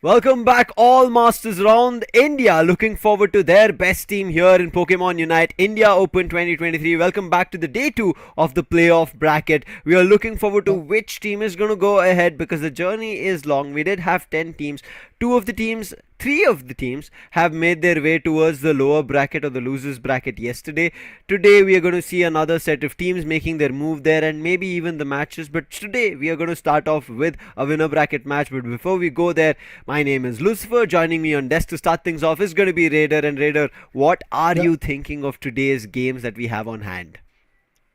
Welcome back, all masters around India. Looking forward to their best team here in Pokemon Unite India Open 2023. Welcome back to the day 2 of the playoff bracket. We are looking forward to which team is going to go ahead because the journey is long. We did have 10 teams. Three of the teams have made their way towards the lower bracket or the losers bracket yesterday. Today we are going to see another set of teams making their move there and maybe even the matches. But today we are going to start off with a winner bracket match. But before we go there, my name is Lucifer. Joining me on desk to start things off is going to be Raider. And Raider, what are you thinking of today's games that we have on hand?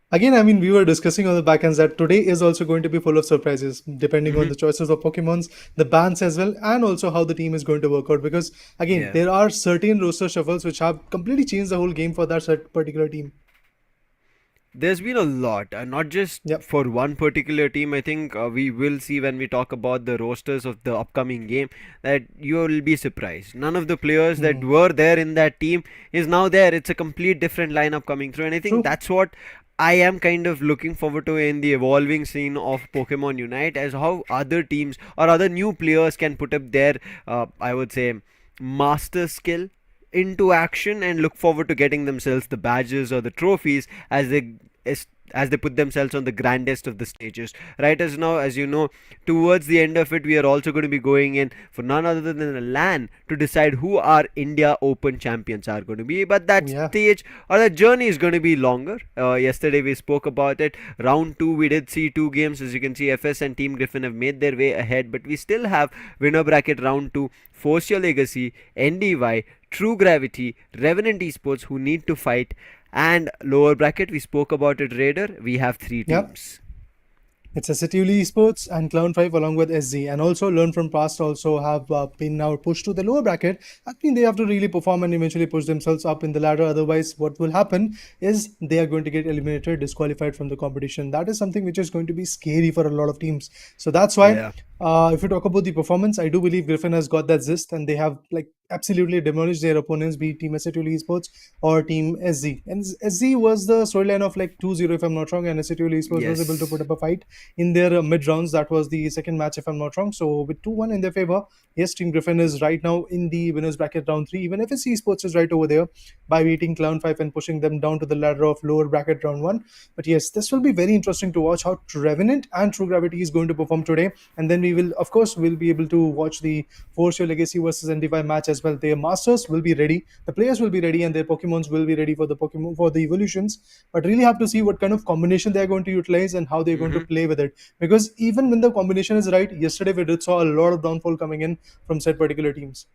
Again, we were discussing on the backends that today is also going to be full of surprises, depending on the choices of Pokemons, the bans as well, and also how the team is going to work out. Because again, there are certain roster shuffles which have completely changed the whole game for that particular team. There's been a lot, not just for one particular team. I think we will see when we talk about the rosters of the upcoming game that you will be surprised. None of the players that were there in that team is now there. It's a complete different lineup coming through, and I think that's what I am kind of looking forward to in the evolving scene of Pokemon Unite, as how other teams or other new players can put up their, I would say, master skill into action and look forward to getting themselves the badges or the trophies as they put themselves on the grandest of the stages. Right as now, as you know, towards the end of it, we are also going to be going in for none other than a LAN to decide who our India Open champions are going to be. But that stage or that journey is going to be longer. Yesterday we spoke about it. Round 2, we did see 2 games. As you can see, FS and Team Griffin have made their way ahead, but we still have winner bracket round 2, Force Your Legacy, NDY, True Gravity, Revenant Esports, who need to fight. And lower bracket, we spoke about it, Raider. We have 3 teams. It's Acetuli Esports and Clown5 along with SZ, and also Learn from Past also have been now pushed to the lower bracket. I think they have to really perform and eventually push themselves up in the ladder. Otherwise, what will happen is they are going to get eliminated, disqualified from the competition. That is something which is going to be scary for a lot of teams. So that's why if you talk about the performance, I do believe Griffin has got that zest and they have absolutely demolished their opponents, be it Team Acetuli Esports or Team SZ. And SZ was the storyline of 2-0 if I'm not wrong, and Acetuli Esports was able to put up a fight in their mid rounds. That was the second match if I'm not wrong. So with 2-1 in their favor, yes, Team Griffin is right now in the winners bracket round 3. Even if SC Esports is right over there by beating Clown5 and pushing them down to the ladder of lower bracket round 1. But yes, this will be very interesting to watch how Revenant and True Gravity is going to perform today. And then we will, of course, we'll be able to watch the Force Your Legacy versus NDY match as well. Their masters will be ready, the players will be ready, and their Pokemons will be ready for the Pokemon for the evolutions. But really have to see what kind of combination they are going to utilize and how they're going to play with it. Because even when the combination is right, yesterday we did saw a lot of downfall coming in from said particular teams.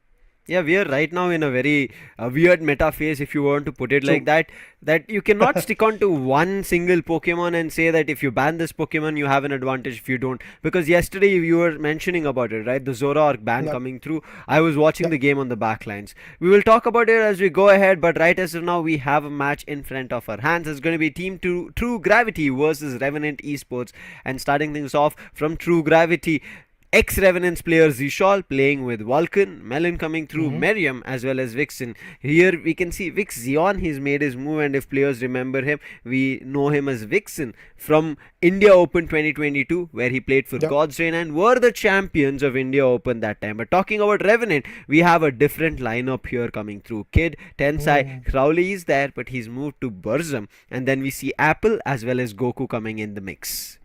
Yeah, we are right now in a very weird meta phase, if you want to put it like that you cannot stick on to one single Pokemon and say that if you ban this Pokemon, you have an advantage if you don't. Because yesterday you were mentioning about it, right? The Zoroark ban coming through. I was watching the game on the backlines. We will talk about it as we go ahead, but right as of now, we have a match in front of our hands. It's going to be Team True Gravity versus Revenant Esports. And starting things off from True Gravity, ex-Revenants player Zishal playing with Vulcan, Melon coming through, Miriam as well as Vixen. Here we can see Vix Zion, he's made his move, and if players remember him, we know him as Vixen from India Open 2022 where he played for God's Reign and were the champions of India Open that time. But talking about Revenant, we have a different lineup here coming through. Kid, Tensai, Crowley is there, but he's moved to Burzum, and then we see Apple as well as Goku coming in the mix.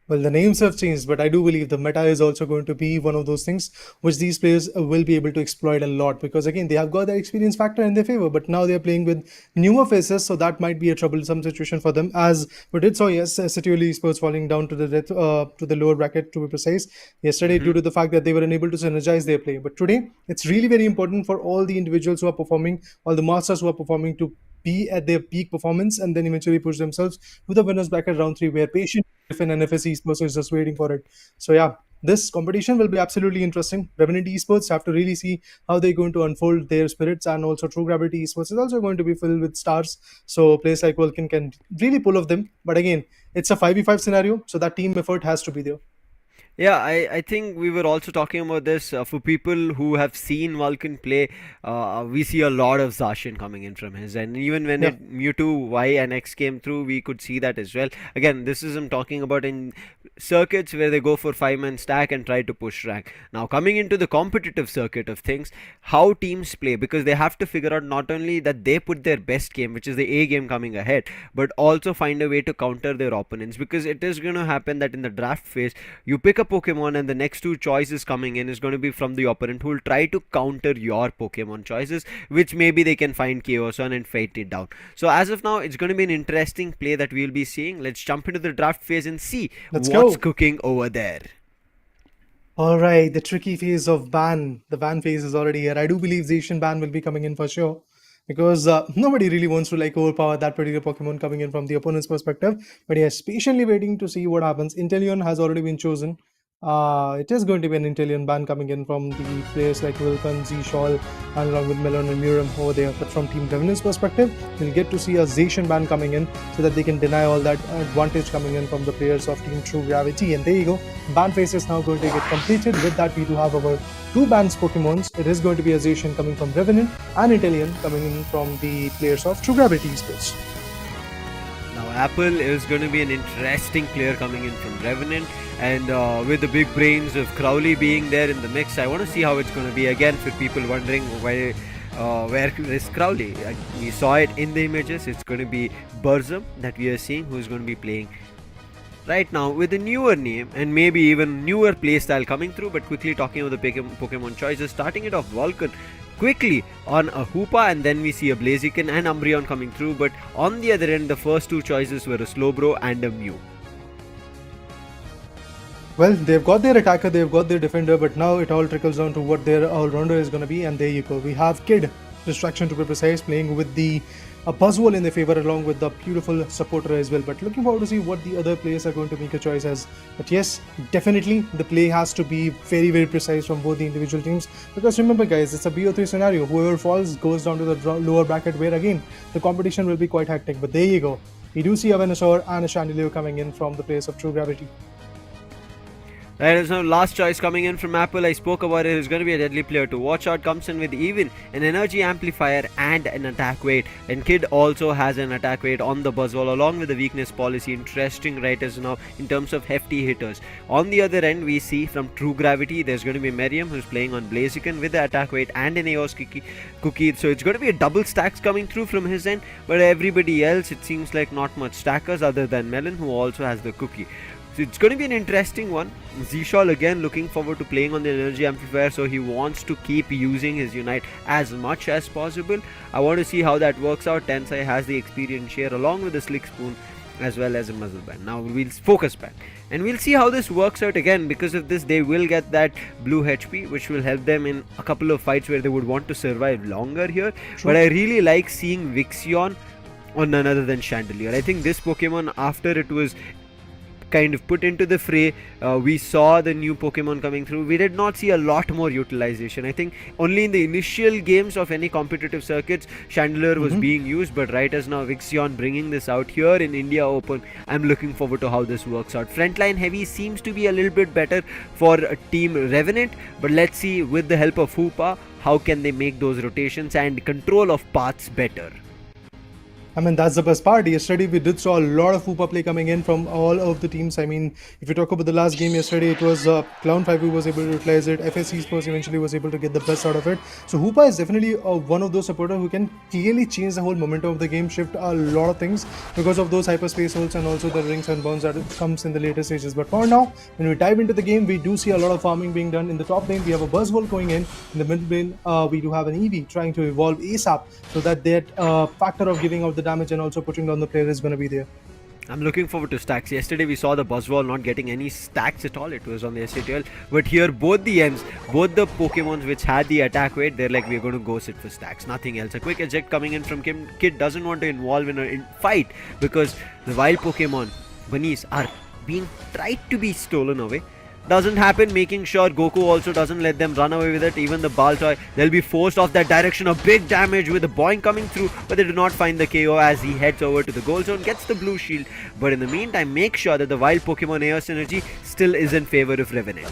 Well, the names have changed, but I do believe the meta is also going to be one of those things which these players will be able to exploit a lot, because again, they have got the experience factor in their favor, but now they're playing with newer faces, so that might be a troublesome situation for them. As we did saw, yes, Acetuli Esports falling down to the lower bracket, to be precise, yesterday due to the fact that they were unable to synergize their play. But today, it's really very important for all the individuals who are performing, all the masters who are performing, to be at their peak performance and then eventually push themselves to the winners bracket round 3, where patient Griffin and FS Esports is just waiting for it. So yeah, this competition will be absolutely interesting. Revenant Esports have to really see how they're going to unfold their spirits, and also True Gravity Esports is also going to be filled with stars. So players like Vulcan can really pull off them. But again, it's a 5v5 scenario, so that team effort has to be there. Yeah, I think we were also talking about this. For people who have seen Vulcan play, we see a lot of Zacian coming in from his, and even when Mewtwo Y and X came through, we could see that as well. Again, this is I'm talking about in circuits where they go for 5-man stack and try to push rank. Now coming into the competitive circuit of things, how teams play, because they have to figure out not only that they put their best game, which is the A game coming ahead, but also find a way to counter their opponents, because it is going to happen that in the draft phase you pick a Pokemon and the next two choices coming in is going to be from the opponent who will try to counter your Pokemon choices, which maybe they can find chaos on and fight it down. So as of now, it's going to be an interesting play that we'll be seeing. Let's jump into the draft phase and see what's cooking over there. Alright, the tricky phase of ban. The ban phase is already here. I do believe Zacian ban will be coming in for sure, because nobody really wants to like overpower that particular Pokemon coming in from the opponent's perspective. But yes, patiently waiting to see what happens. Inteleon has already been chosen. It is going to be an Inteleon ban coming in from the players like Wilton, Z-Shawl, and along with Melon and Muram over there. But from Team Revenant's perspective, we'll get to see a Zacian ban coming in so that they can deny all that advantage coming in from the players of Team True Gravity. And there you go. Ban phase is now going to get completed. With that, we do have our two bans Pokemons. It is going to be a Zacian coming from Revenant and Inteleon coming in from the players of True Gravity Esports. Now Apple is going to be an interesting player coming in from Revenant, and with the big brains of Crowley being there in the mix, I want to see how it's going to be. Again, for people wondering where is Crowley, we saw it in the images. It's going to be Burzum that we are seeing, who's going to be playing right now with a newer name and maybe even newer playstyle coming through. But quickly talking about the Pokemon choices, starting it off Vulcan quickly on a Hoopa, and then we see a Blaziken and Umbreon coming through. But on the other end, the first two choices were a Slowbro and a Mew. Well, they've got their attacker, they've got their defender, but now it all trickles down to what their all-rounder is going to be, and there you go. We have Kid, Distraction to be precise, playing with the Buzzwole in their favor along with the beautiful supporter as well. But looking forward to see what the other players are going to make a choice as. But yes, definitely the play has to be very, very precise from both the individual teams, because remember guys, it's a BO3 scenario. Whoever falls goes down to the lower bracket, where again the competition will be quite hectic. But there you go. We do see a Venusaur and a Chandelier coming in from the players of True Gravity. There is now last choice coming in from Apple. I spoke about it. It's going to be a deadly player to watch out. Comes in with even an energy amplifier and an attack weight. And Kid also has an attack weight on the Buzzwole along with the weakness policy. Interesting right as now in terms of hefty hitters. On the other end, we see from True Gravity, there's going to be Merriam who's playing on Blaziken with the attack weight and an Eos cookie. So it's going to be a double stacks coming through from his end. But everybody else, it seems like not much stackers other than Melon, who also has the cookie. So it's going to be an interesting one. Z-Shawl again looking forward to playing on the energy amplifier, so he wants to keep using his Unite as much as possible. I want to see how that works out. Tensai has the experience share along with the Slick Spoon as well as a muzzle band. Now we'll focus back and we'll see how this works out. Again, because of this they will get that blue HP, which will help them in a couple of fights where they would want to survive longer here. True. But I really like seeing Vixion on none other than Chandelier. I think this Pokemon, after it was kind of put into the fray, we saw the new Pokemon coming through. We did not see a lot more utilization. I think only in the initial games of any competitive circuits Chandelier was being used, but right as now Vixion bringing this out here in India Open, I'm looking forward to how this works out. Frontline heavy seems to be a little bit better for Team Revenant, but let's see with the help of Hoopa how can they make those rotations and control of paths better. I mean, that's the best part. Yesterday, we did saw a lot of Hoopa play coming in from all of the teams. I mean, if you talk about the last game yesterday, it was Clown5 who was able to utilize it. FS Esports eventually was able to get the best out of it. So Hoopa is definitely one of those supporters who can clearly change the whole momentum of the game, shift a lot of things because of those hyperspace holes and also the rings and bounds that comes in the later stages. But for now, when we dive into the game, we do see a lot of farming being done. In the top lane, we have a Buzzwole going in. In the mid lane, we do have an Eevee trying to evolve ASAP so that factor of giving out the damage and also putting down the player is going to be there. I'm looking forward to stacks. Yesterday we saw the Buzzwole not getting any stacks at all. It was on the SATL. But here both the ends, both the Pokemons which had the attack weight, they're like, we're going to go sit for stacks. Nothing else. A quick eject coming in from Kid doesn't want to involve in a fight because the wild Pokemon, bunnies, are being tried to be stolen away. Doesn't happen, making sure Goku also doesn't let them run away with it. Even the Baltoy, they'll be forced off that direction. A big damage with the Boing coming through, but they do not find the KO as he heads over to the goal zone, gets the blue shield. But in the meantime, make sure that the wild Pokemon Eos Energy still is in favor of Revenant.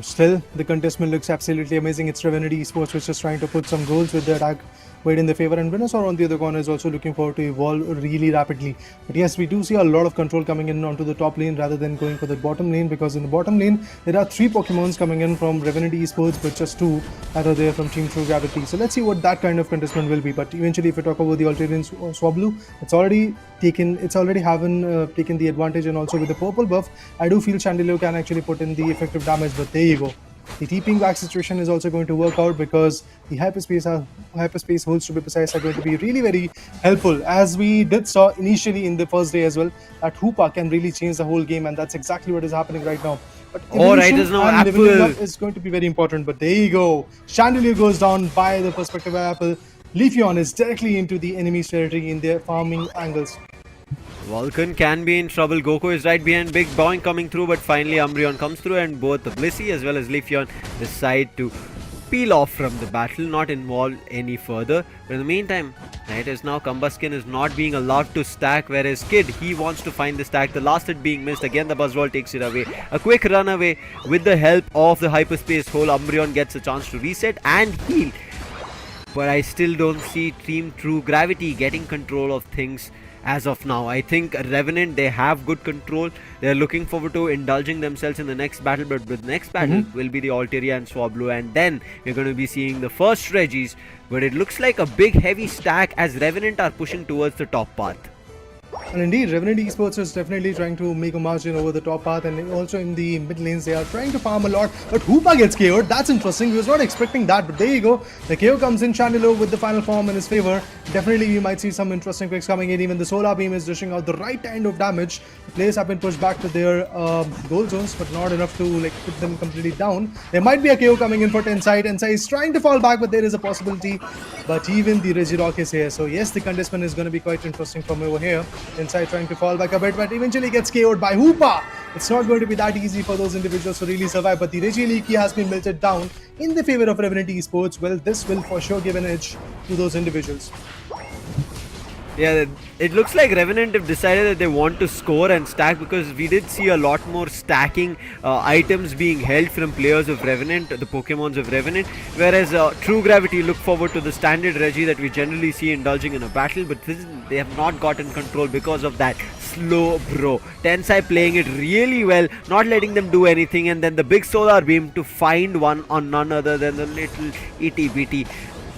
Still, the contestment looks absolutely amazing. It's Revenant Esports which is trying to put some goals with the attack weighed in their favor, and Venusaur on the other corner is also looking forward to evolve really rapidly. But yes, we do see a lot of control coming in onto the top lane rather than going for the bottom lane, because in the bottom lane there are 3 Pokemons coming in from Revenant Esports, but just 2 that are there from Team True Gravity. So let's see what that kind of contestment will be. But eventually, if we talk about the Altarian Swablu, it's already taken the advantage, and also with the purple buff, I do feel Chandelure can actually put in the effective damage. But there you go. The TPing back situation is also going to work out, because the hyperspace holds, to be precise, are going to be really very helpful, as we did saw initially in the first day as well, that Hoopa can really change the whole game, and that's exactly what is happening right now. But there's no and Apple. leveling up is going to be very important. But there you go. Chandelier goes down by the perspective of Apple. Leafeon is directly into the enemy's territory in their farming angles. Vulcan can be in trouble. Goku is right behind. Big Boing coming through, but finally Umbreon comes through, and both the Blissey as well as Leafeon decide to peel off from the battle, not involve any further. But in the meantime, it is now Combuskin is not being allowed to stack, whereas Kid, he wants to find the stack. The last hit being missed. Again, the Buzzwole takes it away. A quick run away with the help of the Hyperspace Hole. Umbreon gets a chance to reset and heal. But I still don't see Team True Gravity getting control of things as of now. I think Revenant, they have good control. They're looking forward to indulging themselves in the next battle, but the next battle will be the Altaria and Swablu, and then we're going to be seeing the first Regis. But it looks like a big heavy stack as Revenant are pushing towards the top path. And indeed, Revenant Esports is definitely trying to make a margin over the top path, and also in the mid lanes they are trying to farm a lot. But Hoopa gets KO'd. That's interesting. We was not expecting that, but there you go. The KO comes in. Chandelure with the final form in his favor. Definitely we might see some interesting picks coming in. Even the Solar Beam is dishing out the right kind of damage. The players have been pushed back to their goal zones, but not enough to put them completely down. There might be a KO coming in for Tensai. Tensai is trying to fall back, but there is a possibility. But even the Regirock is here. So yes, the contestment is going to be quite interesting from over here. Inside trying to fall back a bit, but eventually gets KO'd by Hoopa. It's not going to be that easy for those individuals to really survive, but the Regieleki has been melted down in the favor of Revenant Esports. Well, this will for sure give an edge to those individuals. Yeah, it looks like Revenant have decided that they want to score and stack, because we did see a lot more stacking items being held from players of Revenant, the Pokemons of Revenant, whereas True Gravity look forward to the standard Regi that we generally see indulging in a battle, but they have not gotten control because of that slow bro. Tensai playing it really well, not letting them do anything, and then the big Solar Beam to find one on none other than the little itty bitty,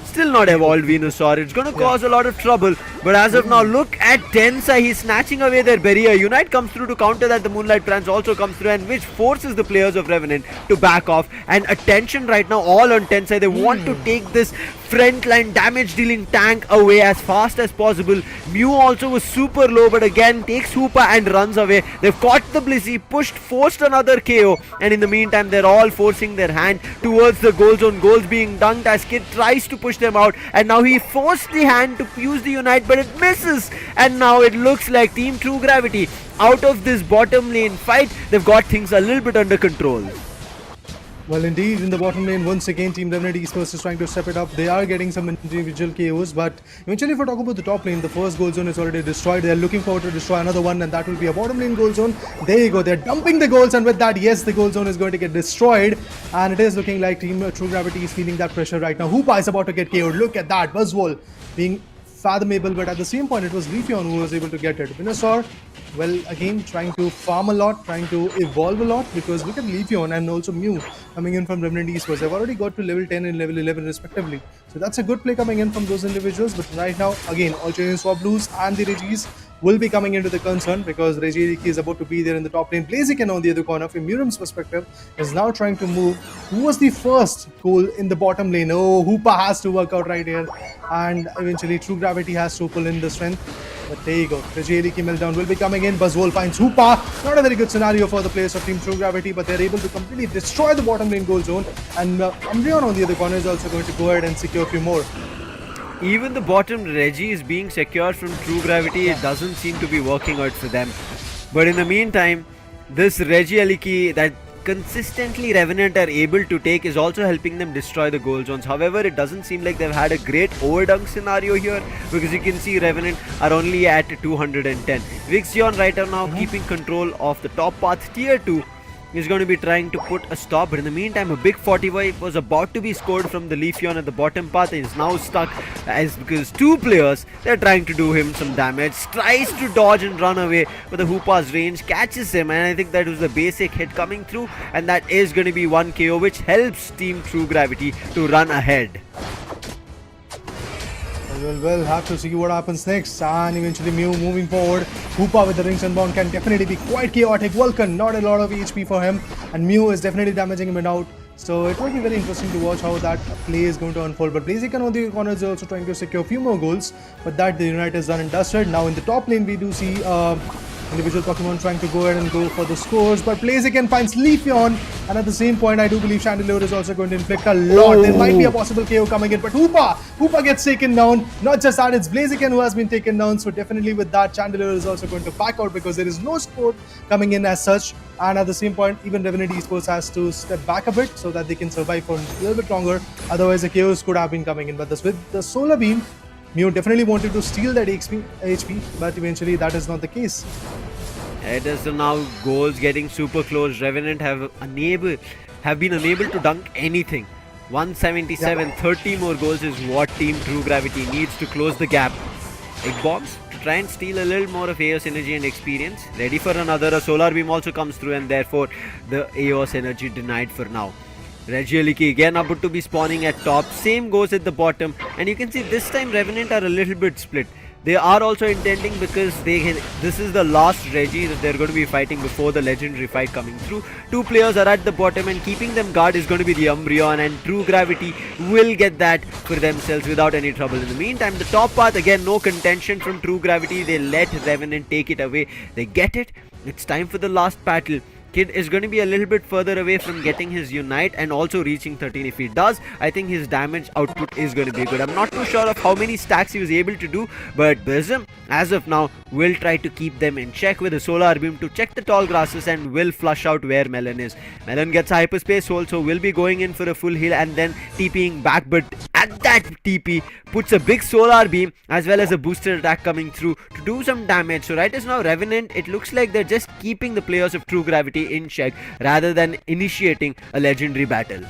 still not evolved Venusaur. It's going to cause a lot of trouble. But as of now, look at Tensai. He's snatching away their barrier. Unite comes through to counter that. The Moonlight Trance also comes through, and which forces the players of Revenant to back off. And attention right now all on Tensai. They want to take this frontline damage dealing tank away as fast as possible. Mew also was super low, but again takes Hoopa and runs away. They've caught the Blissey, forced another KO, and in the meantime they're all forcing their hand towards the goal zone. Goals being dunked as Kid tries to push them out, and now he forced the hand to use the Unite, but it misses, and now it looks like Team True Gravity out of this bottom lane fight. They've got things a little bit under control. Well, indeed, in the bottom lane, once again, Team Revenant Esports is trying to step it up. They are getting some individual KOs, but eventually, if we talk about the top lane, the first goal zone is already destroyed. They're looking forward to destroy another one, and that will be a bottom lane goal zone. There you go. They're dumping the goals, and with that, yes, the goal zone is going to get destroyed, and it is looking like Team True Gravity is feeling that pressure right now. Hoopa is about to get KO'd. Look at that. Buzzwole being fathomable, but at the same point, it was Leafeon who was able to get it. Venusaur, well, again, trying to farm a lot, trying to evolve a lot, because look at Leafeon and also Mew coming in from Revenant Esports. They've already got to level 10 and level 11 respectively. So that's a good play coming in from those individuals. But right now, again, Altaria Swablu's and the Regis will be coming into the concern, because Regieleki is about to be there in the top lane. Blaziken on the other corner, from Murum's perspective, is now trying to move. Who was the first goal in the bottom lane? Oh, Hoopa has to work out right here, and eventually True Gravity has to pull in the strength. But there you go. Regieleki meltdown will be coming in. Buzzwole finds Hoopa. Not a very good scenario for the players of Team True Gravity, but they're able to completely destroy the bottom lane goal zone. And Umbreon on the other corner is also going to go ahead and secure a few more. Even the bottom Regi is being secured from True Gravity. It doesn't seem to be working out for them. But in the meantime, this Regieleki that consistently Revenant are able to take is also helping them destroy the goal zones. However, it doesn't seem like they've had a great overdunk scenario here, because you can see Revenant are only at 210. Vixion right now keeping control of the top path tier 2. is going to be trying to put a stop, but in the meantime a big 45 was about to be scored from the Leafeon at the bottom path and is now stuck as because two players, they're trying to do him some damage. Tries to dodge and run away, but the Hoopa's range catches him, and I think that was the basic hit coming through, and that is going to be one KO, which helps Team True Gravity to run ahead. We'll have to see what happens next. And eventually Mew moving forward. Hoopa with the rings and bound can definitely be quite chaotic. Vulcan, not a lot of HP for him. And Mew is definitely damaging him out. So it will be very interesting to watch how that play is going to unfold. But Blaziken on the corners is also trying to secure a few more goals. But that the Unite is done and dusted. Now in the top lane we do see individual Pokemon trying to go ahead and go for the scores, but Blaziken finds Leafeon, and at the same point I do believe Chandelure is also going to inflict a lot. There might be a possible KO coming in, but Hoopa gets taken down. Not just that, it's Blaziken who has been taken down, so definitely with that Chandelure is also going to back out because there is no support coming in as such, and at the same point even Revenant Esports has to step back a bit so that they can survive for a little bit longer, otherwise the KOs could have been coming in. But with the Solar Beam, Mew definitely wanted to steal that HP, but eventually that is not the case. It is now goals getting super close. Revenant have been unable to dunk anything. 177, 30 more goals is what Team True Gravity needs to close the gap. Egg bombs to try and steal a little more of AOS energy and experience. Ready for another. A Solar Beam also comes through, and therefore the AOS energy denied for now. Regieliki again about to be spawning at top. Same goes at the bottom, and you can see this time Revenant are a little bit split. They are also intending, because this is the last Reggie that they're going to be fighting before the legendary fight coming through. Two players are at the bottom, and keeping them guard is going to be the Umbreon, and True Gravity will get that for themselves without any trouble. In the meantime, the top path, again no contention from True Gravity. They let Revenant take it away. They get it. It's time for the last battle. Kid is going to be a little bit further away from getting his Unite and also reaching 13. If he does, I think his damage output is going to be good. I'm not too sure of how many stacks he was able to do, but Bism, as of now, will try to keep them in check with a Solar Beam to check the tall grasses and will flush out where Melon is. Melon gets Hyperspace, also will be going in for a full heal and then TPing back, but at that TP puts a big Solar Beam as well as a booster attack coming through to do some damage. So right as now, Revenant, it looks like they're just keeping the players of True Gravity in check rather than initiating a legendary battle.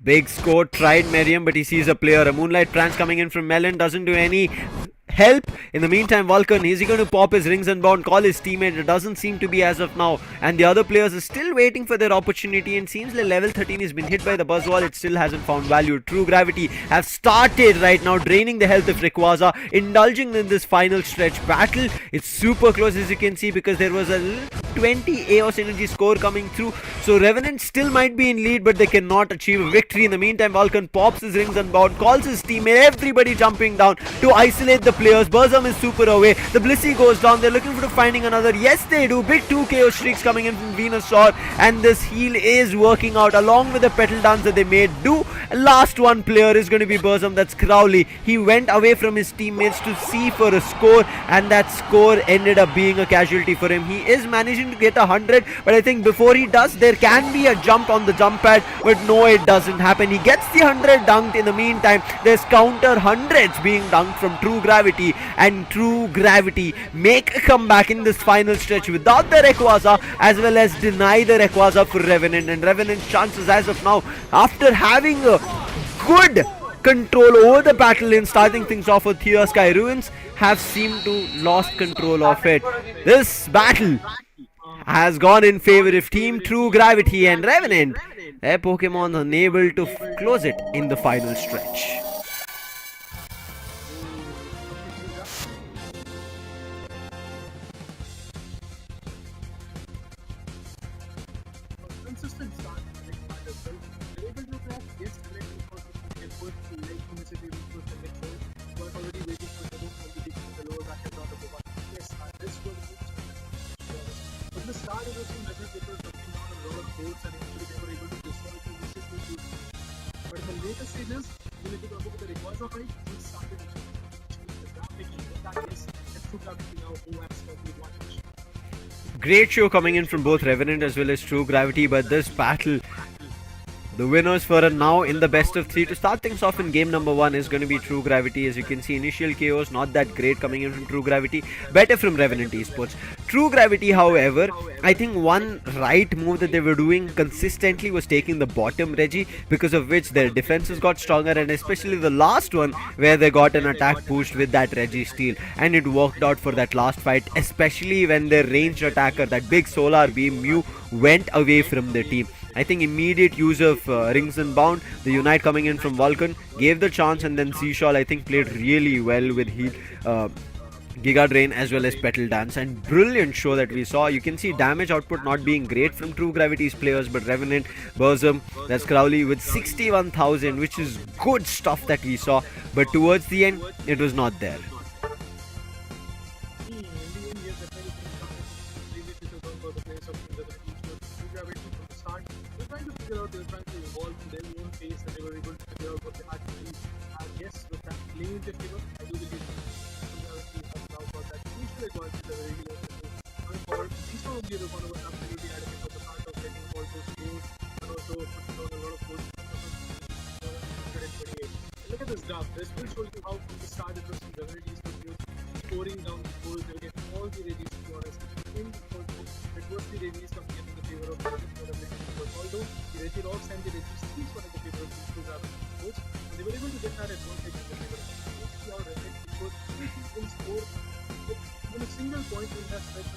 Big score, tried Miriam, but he sees a player. A Moonlight Trance coming in from Melon doesn't do any help. In the meantime, Vulcan, is he going to pop his rings and bound, call his teammate? It doesn't seem to be as of now, and the other players are still waiting for their opportunity, and seems like level 13 has been hit by the Buzzwall. It still hasn't found value. True Gravity have started right now draining the health of Rayquaza, indulging in this final stretch battle. It's super close, as you can see, because there was a 20 AOS energy score coming through, so Revenant still might be in lead, but they cannot achieve a victory. In the meantime, Vulcan pops his rings and bound, calls his teammate, everybody jumping down to isolate the players. Burzum is super away, the Blissey goes down, they're looking for finding another. Yes, they do. Big 2 KO streaks coming in from Venusaur, and this heal is working out along with the petal dance that they made do. Last one player is going to be Burzum, that's Crowley. He went away from his teammates to see for a score, and that score ended up being a casualty for him. He is managing to get 100, but I think before he does, there can be a jump on the jump pad, but no, it doesn't happen. He gets the 100 dunked. In the meantime, there's counter hundreds being dunked from True Gravity, and True Gravity make a comeback in this final stretch without the Rayquaza, as well as deny the Rayquaza for Revenant. And Revenant's chances as of now, after having a good control over the battle in starting things off with Thea Sky Ruins, have seemed to lost control of it. This battle has gone in favor of Team True Gravity, and Revenant, their Pokemon unable to close it in the final stretch. Consistent start in the next match as well. They're able to crack, yes, selecting for the effort to like initiative for the next one. But already waiting for the move competition in the lower bracket out of the one. Yes, this was the move. But the start of the team, I think it was dropping down a lot of boards, and actually they were able to destroy the initiative. But in the later stages, when it was over the Rayquaza fight, it started the graphic. In that case, it's True Gravity now who has got the advantage. Great show coming in from both Revenant as well as True Gravity, but this battle The winners for now in the best of 3 to start things off in game number 1 is going to be True Gravity. As you can see, initial KOs not that great coming in from True Gravity, better from Revenant Esports. True Gravity, however, I think one right move that they were doing consistently was taking the bottom Reggie, because of which their defenses got stronger, and especially the last one where they got an attack boost with that Reggie steal, and it worked out for that last fight, especially when their ranged attacker, that big solar beam Mew, went away from the team. I think immediate use of Rings and Bound, the Unite coming in from Vulcan, gave the chance, and then Seashall I think played really well with heal. Giga Drain as well as Petal Dance, and brilliant show that we saw. You can see damage output not being great from True Gravity's players, but Revenant, Burzum, that's Crowley with 61,000, which is good stuff that we saw, but towards the end it was not there. They're trying to evolve in their own pace, and they were able to figure out what they had to do. And yes, with that playing in their favor, I do believe Singularity has now got that crucial advantage that they really want to do. Going forward, these are only the one who was absolutely adamant of the fact of getting all those goals and also putting down a lot of goals. 128. Look at this graph. This will show you how from the start it was from Revenant Esports scoring down the goals. They were getting all the rallies, to be honest. In the first goal, it was the rallies coming in the favor of Revenant Esports. Although the Reggie Rocks and the Reggie Steals were in the favor of these two coach, and they were able to get that advantage in the favor of the coach. See how Revenant Esports will score with even a single point in that stretch.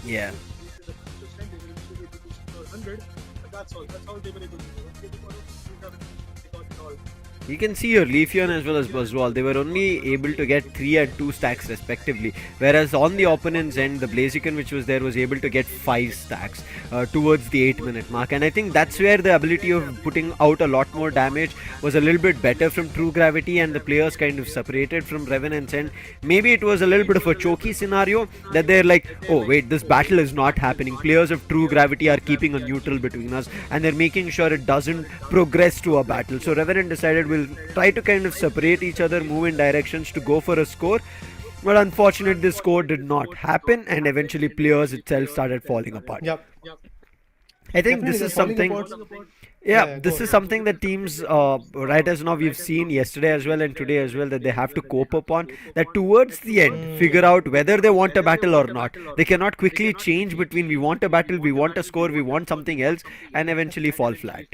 Yeah. They were able to score 100, but that's all. That's all they were able to do. Once they got it all. You can see your Leafeon as well as Buzzwall, they were only able to get 3 and 2 stacks respectively, whereas on the opponent's end, the Blaziken which was there was able to get 5 stacks towards the 8-minute mark, and I think that's where the ability of putting out a lot more damage was a little bit better from True Gravity, and the players kind of separated from Revenant's end. Maybe it was a little bit of a choky scenario that they're like, oh wait, this battle is not happening, players of True Gravity are keeping a neutral between us, and they're making sure it doesn't progress to a battle. So Revenant decided we'll try to kind of separate each other, move in directions to go for a score, but unfortunately this score did not happen, and eventually players itself started falling apart. Yep. I think this is something this is something that teams right as now we've seen yesterday as well and today as well, that they have to cope upon, that towards the end figure out whether they want a battle or not. They cannot quickly change between we want a battle, we want a score, we want something else, and eventually fall flat.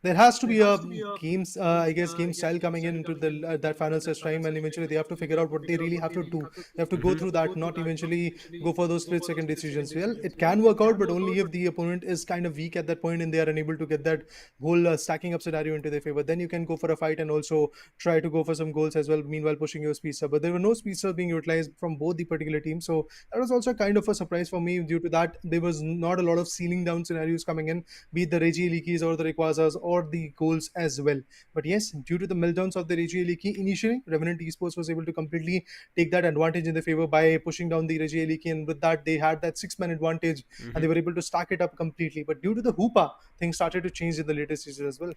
There has to be a game style coming into the that final stretch time, and eventually they have to figure out what they really have to do. They have to go through that, not eventually go for those split-second decisions. Well, it can work out, but only if the opponent is kind of weak at that point and they are unable to get that whole stacking up scenario into their favor. Then you can go for a fight and also try to go for some goals as well, meanwhile pushing your speedster. But there were no speedsters being utilized from both the particular teams, so that was also kind of a surprise for me. Due to that, there was not a lot of ceiling down scenarios coming in, be it the Reggie Leakies or the Rayquazas or the goals as well. But yes, due to the meltdowns of the Reggie Leaky initially, Revenant Esports was able to completely take that advantage in their favor by pushing down the Reggie Leaky, and with that they had that 6-man advantage and they were able to stack it up completely. But due to the Hoopa, things started to change in the later stages as well.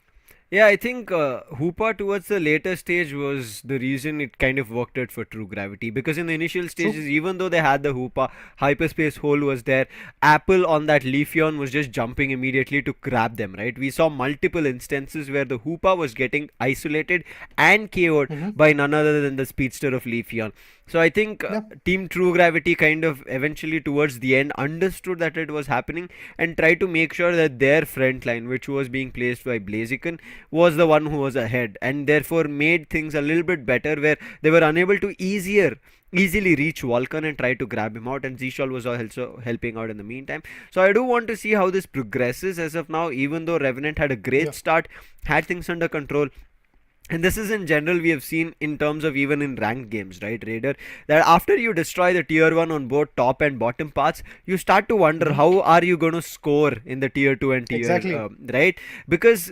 Yeah, I think Hoopa towards the later stage was the reason it kind of worked out for True Gravity, because in the initial stages, even though they had the Hoopa, Hyperspace Hole was there, Apple on that Leafeon was just jumping immediately to grab them, right? We saw multiple instances where the Hoopa was getting isolated and KO'd by none other than the speedster of Leafeon. So I think Team True Gravity kind of eventually towards the end understood that it was happening and tried to make sure that their front line, which was being placed by Blaziken, was the one who was ahead, and therefore made things a little bit better, where they were unable to easily reach Vulcan and try to grab him out, and Zishal was also helping out in the meantime. So I do want to see how this progresses. As of now, even though Revenant had a great start, had things under control, and this is in general we have seen in terms of even in ranked games, right, Raider, that after you destroy the tier 1 on both top and bottom paths, you start to wonder how are you going to score in the tier 2 and tier right, because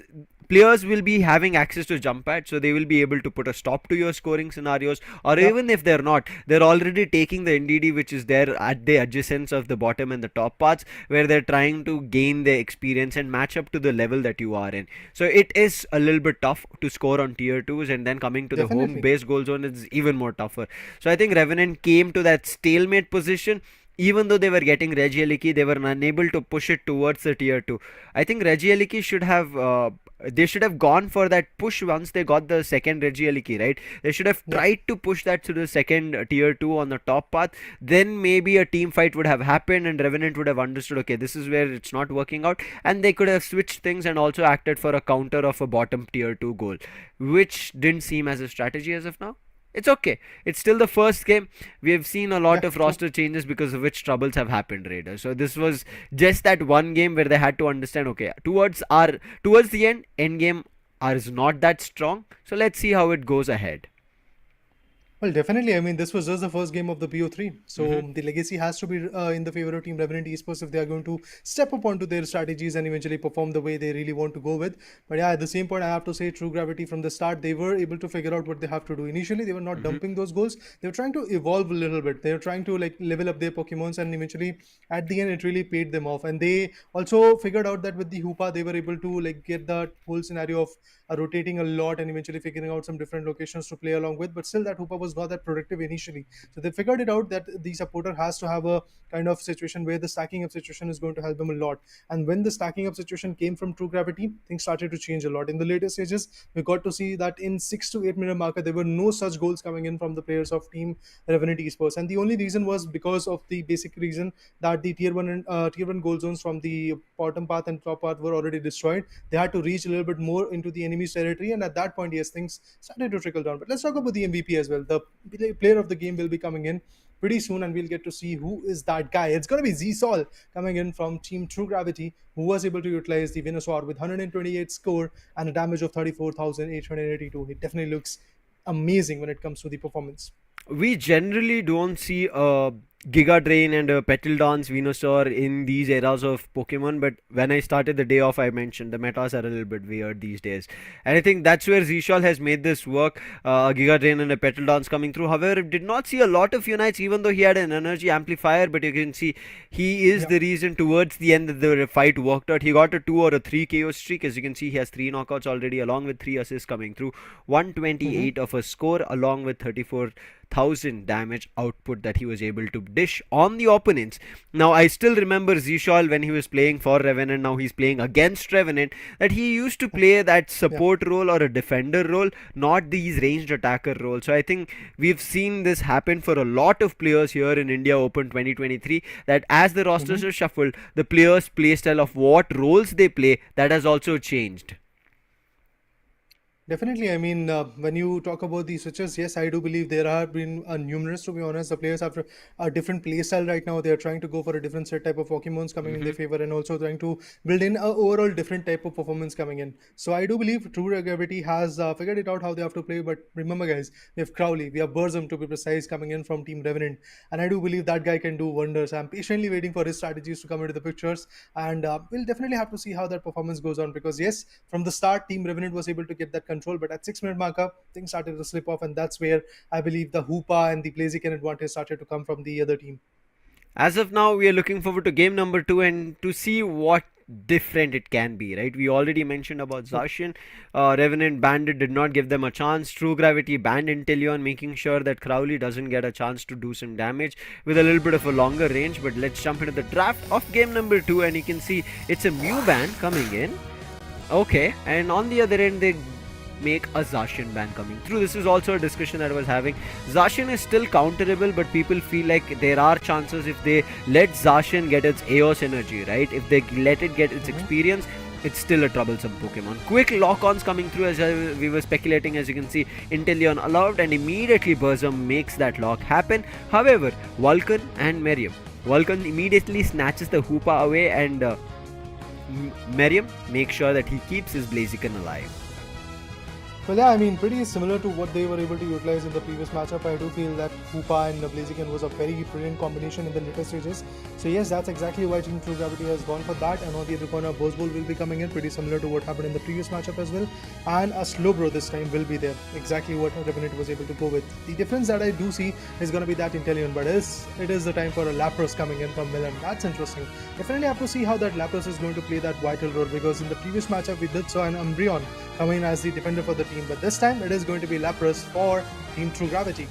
players will be having access to jump pads, so they will be able to put a stop to your scoring scenarios, or even if they're not, they're already taking the NDD which is there at the adjacents of the bottom and the top parts, where they're trying to gain the experience and match up to the level that you are in. So it is a little bit tough to score on tier 2s, and then coming to the home base goal zone is even more tougher. So I think Revenant came to that stalemate position, even though they were getting Regieleki, they were unable to push it towards the tier 2. I think Regieleki should have they should have gone for that push once they got the second Regieleki, right? They should have tried to push that to the second tier 2 on the top path. Then maybe a team fight would have happened and Revenant would have understood, okay, this is where it's not working out, and they could have switched things and also acted for a counter of a bottom tier 2 goal, which didn't seem as a strategy as of now. It's okay. It's still the first game. We have seen a lot of roster changes because of which troubles have happened, Raiders. So this was just that one game where they had to understand, okay, towards the end game is not that strong. So let's see how it goes ahead. Well, definitely. I mean, this was just the first game of the BO3. So the legacy has to be in the favor of Team Revenant Esports if they are going to step up onto their strategies and eventually perform the way they really want to go with. But yeah, at the same point, I have to say True Gravity from the start, they were able to figure out what they have to do. Initially, they were not dumping those goals. They were trying to evolve a little bit. They were trying to like level up their Pokemons, and eventually at the end, it really paid them off. And they also figured out that with the Hoopa, they were able to like get that whole scenario of rotating a lot and eventually figuring out some different locations to play along with. But still, that Hoopa was not that productive initially. So they figured it out that the supporter has to have a kind of situation where the stacking up situation is going to help them a lot. And when the stacking up situation came from True Gravity, things started to change a lot. In the later stages, we got to see that in 6 to 8 minute marker, there were no such goals coming in from the players of Team Revenant Esports. And the only reason was because of the basic reason that the tier 1 goal zones from the bottom path and top path were already destroyed. They had to reach a little bit more into the enemy's territory, and at that point, yes, things started to trickle down. But let's talk about the MVP as well. The player of the game will be coming in pretty soon, and we'll get to see who is that guy. It's going to be Z-Sol coming in from Team True Gravity, who was able to utilize the Venusaur with 128 score and a damage of 34,882. It definitely looks amazing when it comes to the performance. We generally don't see a Giga Drain and a Petal Dance Venusaur in these eras of Pokemon, but when I started the day off, I mentioned the metas are a little bit weird these days, and I think that's where Z-Shol has made this work. A Giga Drain and a Petal Dance coming through. However, did not see a lot of Unites, even though he had an energy amplifier, but you can see he is the reason towards the end that the fight worked out. He got a 2 or a 3 KO streak. As you can see, he has 3 knockouts already, along with 3 assists coming through. 128 of a score, along with 34,000 damage output that he was able to dish on the opponents. Now, I still remember Z-Shol when he was playing for Revenant. Now he's playing against Revenant, that he used to play that support role or a defender role, not these ranged attacker roles. So I think we've seen this happen for a lot of players here in India Open 2023, that as the rosters are shuffled, the players' playstyle of what roles they play, that has also changed. Definitely. I mean, when you talk about these switches, yes, I do believe there have been numerous, to be honest. The players have a different play style right now. They are trying to go for a different set type of Pokemons coming in their favor, and also trying to build in an overall different type of performance coming in. So I do believe True Gravity has figured it out how they have to play. But remember, guys, we have Crowley, we have Burzum, to be precise, coming in from Team Revenant. And I do believe that guy can do wonders. I'm patiently waiting for his strategies to come into the pictures. And we'll definitely have to see how that performance goes on. Because yes, from the start, Team Revenant was able to get that control, but at 6 minute marker, things started to slip off, and that's where I believe the Hoopa and the Blaziken advantage started to come from the other team. As of now, we are looking forward to game number 2 and to see what different it can be, right? We already mentioned about Zacian. Revenant Bandit did not give them a chance. True Gravity banned Inteleon, making sure that Crowley doesn't get a chance to do some damage with a little bit of a longer range. But let's jump into the draft of game number 2, and you can see it's a Mew ban coming in. Okay, and on the other end, they make a Zacian ban coming through. This is also a discussion that I was having. Zacian is still counterable, but people feel like there are chances if they let Zacian get its Eos energy, right? If they let it get its experience, it's still a troublesome Pokemon. Quick lock-ons coming through, as we were speculating. As you can see, Inteleon allowed, and immediately Burzum makes that lock happen. However, Vulcan and Miriam. Vulcan immediately snatches the Hoopa away, and Miriam makes sure that he keeps his Blaziken alive. Well, yeah, I mean, pretty similar to what they were able to utilize in the previous matchup. I do feel that Hoopa and Blaziken was a very brilliant combination in the later stages. So yes, that's exactly why Team True Gravity has gone for that. And on the other corner, Buzzball will be coming in, pretty similar to what happened in the previous matchup as well. And a Slowbro this time will be there, exactly what Revenant was able to go with. The difference that I do see is going to be that Inteleon, but it is the time for a Lapras coming in from Milan. That's interesting. Definitely have to see how that Lapras is going to play that vital role, because in the previous matchup we did saw an Umbreon come in as the defender for the team, but this time it is going to be Lapras for Team True Gravity.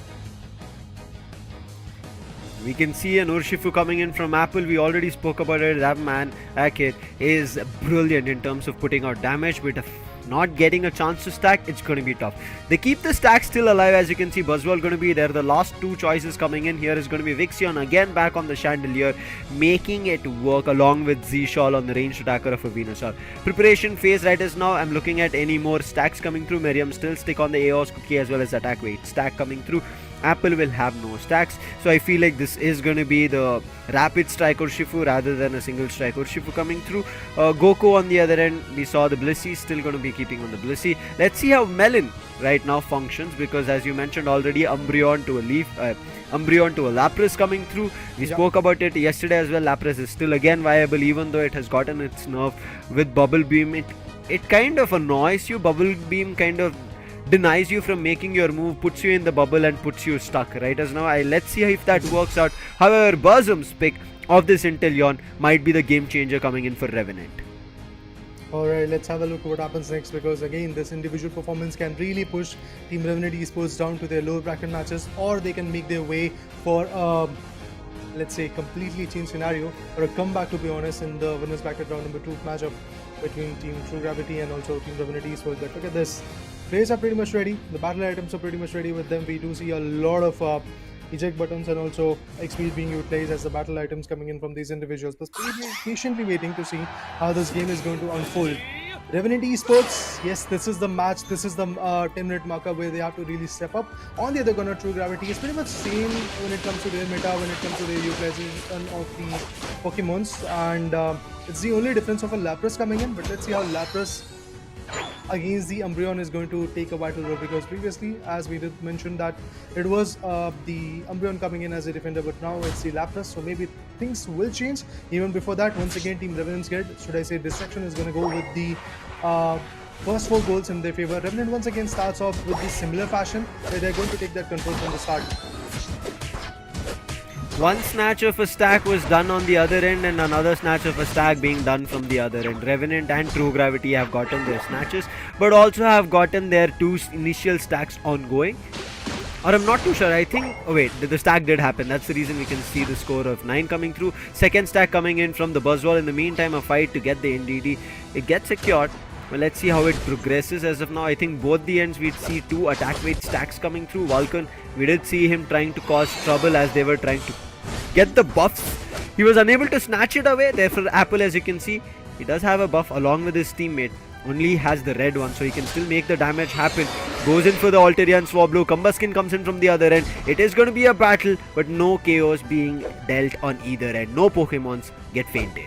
We can see an Urshifu coming in from Apple. We already spoke about it. That kid is brilliant in terms of putting out damage, but not getting a chance to stack, it's going to be tough. They keep the stack still alive. As you can see, Buzzwole going to be there. The last two choices coming in here is going to be Vixion again back on the Chandelier, making it work along with Z-Shawl on the ranged attacker of a Venusaur. Preparation phase right as now. I'm looking at any more stacks coming through. Miriam still stick on the Aeos Cookie as well as attack weight stack coming through. Apple will have no stacks, so I feel like this is going to be the rapid strike Urshifu rather than a single strike Urshifu coming through. Goku on the other end, we saw the Blissey still going to be keeping on the Blissey. Let's see how Melon right now functions, because as you mentioned already, Umbreon to a Lapras coming through. We spoke about it yesterday as well. Lapras is still again viable, even though it has gotten its nerf with Bubble Beam. It kind of annoys you. Bubble Beam kind of denies you from making your move, puts you in the bubble and puts you stuck right as now. Let's see if that works out. However, Burzum's pick of this Inteleon might be the game changer coming in for Revenant. Alright, let's have a look at what happens next, because again this individual performance can really push Team Revenant Esports down to their lower bracket matches, or they can make their way for let's say completely changed scenario or a comeback, to be honest, in the winners bracket round number 2 matchup between Team True Gravity and also Team Revenant Esports. But look at this. Players are pretty much ready. The battle items are pretty much ready with them. We do see a lot of eject buttons and also XP being utilized as the battle items coming in from these individuals. But patiently waiting to see how this game is going to unfold. Revenant Esports, yes, this is the match. This is the 10-minute marker where they have to really step up. On the other corner, True Gravity is pretty much same when it comes to their meta, when it comes to their utilization of the Pokemons, and it's the only difference of a Lapras coming in. But let's see how Lapras against the Umbreon is going to take a vital role, because previously, as we did mention, that it was the Umbreon coming in as a defender, but now it's the Lapras, so maybe things will change. Even before that, once again, Team Revenant's get, should I say, distraction is going to go with the first 4 goals in their favor. Revenant once again starts off with the similar fashion, where they're going to take that control from the start. One snatch of a stack was done on the other end, and another snatch of a stack being done from the other end. Revenant and True Gravity have gotten their snatches, but also have gotten their 2 initial stacks ongoing. Or I'm not too sure. I think, oh wait, the stack did happen. That's the reason we can see the score of 9 coming through. Second stack coming in from the Buzzwole. In the meantime, a fight to get the NDD. It gets secured. Well, let's see how it progresses. As of now, I think both the ends we'd see 2 attack weight stacks coming through. Vulcan, we did see him trying to cause trouble as they were trying to get the buffs. He was unable to snatch it away. Therefore, Apple, as you can see, he does have a buff along with his teammate. Only has the red one, so he can still make the damage happen. Goes in for the Alterian Swablu. Kumbaskin comes in from the other end. It is going to be a battle, but no chaos being dealt on either end. No Pokemons get fainted.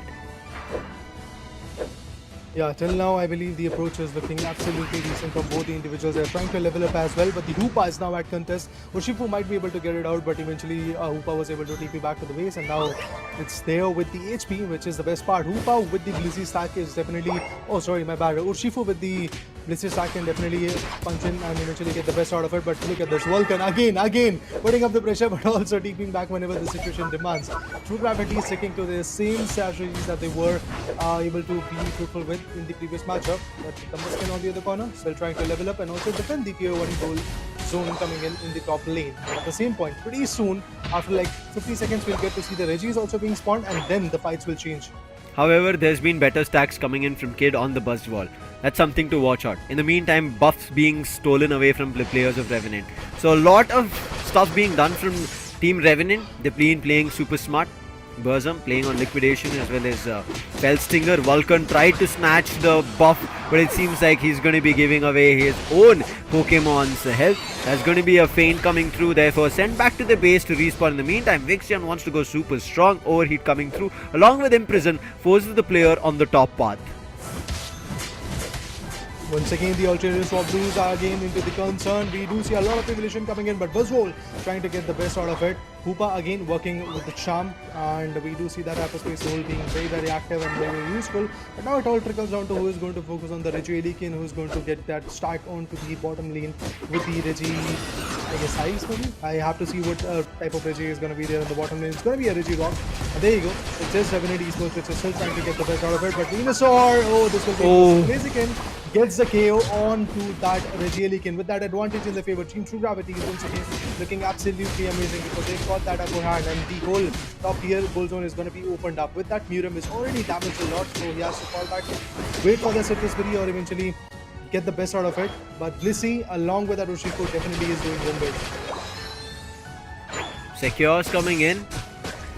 Yeah, till now I believe the approach is looking absolutely decent from both the individuals. They're trying to level up as well, but the Hoopa is now at contest. Urshifu might be able to get it out, but eventually Hoopa was able to TP back to the base, and now it's there with the HP, which is the best part. Hoopa with the Blissey stack is definitely... Oh, sorry, my bad. Urshifu with the Blissey stack can definitely punch in and eventually get the best out of it, but look at this. Vulcan again putting up the pressure, but also TPing back whenever the situation demands. True Gravity is sticking to their same strategies that they were able to be fruitful with in the previous matchup, but Kumbaskin on the other corner still trying to level up and also defend the tier 1 goal zone coming in the top lane. But at the same point, pretty soon, after like 50 seconds, we'll get to see the Regis also being spawned, and then the fights will change. However, there's been better stacks coming in from Kid on the Buzzwole. That's something to watch out. In the meantime, buffs being stolen away from the players of Revenant. So a lot of stuff being done from Team Revenant. They're playing super smart. Burzum playing on Liquidation as well as Felstinger. Vulcan tried to snatch the buff, but it seems like he's going to be giving away his own Pokemon's health. There's going to be a feint coming through, therefore sent back to the base to respawn. In the meantime, Vixion wants to go super strong. Overheat coming through along with Imprison forces the player on the top path. Once again, the Alterian Swablu's are again into the concern. We do see a lot of evolution coming in, but Buzzwole trying to get the best out of it. Hoopa again working with the charm, and we do see that Hyperspace Soul being very active and very useful. But now it all trickles down to who is going to focus on the Reggie Elikin, who is going to get that stack onto the bottom lane with the Reggie, I guess, size maybe? I have to see what type of Reggie is going to be there in the bottom lane. It's going to be a Reggie Rock. And there you go. It's just Revenant Esports, which is still trying to get the best out of it. But Venusaur, oh, this will be Blaziken gets the KO onto that Regielikin with that advantage in the favor. Team True Gravity is once again looking absolutely amazing because they've got that upper hand, and the whole top tier goal zone is going to be opened up. With that, Muram is already damaged a lot, so he has to fall back, wait for the citrus berry or eventually get the best out of it. But Blissey, along with that Urshifu, definitely is doing home base. Secure's coming in.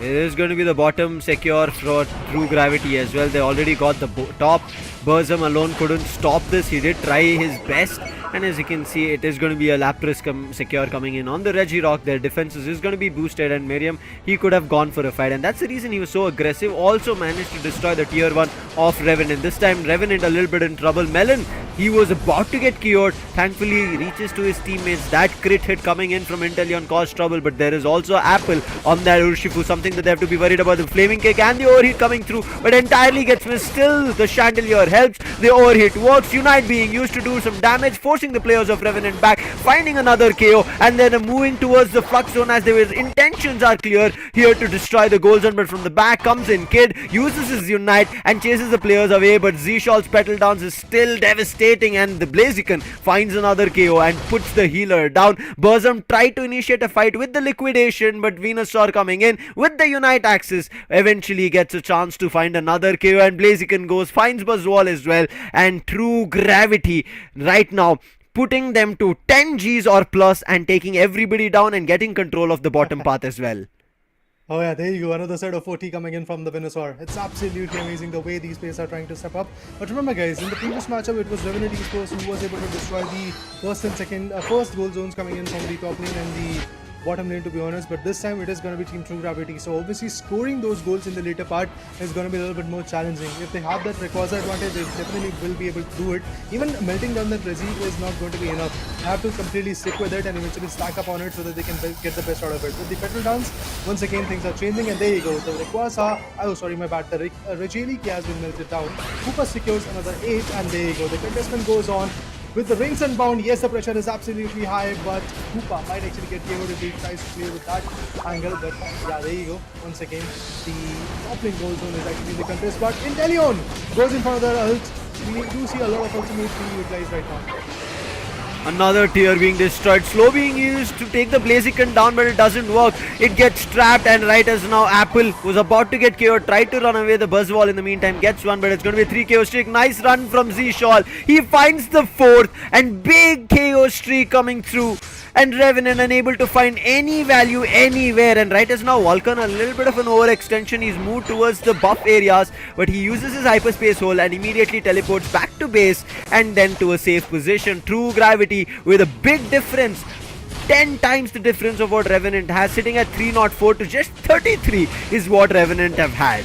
It is going to be the bottom Secure for True Gravity as well. They already got the top. Burzum alone couldn't stop this. He did try his best. And as you can see, it is going to be a Lapras Secure coming in on the Regirock. Their defenses is going to be boosted, and Miriam, he could have gone for a fight. And that's the reason he was so aggressive. Also managed to destroy the tier 1 of Revenant. This time Revenant a little bit in trouble. Melon, he was about to get KO'd. Thankfully, he reaches to his teammates. That crit hit coming in from Inteleon caused trouble. But there is also Apple on that Urshifu. Something that they have to be worried about. The Flaming Kick and the overheat coming through. But entirely gets missed. Still, the Chandelier helps. The overheat works. Unite being used to do some damage. Forcing the players of Revenant back, finding another KO, and then moving towards the flux zone as their intentions are clear here to destroy the goal zone. But from the back comes in Kid, uses his Unite and chases the players away, but Zshol's petal dance is still devastating, and the Blaziken finds another KO and puts the healer down. Burzum tried to initiate a fight with the liquidation, but Venusaur coming in with the Unite axis eventually gets a chance to find another KO, and Blaziken finds Buzzwall as well, and True Gravity right now putting them to 10 Gs or plus and taking everybody down and getting control of the bottom path as well. Oh yeah, there you go, another set of 40 coming in from the Venusaur. It's absolutely amazing the way these players are trying to step up. But remember guys, in the previous matchup it was Revenant Esports who was able to destroy the first and first goal zones coming in from the top lane and the bottom lane, to be honest. But this time it is going to be Team True Gravity, so obviously scoring those goals in the later part is going to be a little bit more challenging. If they have that Rayquaza advantage, they definitely will be able to do it. Even melting down that Regi is not going to be enough. They have to completely stick with it and eventually stack up on it so that they can get the best out of it. With the petal dance, once again things are changing, and there you go, the Rayquaza, oh sorry my bad, the Regieliki has been melted down. Koopa secures another 8, and there you go, the contestant goes on with the rings unbound. Yes, the pressure is absolutely high, but Koopa might actually get KO'd if he tries to play with that angle. But yeah, there you go. Once again, the top lane goal zone is actually the contest, but Inteleon goes in for another ult. We do see a lot of ultimates being utilized right now. Another tier being destroyed. Slow being used to take the Blaziken down, but it doesn't work. It gets trapped, and right as now Apple was about to get KO, tried to run away. The Buzzwall in the meantime gets one, but it's going to be a 3 KO streak. Nice run from Zshol. He finds the 4th, and big KO streak coming through. And Revenant unable to find any value anywhere, and right as now Vulcan, a little bit of an overextension. He's moved towards the buff areas, but he uses his hyperspace hole and immediately teleports back to base and then to a safe position. True Gravity with a big difference, 10 times the difference of what Revenant has, sitting at 304 to just 33 is what Revenant have had.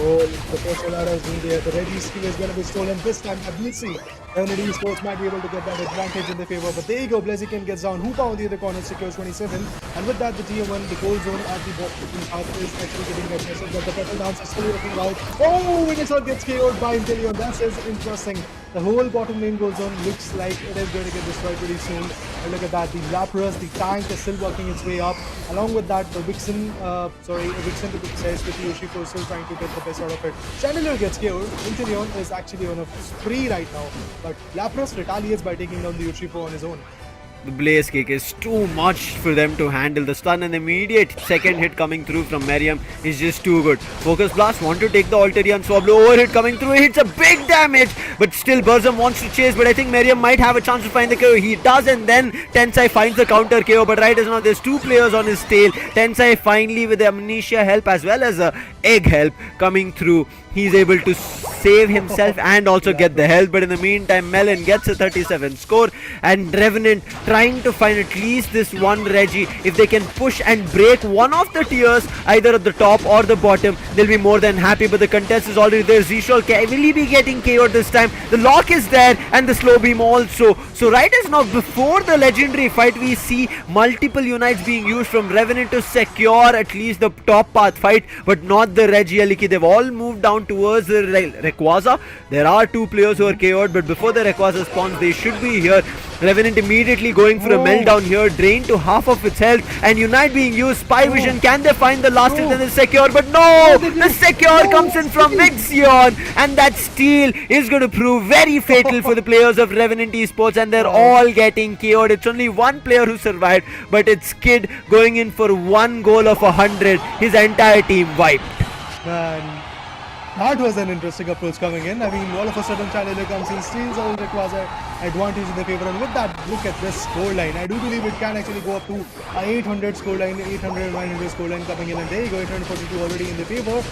Oh, the first Solara is in there. The Ready skill is going to be stolen this time by Blissey. Revenant Esports might be able to get that advantage in their favor, but there you go, Blaziken gets down. Hoopa on the other corner secures 27, and with that the tier 1, the goal zone at the bottom half is actually getting that message, but the petal dance is still working out. Oh, Venusaur gets KO'd by Inteleon. That is interesting. The whole bottom lane goal zone looks like it is going to get destroyed pretty soon. And look at that, the Lapras, the tank is still working its way up. Along with that, the Vixen, Vixen to be precise, with the Urshifu still trying to get the best out of it. Chandelier gets KO'd. Inteleon is actually on a spree right now, but Lapras retaliates by taking down the Urshifu on his own. The Blaze Kick is too much for them to handle. The stun and the immediate second hit coming through from Miriam is just too good. Focus Blast want to take the Alterian Swablu. Overhit coming through. Hits a big damage, but still Burzum wants to chase. But I think Miriam might have a chance to find the KO. He does, and then Tensai finds the counter KO. But right as now, there's 2 players on his tail. Tensai finally with the Amnesia help as well as the Egg help coming through. He's able to save himself and also get the health, but in the meantime Melon gets a 37 score, and Revenant trying to find at least this one Regi. If they can push and break one of the tiers, either at the top or the bottom, they'll be more than happy. But the contest is already there. Zshol, will he be getting KO'd this time? The lock is there and the slow beam also. So right as now, before the legendary fight, we see multiple unites being used from Revenant to secure at least the top path fight, but not the Regieliki. They've all moved down down towards the Rayquaza. There are two players who are KO'd, but before the Rayquaza spawns, they should be here. Revenant immediately going for a meltdown here, drained to half of its health, and Unite being used. Spy Vision, can they find the last hit and the secure? But no! The secure comes in from Vixion, and that steal is going to prove very fatal for the players of Revenant Esports, and they're all getting KO'd. It's only one player who survived, but it's Kid going in for one goal of 100. His entire team wiped. Man, that was an interesting approach coming in. I mean, all of a sudden Challenger comes in, steals all Rayquaza, advantage in the favor, and with that, look at this scoreline. I do believe it can actually go up to a 800 scoreline, 800, 900 scoreline coming in, and there you go, 842 already in the favor.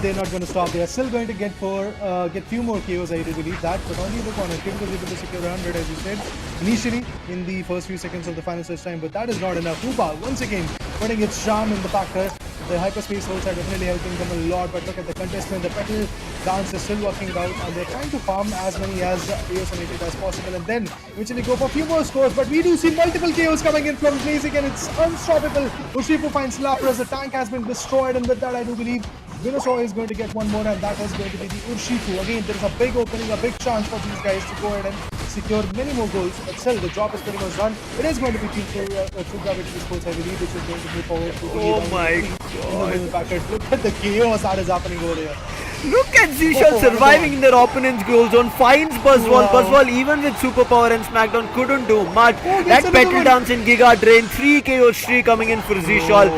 They're not going to stop. They are still going to get few more KOs, I do believe that, but on the other corner, Kid was able to secure 100, as you said, initially in the first few seconds of the final search time, but that is not enough. Hoopa, once again, putting its charm in the factor. The hyperspace holds are definitely helping them a lot, but look at the contestment, the petal dance is still working out, and they're trying to farm as many as AOS and as possible, and then eventually go for a few more scores, but we do see multiple KOs coming in from Blaziken, and it's unstoppable. Urshifu finds Lapras, the tank has been destroyed, and with that I do believe Venusaur is going to get one more, and that is going to be the Urshifu. Again, there is a big opening, a big chance for these guys to go ahead and secure many more goals, but still the job is pretty much done. It is going to be True Gravity Esports, I believe, which is going to move forward to Oh my god. Look at the chaos that is happening over here. Look at Zishal surviving in their opponent's goal zone, finds Buzzwall. Wow. Buzzwall, even with Superpower and Smackdown, couldn't do much. That petal dance in Giga Drain, 3 KO streak coming in for Zishal.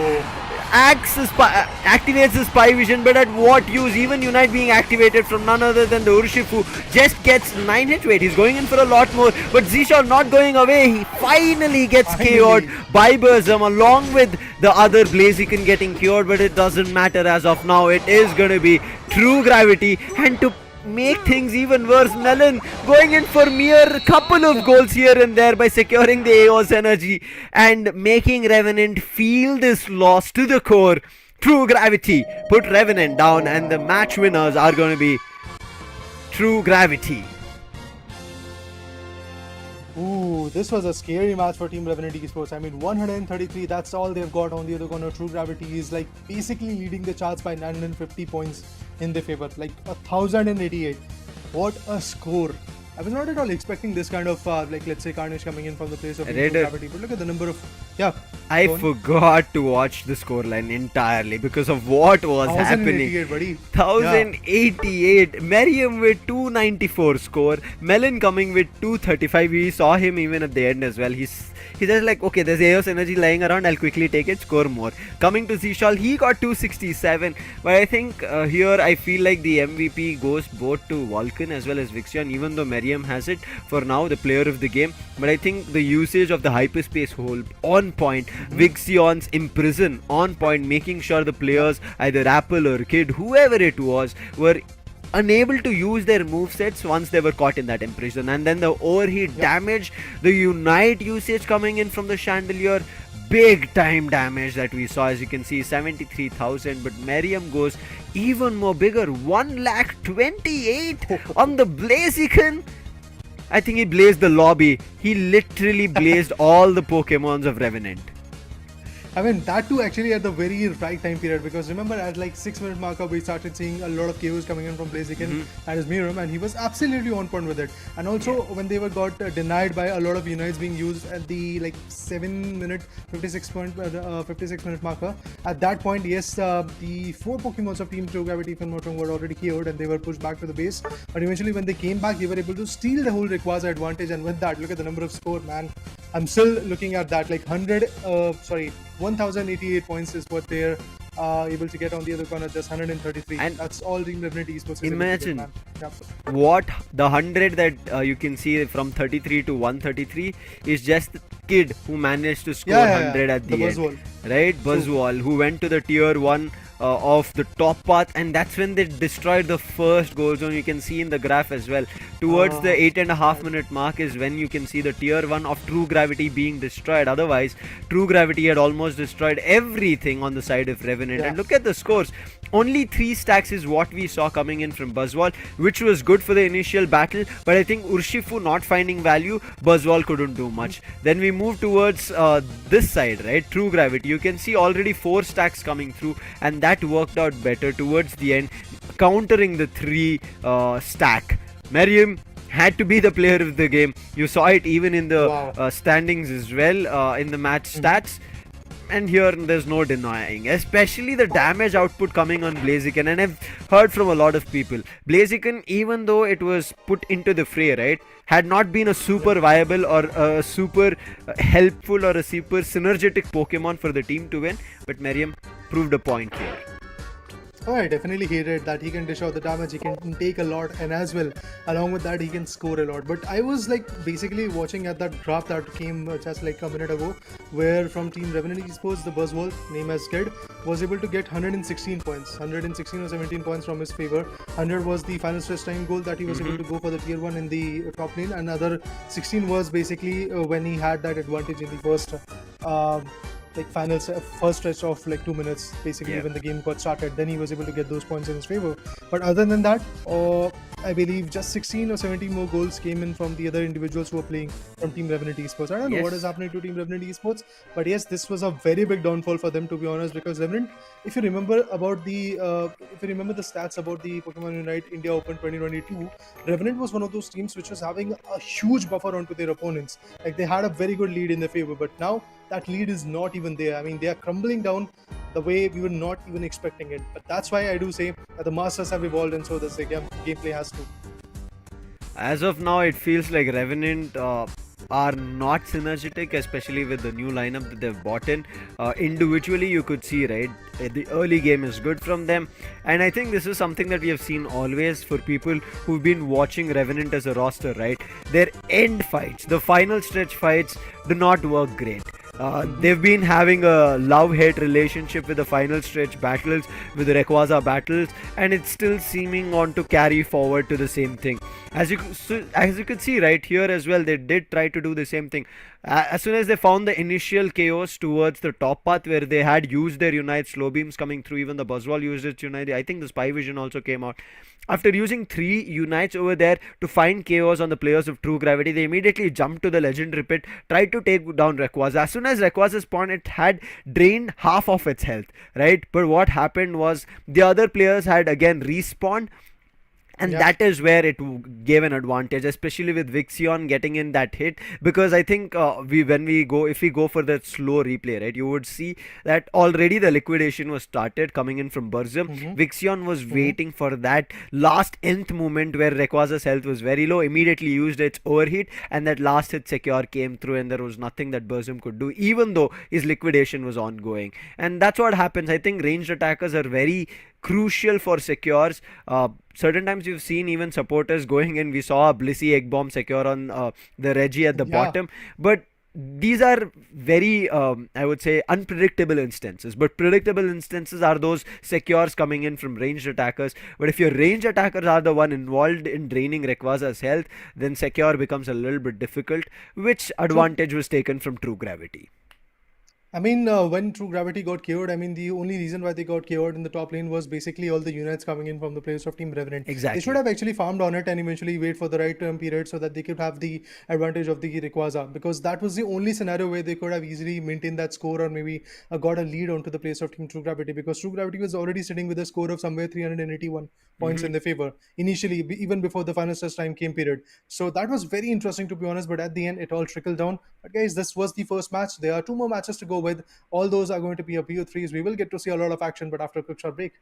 Activates the Spy Vision, but at what use? Even Unite being activated from none other than the Urshifu just gets 9 hit rate. He's going in for a lot more, but Zishal not going away. He finally gets KO'd by Burzum along with the other Blaziken getting cured, but it doesn't matter as of now. It is going to be True Gravity, and to make things even worse, Melon going in for mere couple of goals here and there by securing the AOS energy and making Revenant feel this loss to the core. True Gravity put Revenant down, and the match winners are going to be True Gravity. Ooh, this was a scary match for Team Revenant Esports. I mean, 133, that's all they've got on the other corner. True Gravity is like basically leading the charts by 950 points in their favor, like 1088. What a score! I was not at all expecting this kind of like, let's say, carnage coming in from the place of True Gravity, but look at the number of I forgot to watch the scoreline entirely because of what was happening. 1088. Merriam with 294 score. Melon coming with 235. We saw him even at the end as well. He's just like, okay, there's AOS energy lying around, I'll quickly take it, score more. Coming to Zishal, he got 267, but I think here I feel like the MVP goes both to Vulcan as well as Vixion, even though Merriam has it for now, the player of the game. But I think the usage of the hyperspace hole on point, Vixion's imprison on point, making sure the players, either Apple or Kid, whoever it was, were unable to use their movesets once they were caught in that imprison, and then the overheat damage, the Unite usage coming in from the Chandelier, big time damage that we saw. As you can see, 73,000, but Merriam goes even more bigger, 128,000 on the Blaziken. I think he blazed the lobby. He literally blazed all the Pokemons of Revenant. I mean, that too actually at the very right time period, because remember at like 6-minute marker we started seeing a lot of KOs coming in from Blaziken and his Miram, and he was absolutely on point with it. And also when they were got denied by a lot of Unites being used at the like 7-minute 56-minute marker, at that point, yes, the 4 Pokemons of Team True Gravity, if I'm not wrong, were already KO'd and they were pushed back to the base. But eventually when they came back, they were able to steal the whole Rayquaza advantage, and with that, look at the number of score, man. I'm still looking at that, like 1,088 points is what they're able to get on the other corner, just 133. And that's all Team Revenant Esports. Imagine what the 100 that you can see from 33 to 133 is just the Kid who managed to score 100 at the end. Buzzwall. Right? Buzzwall, who went to the tier 1 of the top path, and that's when they destroyed the first goal zone. You can see in the graph as well, towards the 8.5-minute mark is when you can see the tier 1 of True Gravity being destroyed. Otherwise, True Gravity had almost destroyed everything on the side of Revenant. And look at the scores. Only 3 stacks is what we saw coming in from Buzzwall, which was good for the initial battle, but I think Urshifu not finding value, Buzzwall couldn't do much. Then we move towards this side, right? True Gravity. You can see already 4 stacks coming through, and that worked out better towards the end. countering the 3 stack. Merriam had to be the player of the game. You saw it even in the standings as well, in the match stats. And here there's no denying, especially the damage output coming on Blaziken. And I've heard from a lot of people, Blaziken, even though it was put into the fray, right, had not been a super viable or a super helpful or a super synergetic Pokemon for the team to win. But Merriam proved a point here. Oh, I definitely hated that he can dish out the damage, he can take a lot, and as well, along with that, he can score a lot. But I was like basically watching at that graph that came just like a minute ago, where from Team Revenant Esports, the Buzzwolf, name as Kid, was able to get 116 points, 116 or 17 points from his favor. 100 was the final stretch time goal that he was able to go for the tier 1 in the top lane. Another 16 was basically when he had that advantage in the first first stretch of like 2 minutes basically when the game got started. Then he was able to get those points in his favor. But other than that, I believe just 16 or 17 more goals came in from the other individuals who were playing from Team Revenant Esports. I don't know what is happening to Team Revenant Esports, but yes, this was a very big downfall for them, to be honest, because Revenant, if you remember the stats about the Pokemon Unite India Open 2022, Revenant was one of those teams which was having a huge buffer onto their opponents. Like, they had a very good lead in their favor, but now that lead is not even there. I mean, they are crumbling down the way we were not even expecting it. But that's why I do say that the masters have evolved, and so does the gameplay has to. As of now, it feels like Revenant are not synergetic, especially with the new lineup that they've bought in. Individually, you could see, right, the early game is good from them, and I think this is something that we have seen always for people who've been watching Revenant as a roster, right? Their end fights, the final stretch fights, do not work great. They've been having a love-hate relationship with the final stretch battles, with the Rayquaza battles, and it's still seeming on to carry forward to the same thing. As you could see right here as well, they did try to do the same thing. As soon as they found the initial chaos towards the top path where they had used their Unite slow beams coming through, even the Buzzwole used its Unite. I think the Spy Vision also came out. After using 3 Unites over there to find chaos on the players of True Gravity, they immediately jumped to the Legendary Pit, tried to take down Rayquaza. As soon as Rayquaza spawned, it had drained half of its health, right? But what happened was the other players had again respawned, and that is where it gave an advantage, especially with Vixion getting in that hit, because I think if we go for that slow replay, right, you would see that already the liquidation was started coming in from Burzum. Vixion was waiting for that last nth moment where Rayquaza's health was very low, immediately used its overheat, and that last hit secure came through, and there was nothing that Burzum could do, even though his liquidation was ongoing. And that's what happens. I think ranged attackers are very crucial for secures. Certain times you've seen even supporters going in. We saw a Blissey Egg Bomb secure on the Reggie at the bottom, but these are very I would say unpredictable instances. But predictable instances are those secures coming in from ranged attackers. But if your ranged attackers are the one involved in draining Rayquaza's health, then secure becomes a little bit difficult, which advantage was taken from True Gravity. I mean, when True Gravity got KO'd, I mean, the only reason why they got KO'd in the top lane was basically all the units coming in from the players of Team Revenant. Exactly. They should have actually farmed on it and eventually wait for the right period so that they could have the advantage of the Rayquaza, because that was the only scenario where they could have easily maintained that score, or maybe got a lead onto the players of Team True Gravity, because True Gravity was already sitting with a score of somewhere 381 points in their favor initially, even before the final stretch time came period. So that was very interesting, to be honest, but at the end it all trickled down. But guys, this was the first match. There are 2 more matches to go with. All those are going to be a BO3s. We will get to see a lot of action, but after a quick short break.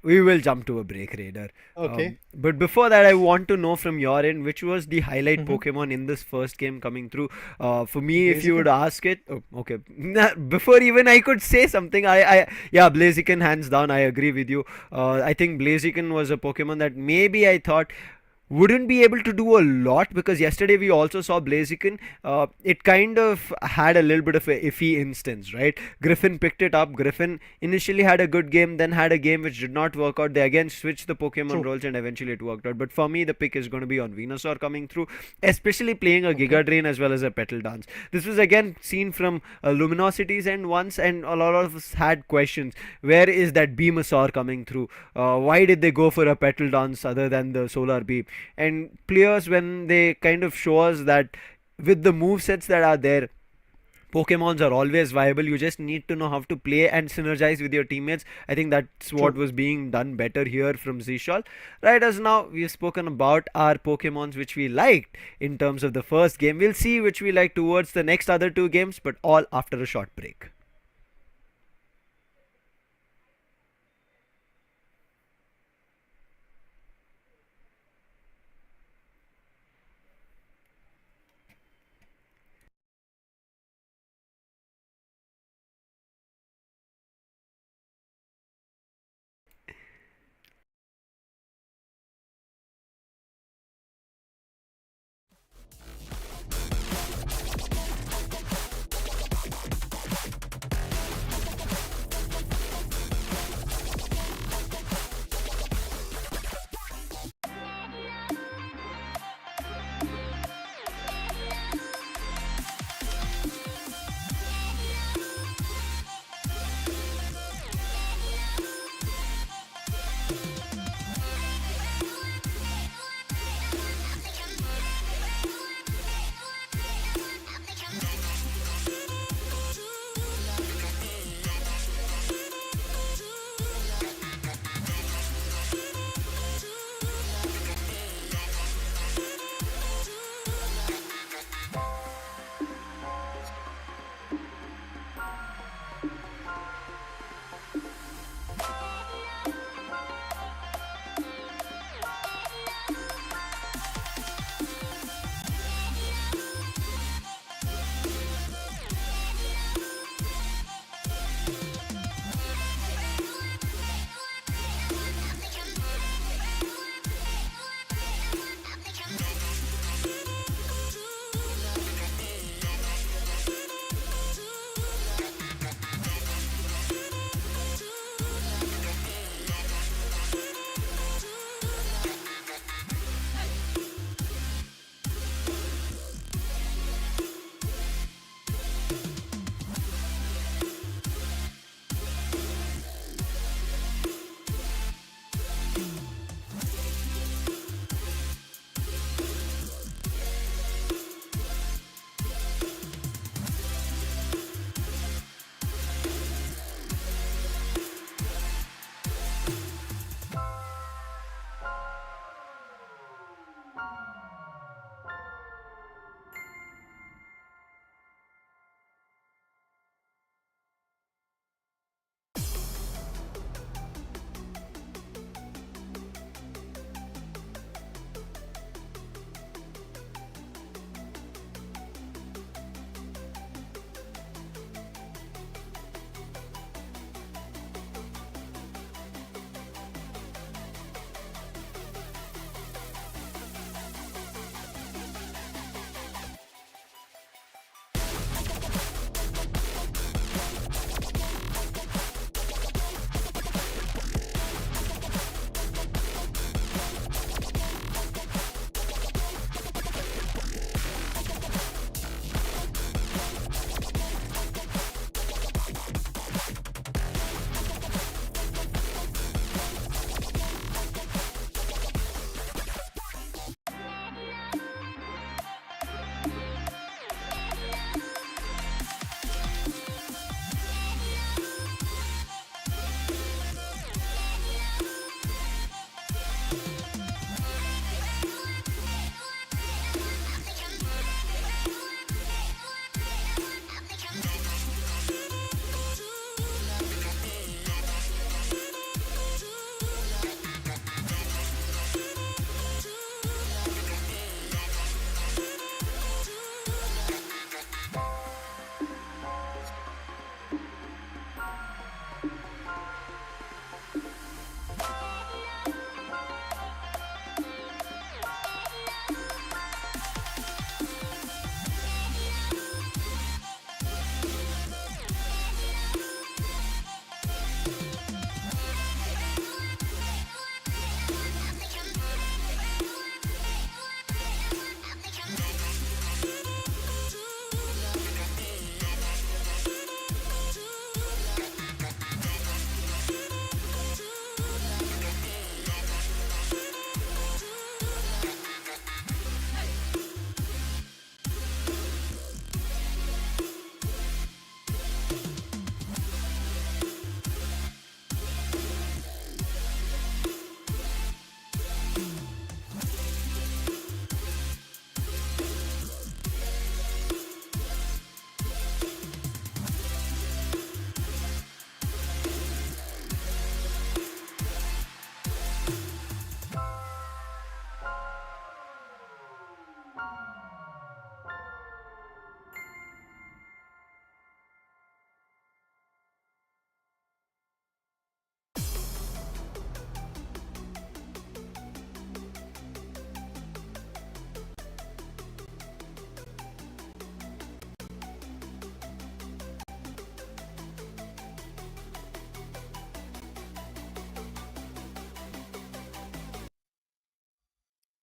We will jump to a break, Raider. Okay. But before that, I want to know from your end, which was the highlight Pokemon in this first game coming through. For me, if you would ask it, okay. Before even I could say something, Blaziken, hands down, I agree with you. I think Blaziken was a Pokemon that maybe I thought wouldn't be able to do a lot, because yesterday we also saw Blaziken. It kind of had a little bit of an iffy instance, right? Griffin picked it up. Griffin initially had a good game, then had a game which did not work out. They again switched the Pokemon roles, and eventually it worked out. But for me, the pick is going to be on Venusaur coming through, especially playing a Giga Drain as well as a Petal Dance. This was again seen from Luminosity's end once, and a lot of us had questions. Where is that Beamosaur coming through? Why did they go for a Petal Dance other than the Solar Beam? And players, when they kind of show us that with the movesets that are there, Pokemons are always viable. You just need to know how to play and synergize with your teammates. I think that's what was being done better here from Zishal. Right, as now we've spoken about our Pokemons which we liked in terms of the first game. We'll see which we like towards the next other two games, but all after a short break.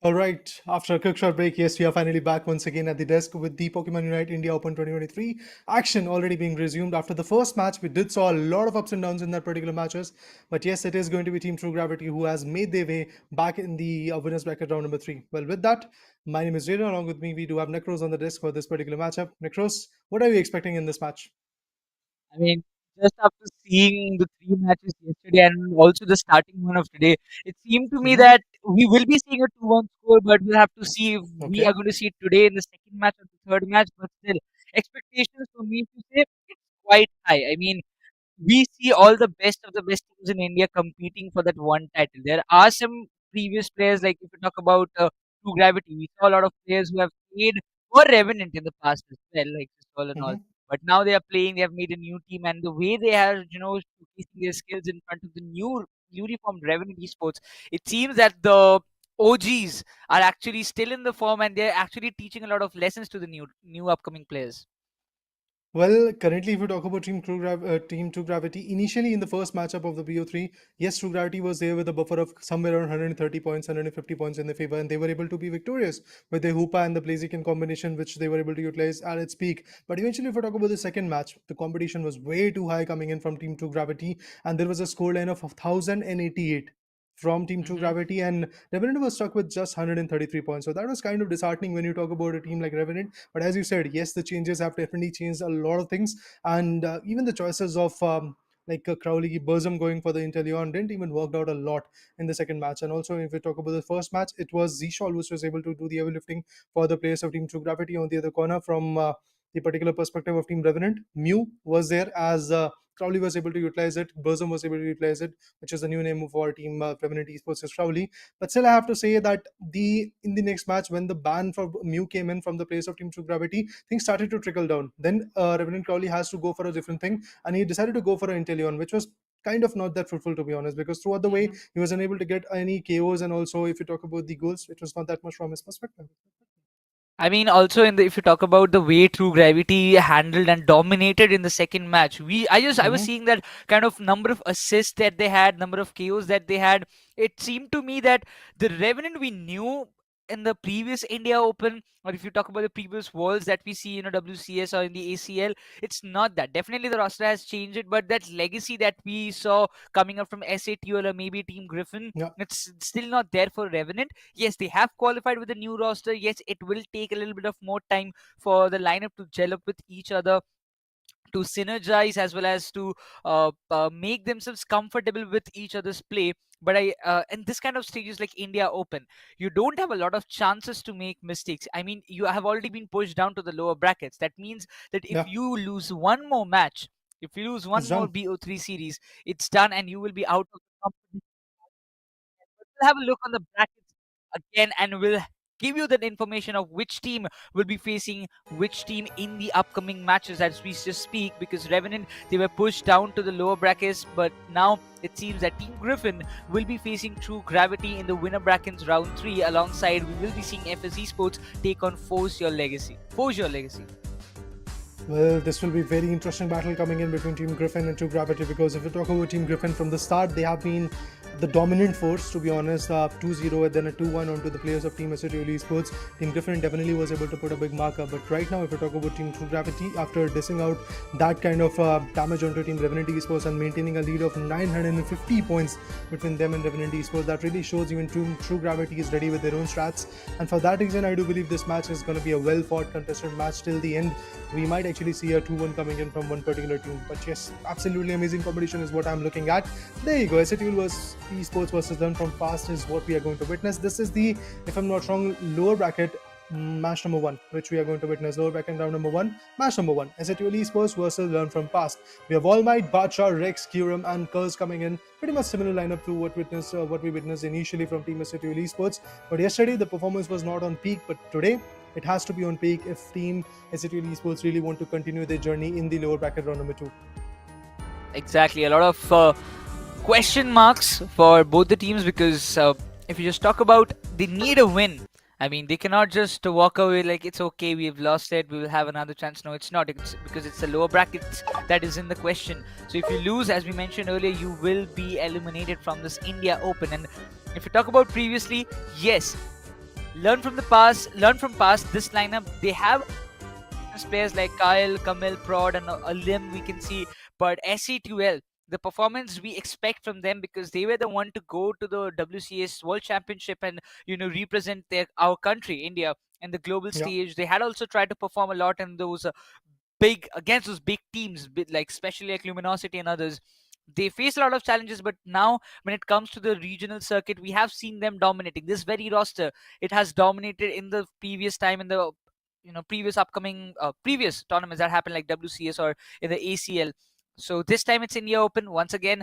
All right, after a quick short break, yes, we are finally back once again at the desk with the Pokemon Unite India Open 2023 action already being resumed. After the first match, we did saw a lot of ups and downs in that particular matches, but yes, it is going to be Team True Gravity who has made their way back in the winners bracket round number 3. Well, with that, my name is Jaden. Along with me, we do have Necros on the desk for this particular matchup. Necros, what are you expecting in this match? I mean, just after seeing the three matches yesterday and also the starting one of today, it seemed to me Mhm. that we will be seeing a 2-1 score, but we'll have to see if we Okay. are going to see it today in the second match or the third match. But still, expectations for me to say it's quite high. I mean, we see all the best of the best teams in India competing for that one title. There are some previous players, like if you talk about True Gravity, we saw a lot of players who have played for Revenant in the past as well, like Crystal and all. Mhm. But now they are playing, they have made a new team, and the way they are, showcasing their skills in front of the newly formed Revenant Esports, it seems that the OGs are actually still in the form and they're actually teaching a lot of lessons to the new upcoming players. Well, currently, if you talk about Team True Gravity, initially in the first matchup of the BO3, yes, True Gravity was there with a buffer of somewhere around 130 points, 150 points in their favor, and they were able to be victorious with the Hoopa and the Blaziken combination, which they were able to utilize at its peak. But eventually, if you talk about the second match, the competition was way too high coming in from Team True Gravity, and there was a scoreline of 1088 from Team True Hmm. Gravity, and Revenant was stuck with just 133 points. So that was kind of disheartening when you talk about a team like Revenant. But as you said, yes, the changes have definitely changed a lot of things, and even the choices of Crowley Burzum going for the Inteleon didn't even work out a lot in the second match. And also, if we talk about the first match, it was Zishol which was able to do the heavy lifting for the players of Team True Gravity. On the other corner, from the particular perspective of Team Revenant, Mew was there as Crowley was able to utilize it, Burzum was able to utilize it, which is the new name of our team, Revenant Esports is Crowley. But still, I have to say that in the next match, when the ban for Mew came in from the place of Team True Gravity, things started to trickle down. Then Revenant Crowley has to go for a different thing, and he decided to go for an Inteleon, which was kind of not that fruitful, to be honest, because throughout the way he was unable to get any KOs, and also if you talk about the goals, it was not that much from his perspective. I mean, also if you talk about the way True Gravity handled and dominated in the second match, I was Mhm. seeing that kind of number of assists that they had, number of KOs that they had. It seemed to me that the Revenant we knew in the previous India Open, or if you talk about the previous worlds that we see in a WCS or in the ACL, it's not that. Definitely the roster has changed it, but that legacy that we saw coming up from SATL or maybe Team Griffin, Yeah. it's still not there for Revenant. Yes, they have qualified with the new roster. Yes, it will take a little bit of more time for the lineup to gel up with each other, to synergize as well as to make themselves comfortable with each other's play. But in this kind of stages like India Open, you don't have a lot of chances to make mistakes. I mean, you have already been pushed down to the lower brackets. That means that if Yeah, you lose one more match, if you lose one it's more done. BO3 series, it's done and you will be out of the competition. We'll have a look on the brackets again and we'll give you that information of which team will be facing which team in the upcoming matches as we just speak, because Revenant, they were pushed down to the lower brackets, but now it seems that Team Griffin will be facing True Gravity in the winner brackets round 3. Alongside, we will be seeing FS Esports take on Force Your Legacy. Well, this will be very interesting battle coming in between Team Griffin and True Gravity, because if you talk about Team Griffin from the start, they have been the dominant force, to be honest. 2-0 and then a 2-1 onto the players of Team SATL Esports. Team Griffin definitely was able to put a big marker, but right now if you talk about Team True Gravity, after dishing out that kind of damage onto Team Revenant Esports and maintaining a lead of 950 points between them and Revenant Esports, that really shows even True Gravity is ready with their own strats. And for that reason, I do believe this match is going to be a well fought, contested match till the end. We might actually see a 2-1 coming in from one particular team. But yes, absolutely amazing competition is what I'm looking at. There you go. SATL was Esports versus Learn from Past is what we are going to witness. This is the, if I'm not wrong, lower bracket match number 1, which we are going to witness. Lower bracket round number 1, match number 1. SATL Esports versus Learn from Past. We have All Might, Bacha, Rex, Kurum, and Curse coming in. Pretty much similar lineup to what we witnessed initially from Team SATL Esports. But yesterday the performance was not on peak, but today it has to be on peak if Team SATL Esports really want to continue their journey in the lower bracket round number 2. Exactly. A lot of question marks for both the teams, because if you just talk about, they need a win. I mean, they cannot just walk away like it's okay, we've lost it, we will have another chance. No, it's not. It's because it's the lower brackets that is in the question. So if you lose, as we mentioned earlier, you will be eliminated from this India Open. And if you talk about previously, yes, learn from past. This lineup, they have players like Kyle, Kamil, Prod, and Lim we can see, but SC2L, the performance we expect from them, because they were the one to go to the WCS World Championship and represent our country, India, in the global stage. They had also tried to perform a lot in those against those big teams, like especially like Luminosity and others. They face a lot of challenges, but now when it comes to the regional circuit, we have seen them dominating. This very roster, it has dominated in the previous time, in the previous upcoming previous tournaments that happened, like WCS or in the ACL. So this time it's India Open. Once again,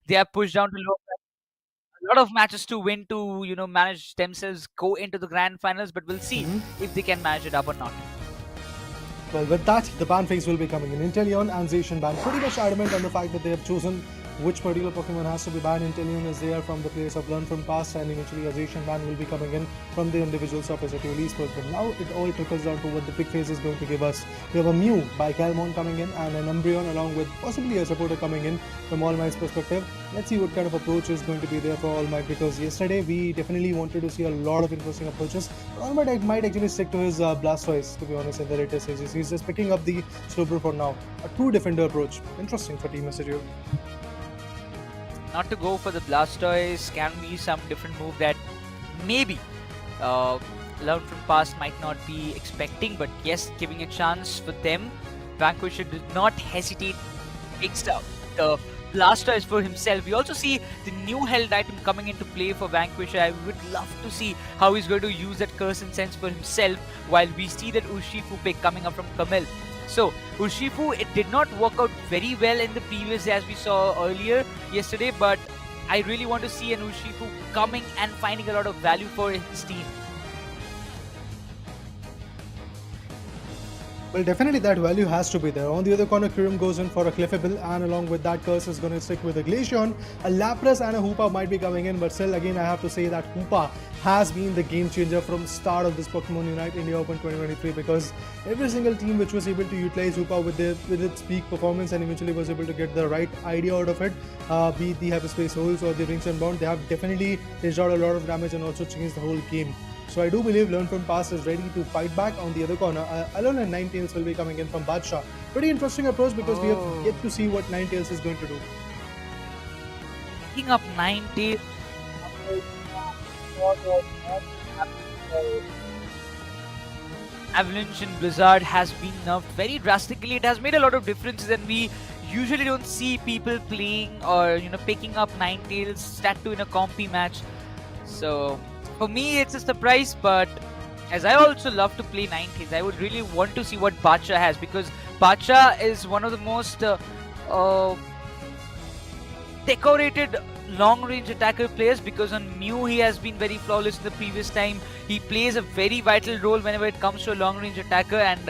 they are pushed down to a lot of matches to win to manage themselves go into the grand finals, but we'll see if they can manage it up or not. Well, with that, the ban phase will be coming in. Inteleon and Zacian ban pretty much adamant on the fact that they have chosen which particular Pokemon has to be banned. Inteleon is there from the place of learn from past, and eventually a Zacian ban will be coming in from the individuals of SATU Esports. But now it all trickles down to what the big phase is going to give us. We have a Mew by Calmon coming in, and an Umbreon along with possibly a supporter coming in from All Might's perspective. Let's see what kind of approach is going to be there for All Might, because yesterday we definitely wanted to see a lot of interesting approaches. But All Might might actually stick to his Blastoise, to be honest, in the latest stages. He's just picking up the Slowbro for now. A true defender approach. Interesting for Team SATU. Not to go for the Blastoise can be some different move that maybe learn from past might not be expecting, but yes, giving a chance for them. Vanquisher did not hesitate, mixed up the Blastoise for himself. We also see the new held item coming into play for Vanquisher. I would love to see how he's going to use that Curse and Sense for himself, while we see that Urshifu pick coming up from Kamil. So Urshifu, it did not work out very well in the previous day as we saw earlier yesterday, but I really want to see an Urshifu coming and finding a lot of value for his team. Well, definitely that value has to be there. On the other corner, Kirim goes in for a Clefable, and along with that, Curse is going to stick with a Glaceon. A Lapras and a Hoopa might be coming in, but still, again, I have to say that Hoopa has been the game changer from start of this Pokemon Unite India Open 2023, because every single team which was able to utilize Hoopa with its peak performance and eventually was able to get the right idea out of it, be it the Hyperspace Holes or the Rings and Bound, they have definitely dished out a lot of damage and also changed the whole game. So I do believe Learn from Past is ready to fight back. On the other corner, Alone and Ninetales will be coming in from Badshah. Pretty interesting approach, because we have yet to see what Ninetales is going to do. Picking up Ninetales, Avalanche and Blizzard has been nerfed very drastically. It has made a lot of differences, and we usually don't see people playing or picking up Ninetales stat 2 in a compy match. So for me, it's a surprise, but as I also love to play Ninetales, I would really want to see what Badshah has, because Badshah is one of the most decorated long-range attacker players, because on Mew he has been very flawless in the previous time. He plays a very vital role whenever it comes to a long-range attacker, and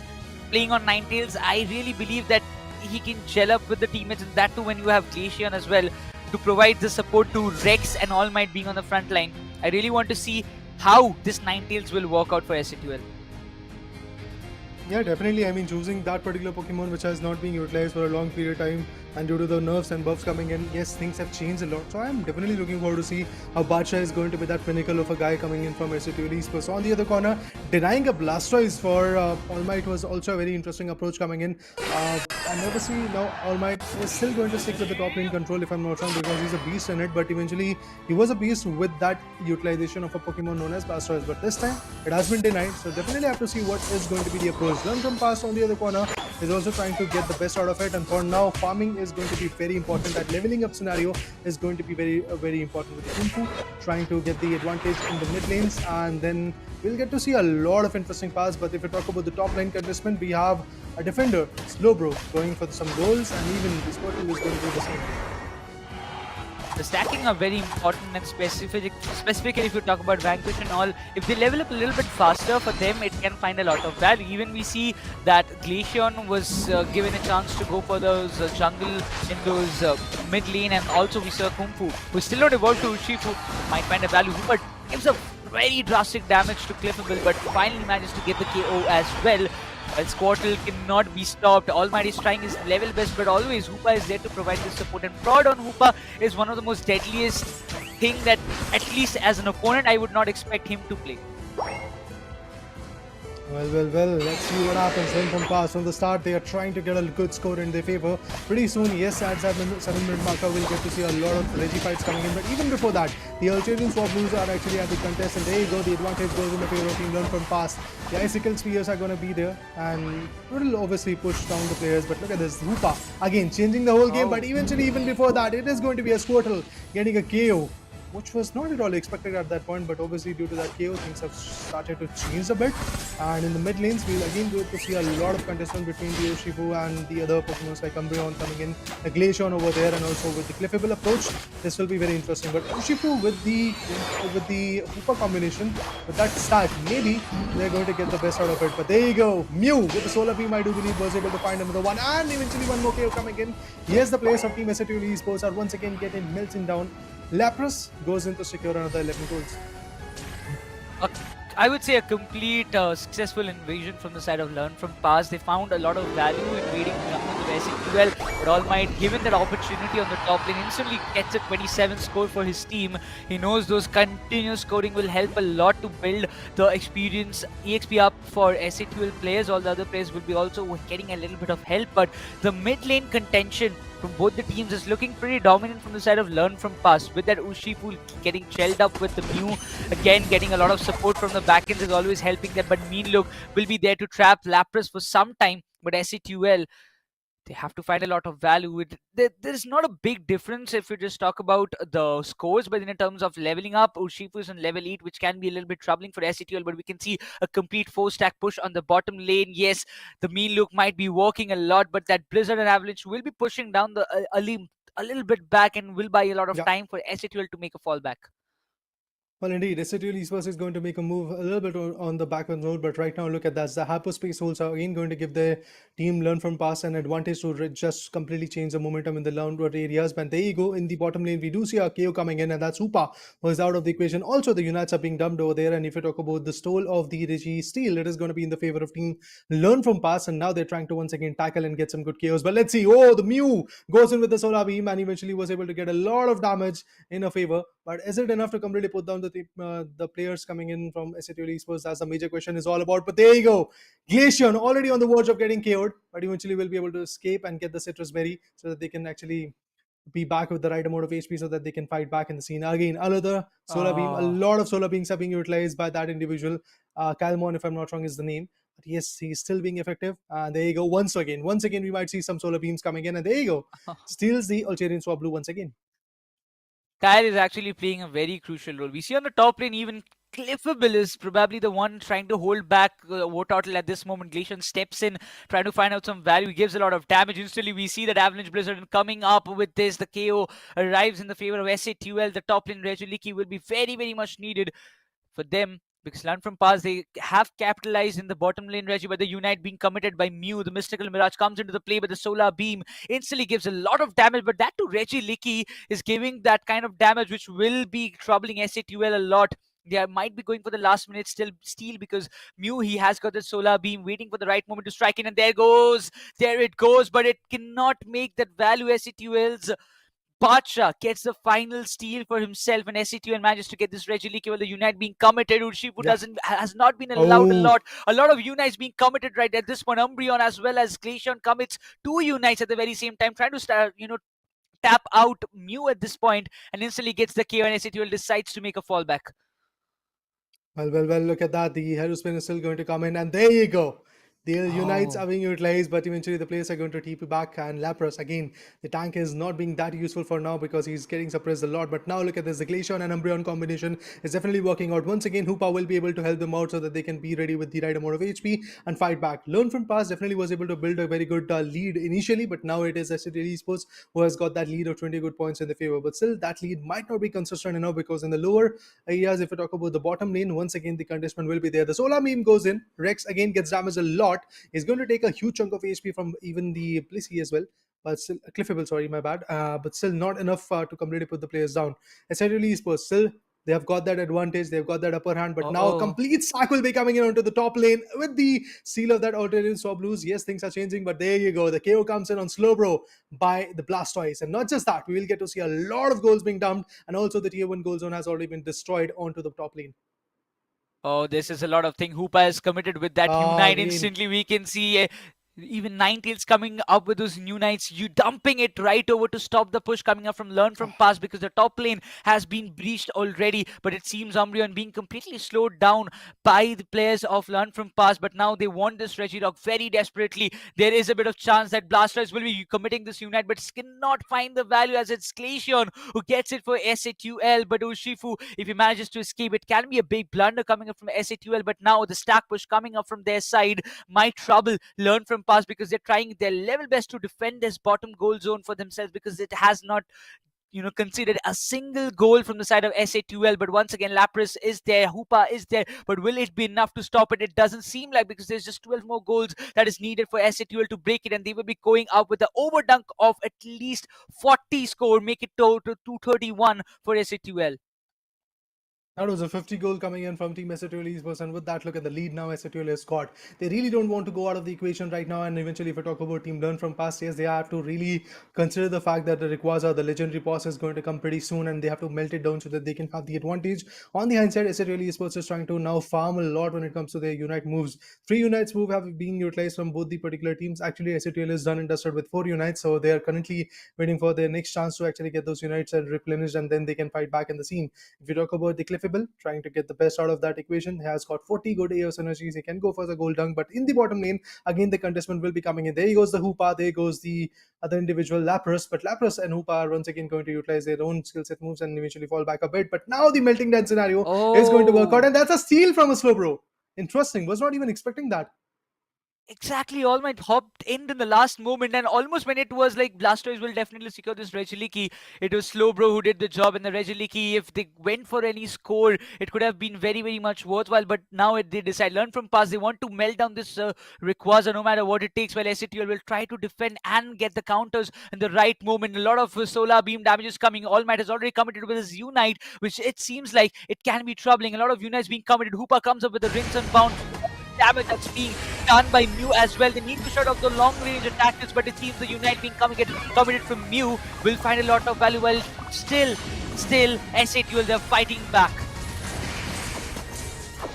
playing on Ninetales, I really believe that he can gel up with the teammates, and that too when you have Glaceon as well to provide the support to Rex and All Might being on the front line. I really want to see how this Ninetales will work out for SATUL. Yeah, definitely. I mean, choosing that particular Pokemon which has not been utilized for a long period of time, and due to the nerfs and buffs coming in, yes, things have changed a lot. So I'm definitely looking forward to see how Badshah is going to be that pinnacle of a guy coming in from SATUL Esports. So on the other corner, denying a Blastoise for All Might was also a very interesting approach coming in. And obviously now All Might is still going to stick with the top lane control, if I'm not wrong, because he's a beast in it, but eventually he was a beast with that utilization of a Pokemon known as Blastoise. But this time it has been denied, so definitely have to see what is going to be the approach. Learn from past on the other corner is also trying to get the best out of it, and for now farming is going to be very important. That leveling up scenario is going to be very important with the Kung Fu, trying to get the advantage in the mid lanes, and then we'll get to see a lot of interesting paths. But if we talk about the top lane contestment, we have a defender, Slowbro, going for some goals, and even this Squirtle is going to do the same. The stacking are very important and specifically if you talk about Vanquish and all. If they level up a little bit faster, for them it can find a lot of value. Even we see that Glaceon was given a chance to go for those jungle in those mid lane, and also we saw Kung Fu, who still not evolved to Urshifu, might find a value, but gives a very drastic damage to Clefable, but finally manages to get the KO as well. While Squirtle cannot be stopped, All Might is trying his level best, but always Hoopa is there to provide the support. And Prod on Hoopa is one of the most deadliest thing that, at least as an opponent, I would not expect him to play. Well, let's see what happens. Then from pass from the start, they are trying to get a good score in their favor. Pretty soon, yes, at 7-minute marker, we'll get to see a lot of Reggie fights coming in. But even before that, the Algerian Swap Blues are actually at the contest. And there you go, the advantage goes in the favor of Team Learn from pass. The Icicle Spheres are going to be there. And it will obviously push down the players. But look at this, Hoopa, again, changing the whole game. But eventually, even before that, it is going to be a Squirtle getting a KO, which was not at all expected at that point, but obviously due to that KO, things have started to change a bit. And in the mid lanes, we'll again get to see a lot of contestation between the Urshifu and the other Pokemon like Umbreon coming in, the Glaceon over there, and also with the Cliffable approach. This will be very interesting. But Urshifu with the Hoopa combination, with that start, maybe they're going to get the best out of it. But there you go, Mew with the Solar Beam, I do believe, was able to find another one, and eventually one more KO coming in. Yes, the players of Team SATU Esports are once again getting melting down. Lapras goes in to secure another 11 goals. I would say a complete successful invasion from the side of Learn from Pass. They found a lot of value in raiding the SAQL, but All Might, given that opportunity on the top lane, instantly gets a 27 score for his team. He knows those continuous scoring will help a lot to build the experience EXP up for SAQL players. All the other players will be also getting a little bit of help, but the mid lane contention from both the teams is looking pretty dominant from the side of Learn from Pass. With that Urshifu getting shelled up with the Mew, again getting a lot of support from the backends is always helping that, but Meanlook will be there to trap Lapras for some time, but SATUL, they have to find a lot of value with there's not a big difference if you just talk about the scores, but in terms of leveling up, Urshifu is on level 8, which can be a little bit troubling for SATUL, but we can see a complete 4-stack push on the bottom lane. Yes, the mean look might be working a lot, but that Blizzard and Avalanche will be pushing down the a little bit back and will buy a lot of time for SATUL to make a fallback. Well, indeed, SATU Esports is going to make a move a little bit on the backend road, but right now, look at that. The hyperspace holes are again going to give their team Learn from Pass an advantage to just completely change the momentum in the downward areas. But there you go, in the bottom lane, we do see a KO coming in, and that's Upa, who is out of the equation. Also, the Unites are being dumped over there, and if you talk about the stole of the Reggie Steel, it is going to be in the favor of team Learn from Pass, and now they're trying to once again tackle and get some good KOs. But let's see, oh, the Mew goes in with the Solar Beam, and eventually was able to get a lot of damage in a favor. But is it enough to completely put down the players coming in from SATU Esports? That's the major question is all about. But there you go. Glaceon already on the verge of getting KO'd, but eventually will be able to escape and get the Citrus Berry so that they can actually be back with the right amount of HP so that they can fight back in the scene. Again, another Solar Beam. A lot of Solar Beams are being utilized by that individual. Kalmon, if I'm not wrong, is the name. But yes, he's still being effective. And there you go. Once again, we might see some Solar Beams coming in. And there you go. Steals the Algerian Swap Blue once again. Kyle is actually playing a very crucial role. We see on the top lane, even Cliffable is probably the one trying to hold back Wartortle at this moment. Glacian steps in, trying to find out some value. He gives a lot of damage. Instantly, we see that Avalanche Blizzard coming up with this. The KO arrives in the favor of SATUL. The top lane, Reguliki, will be very, very much needed for them. Because Learn from Pass, they have capitalized in the bottom lane, Reggie, but the Unite being committed by Mew. The Mystical Mirage comes into the play, but the Solar Beam instantly gives a lot of damage. But that to Reggie Licky is giving that kind of damage, which will be troubling SATUL a lot. They might be going for the last minute steal because Mew, he has got the Solar Beam waiting for the right moment to strike in, and there it goes, but it cannot make that value. SATUL's Bacha gets the final steal for himself, and SCTU manages to get this Regiliki while the Unite being committed. Urshifu has not been allowed a lot. A lot of Unites being committed right at this point. Umbreon as well as Glaceon commits 2 Unites at the very same time, trying to start, tap out Mew at this point, and instantly gets the KO, and SCTU decides to make a fallback. Well, look at that. The hero spin is still going to come in, and there you go. The Unites are being utilized, but eventually the players are going to TP back. And Lapras, again, the tank is not being that useful for now because he's getting suppressed a lot. But now look at this. The Glaceon and Umbreon combination is definitely working out. Once again, Hoopa will be able to help them out so that they can be ready with the right amount of HP and fight back. Learn from Pass definitely was able to build a very good lead initially, but now it is SCT Esports who has got that lead of 20 good points in the favor. But still, that lead might not be consistent enough because in the lower areas, if we talk about the bottom lane, once again, the contestment will be there. The Solar Meme goes in. Rex again gets damaged a lot. He's going to take a huge chunk of HP from even the Blissey as well, but still Cliffable, sorry, my bad. But still not enough to completely put the players down. Essentially, Esports still they have got that advantage, they've got that upper hand, but now a complete sack will be coming in onto the top lane with the seal of that Algerian Swap Blues. Yes, things are changing, but there you go. The KO comes in on Slowbro by the Blastoise, and not just that, we will get to see a lot of goals being dumped, and also the tier 1 goal zone has already been destroyed onto the top lane. Oh, this is a lot of thing. Hoopa is committed with that Unite Again. instantly. We can see even Ninetales coming up with those new knights, you dumping it right over to stop the push coming up from Learn from Pass, because the top lane has been breached already. But it seems Umbreon being completely slowed down by the players of Learn from Pass. But now they want this Regirock very desperately. There is a bit of chance that Blastoise will be committing this Unite, but cannot find the value, as it's Glaceon who gets it for SA2L. But Urshifu, if he manages to escape, it can be a big blunder coming up from SA2L. But now the stack push coming up from their side might trouble Learn from Pass, because they're trying their level best to defend this bottom goal zone for themselves, because it has not considered a single goal from the side of SA2L. But once again, Lapras is there, Hoopa is there, but will it be enough to stop it? It doesn't seem like, because there's just 12 more goals that is needed for SA2L to break it, and they will be going out with the overdunk of at least 40 score, make it to 231 for SA2L. That was a 50 goal coming in from Team SA2L Esports, and with that, look at the lead now SA2L has got. They really don't want to go out of the equation right now, and eventually, if I talk about Team Learn from past years, they have to really consider the fact that the Rayquaza, the legendary boss, is going to come pretty soon, and they have to melt it down so that they can have the advantage. On the hindsight, SA2L Esports is trying to now farm a lot when it comes to their Unite moves. 3 Unites move have been utilized from both the particular teams. Actually, SA2L is done and dusted with 4 Unites, so they are currently waiting for their next chance to actually get those Unites and replenished, and then they can fight back in the scene. If you talk about the Cliffable, trying to get the best out of that equation, he has got 40 good AO synergies. He can go for the gold dunk, but in the bottom lane, again, the contestant will be coming in. There goes the Hoopa, there goes the other individual Lapras, but Lapras and Hoopa are once again going to utilize their own skill set moves and eventually fall back a bit. But now the melting down scenario is going to work out, and that's a steal from a Slowbro. Interesting, was not even expecting that. Exactly, All Might hopped in the last moment, and almost when it was like Blastoise will definitely secure this Regieleki, it was Slowbro who did the job. And the Regieleki, if they went for any score, it could have been very, very much worthwhile. But now they decide, Learn from Past, they want to melt down this Rayquaza no matter what it takes, while SATL will try to defend and get the counters in the right moment. A lot of Solar Beam damage is coming. All Might has already committed with his Unite, which it seems like it can be troubling. A lot of Unites being committed. Hoopa comes up with the Rings Unbound. Damage that's being done by Mew as well. They need to shut off the long range attackers, but it seems the Unite being committed from Mew will find a lot of value. While still SA2L, they're fighting back.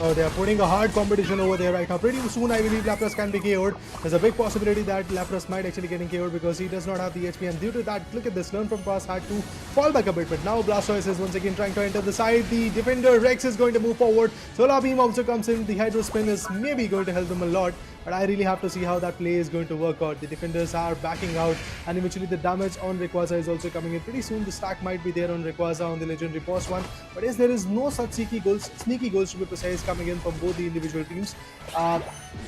Oh, they are putting a hard competition over there right now. Pretty soon, I believe Lapras can be KO'd. There's a big possibility that Lapras might actually get KO'd because he does not have the HP, and due to that, look at this, Learn from Past had to fall back a bit, but now Blastoise is once again trying to enter the side. The defender Rex is going to move forward. Solar Beam also comes in. The Hydro Spin is maybe going to help them a lot, but I really have to see how that play is going to work out. The defenders are backing out, and eventually the damage on Rayquaza is also coming in. Pretty soon, the stack might be there on Rayquaza on the legendary boss one, but yes, there is no such sneaky goals to be precise coming in from both the individual teams.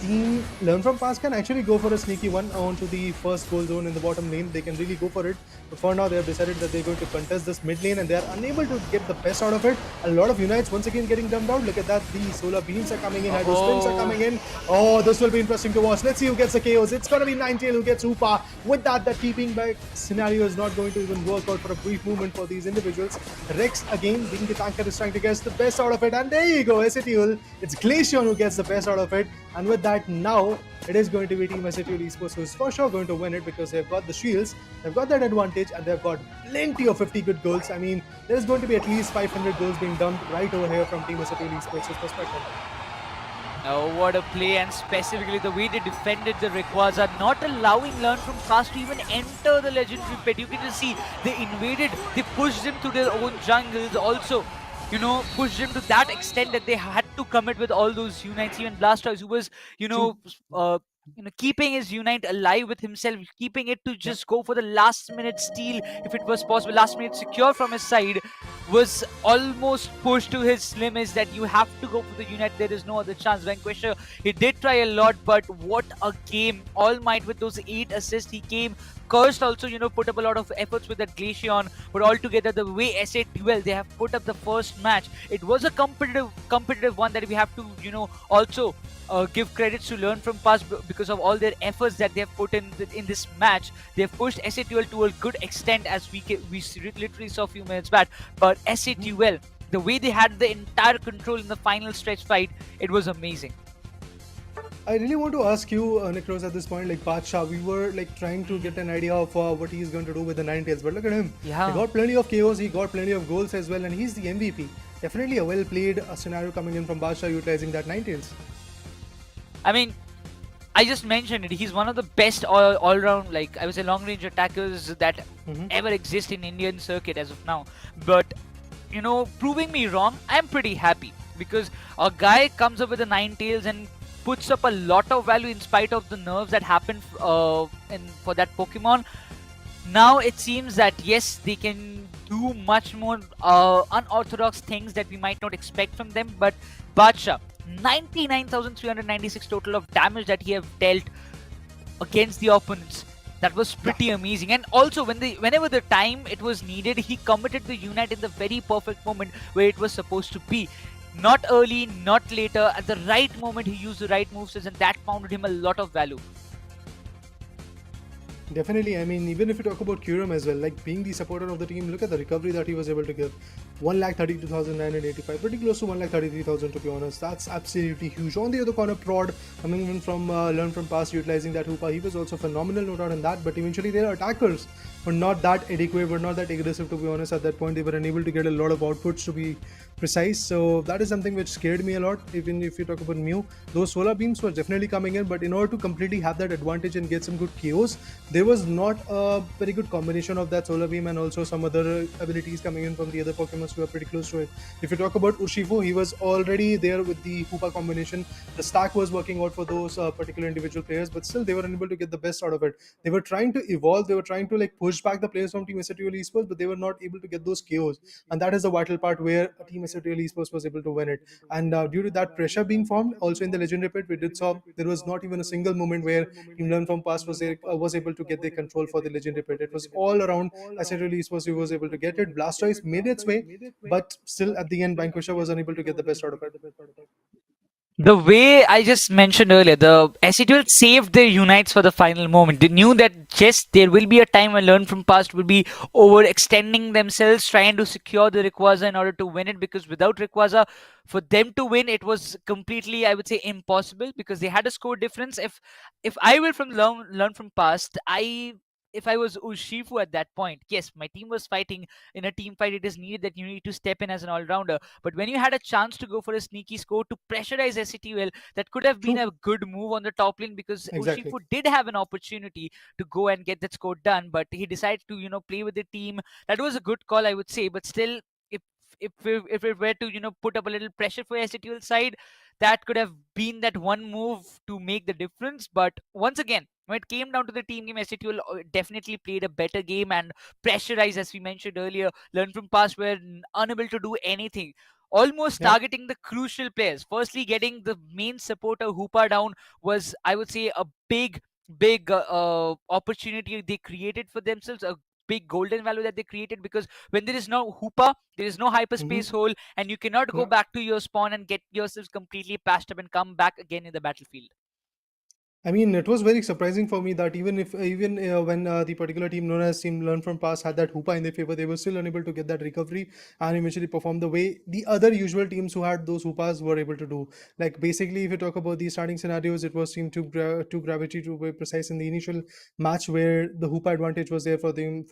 Team Learn from Past can actually go for a sneaky one onto the first goal zone in the bottom lane. They can really go for it, but for now they have decided that they're going to contest this mid lane, and they are unable to get the best out of it. A lot of Unites once again getting dumped out. Look at that, the Solar Beams are coming in, Hydro Spins are coming in. Oh, this will be interesting to watch. Let's see who gets the KOs. It's going to be Ninetale who gets Hoopa. With that, the keeping back scenario is not going to even work out for a brief moment for these individuals. Rex again being the tanker is trying to get the best out of it, and there you go, SATL. It's Glaceon who gets the best out of it, and with that, now it is going to be Team SATL Esports who is for sure going to win it, because they've got the shields, they've got that advantage, and they've got plenty of 50 good goals. I mean, there's going to be at least 500 goals being dumped right over here from Team SATL Esports' perspective. Oh, what a play, and specifically the way they defended the Rayquaza, not allowing Learn from Past to even enter the legendary pit. You can just see they invaded, they pushed them to their own jungles, also pushed them to that extent that they had to commit with all those Unites. Even Blastoise, who was, keeping his Unite alive with himself, keeping it to just go for the last minute steal if it was possible, last minute secure from his side, was almost pushed to his limits that you have to go for the Unite. There is no other chance. Vanquisher, he did try a lot, but what a game. All Might with those 8 assists. He came cursed also, put up a lot of efforts with that Glaceon, but altogether the way SA2L, they have put up the first match, it was a competitive one that we have to also give credits to Learn from Past because of all their efforts that they have put in this match. They have pushed SA2L to a good extent, as we literally saw a few minutes back, but SA2L, the way they had the entire control in the final stretch fight, it was amazing. I really want to ask you, Nikros, at this point, like Badsha, we were like trying to get an idea of what he's going to do with the Ninetales, but look at him. Yeah. He got plenty of KOs, he got plenty of goals as well, and he's the MVP. definitely a well played scenario coming in from Basha utilizing that Ninetales. I mean, I just mentioned it. He's one of the best all-round, like I would say, long-range attackers that ever exist in Indian circuit as of now. But proving me wrong, I'm pretty happy because a guy comes up with a Ninetales and puts up a lot of value in spite of the nerves that happened for that Pokemon. Now it seems that yes, they can do much more unorthodox things that we might not expect from them. But Badsha, 99,396 total of damage that he have dealt against the opponents. That was pretty amazing. And also, whenever the time it was needed, he committed the Unite in the very perfect moment where it was supposed to be. Not early, not later. At the right moment, he used the right moves, and that founded him a lot of value. Definitely, I mean, even if you talk about Kuram as well, like being the supporter of the team, look at the recovery that he was able to give. 1,32,985, pretty close to 1,33,000 to be honest. That's absolutely huge. On the other corner, Prod coming in from Learn from Past, utilizing that Hoopa, he was also phenomenal, no doubt in that. But eventually, their attackers were not that adequate, were not that aggressive to be honest. At that point, they were unable to get a lot of outputs to be precise. So that is something which scared me a lot. Even if you talk about Mew, those solar beams were definitely coming in, but in order to completely have that advantage and get some good KOs, there was not a very good combination of that solar beam and also some other abilities coming in from the other Pokemon who are pretty close to it. If you talk about Urshifu, he was already there with the Hoopa combination. The stack was working out for those particular individual players, but still they were unable to get the best out of it. They were trying to evolve, they were trying to like push back the players from Team SATL Esports, but they were not able to get those KOs. And that is the vital part where Team SATL Esports was able to win it. And due to that pressure being formed, also in the Legendary Pit, we did saw there was not even a single moment where Team Learn from Past was able to get the control for the Legendary Pit. It was all around SATL Esports who was able to get it. Blastoise made its way, but still at the end, Vanquisher was unable to get the best out of it. The way I just mentioned earlier, the SATL saved their Unites for the final moment. They knew that yes, there will be a time when Learn from Past will be overextending themselves, trying to secure the Rayquaza in order to win it, because without Rayquaza, for them to win, it was completely, I would say, impossible, because they had a score difference. If I were from Learn from Past, if I was Urshifu at that point, yes, my team was fighting. In a team fight, it is needed that you need to step in as an all-rounder. But when you had a chance to go for a sneaky score to pressurize SATL, that could have been a good move on the top lane, because Exactly. Urshifu did have an opportunity to go and get that score done, but he decided to play with the team. That was a good call, I would say. But still, if it were to put up a little pressure for SATL side, that could have been that one move to make the difference. But once again, when it came down to the team game, SATL definitely played a better game and pressurized, as we mentioned earlier. Learn from Past were unable to do anything, almost targeting the crucial players. Firstly, getting the main supporter Hoopa down was, I would say, a big opportunity they created for themselves, a big golden value that they created, because when there is no Hoopa, there is no hyperspace hole, and you cannot go back to your spawn and get yourselves completely patched up and come back again in the battlefield. I mean, it was very surprising for me that even when the particular team known as Team Learn from Past had that Hoopa in their favor, they were still unable to get that recovery and eventually perform the way the other usual teams who had those Hoopas were able to do. Like basically, if you talk about the starting scenarios, it was seemed to gravity to be precise in the initial match where the Hoopa advantage was there for them.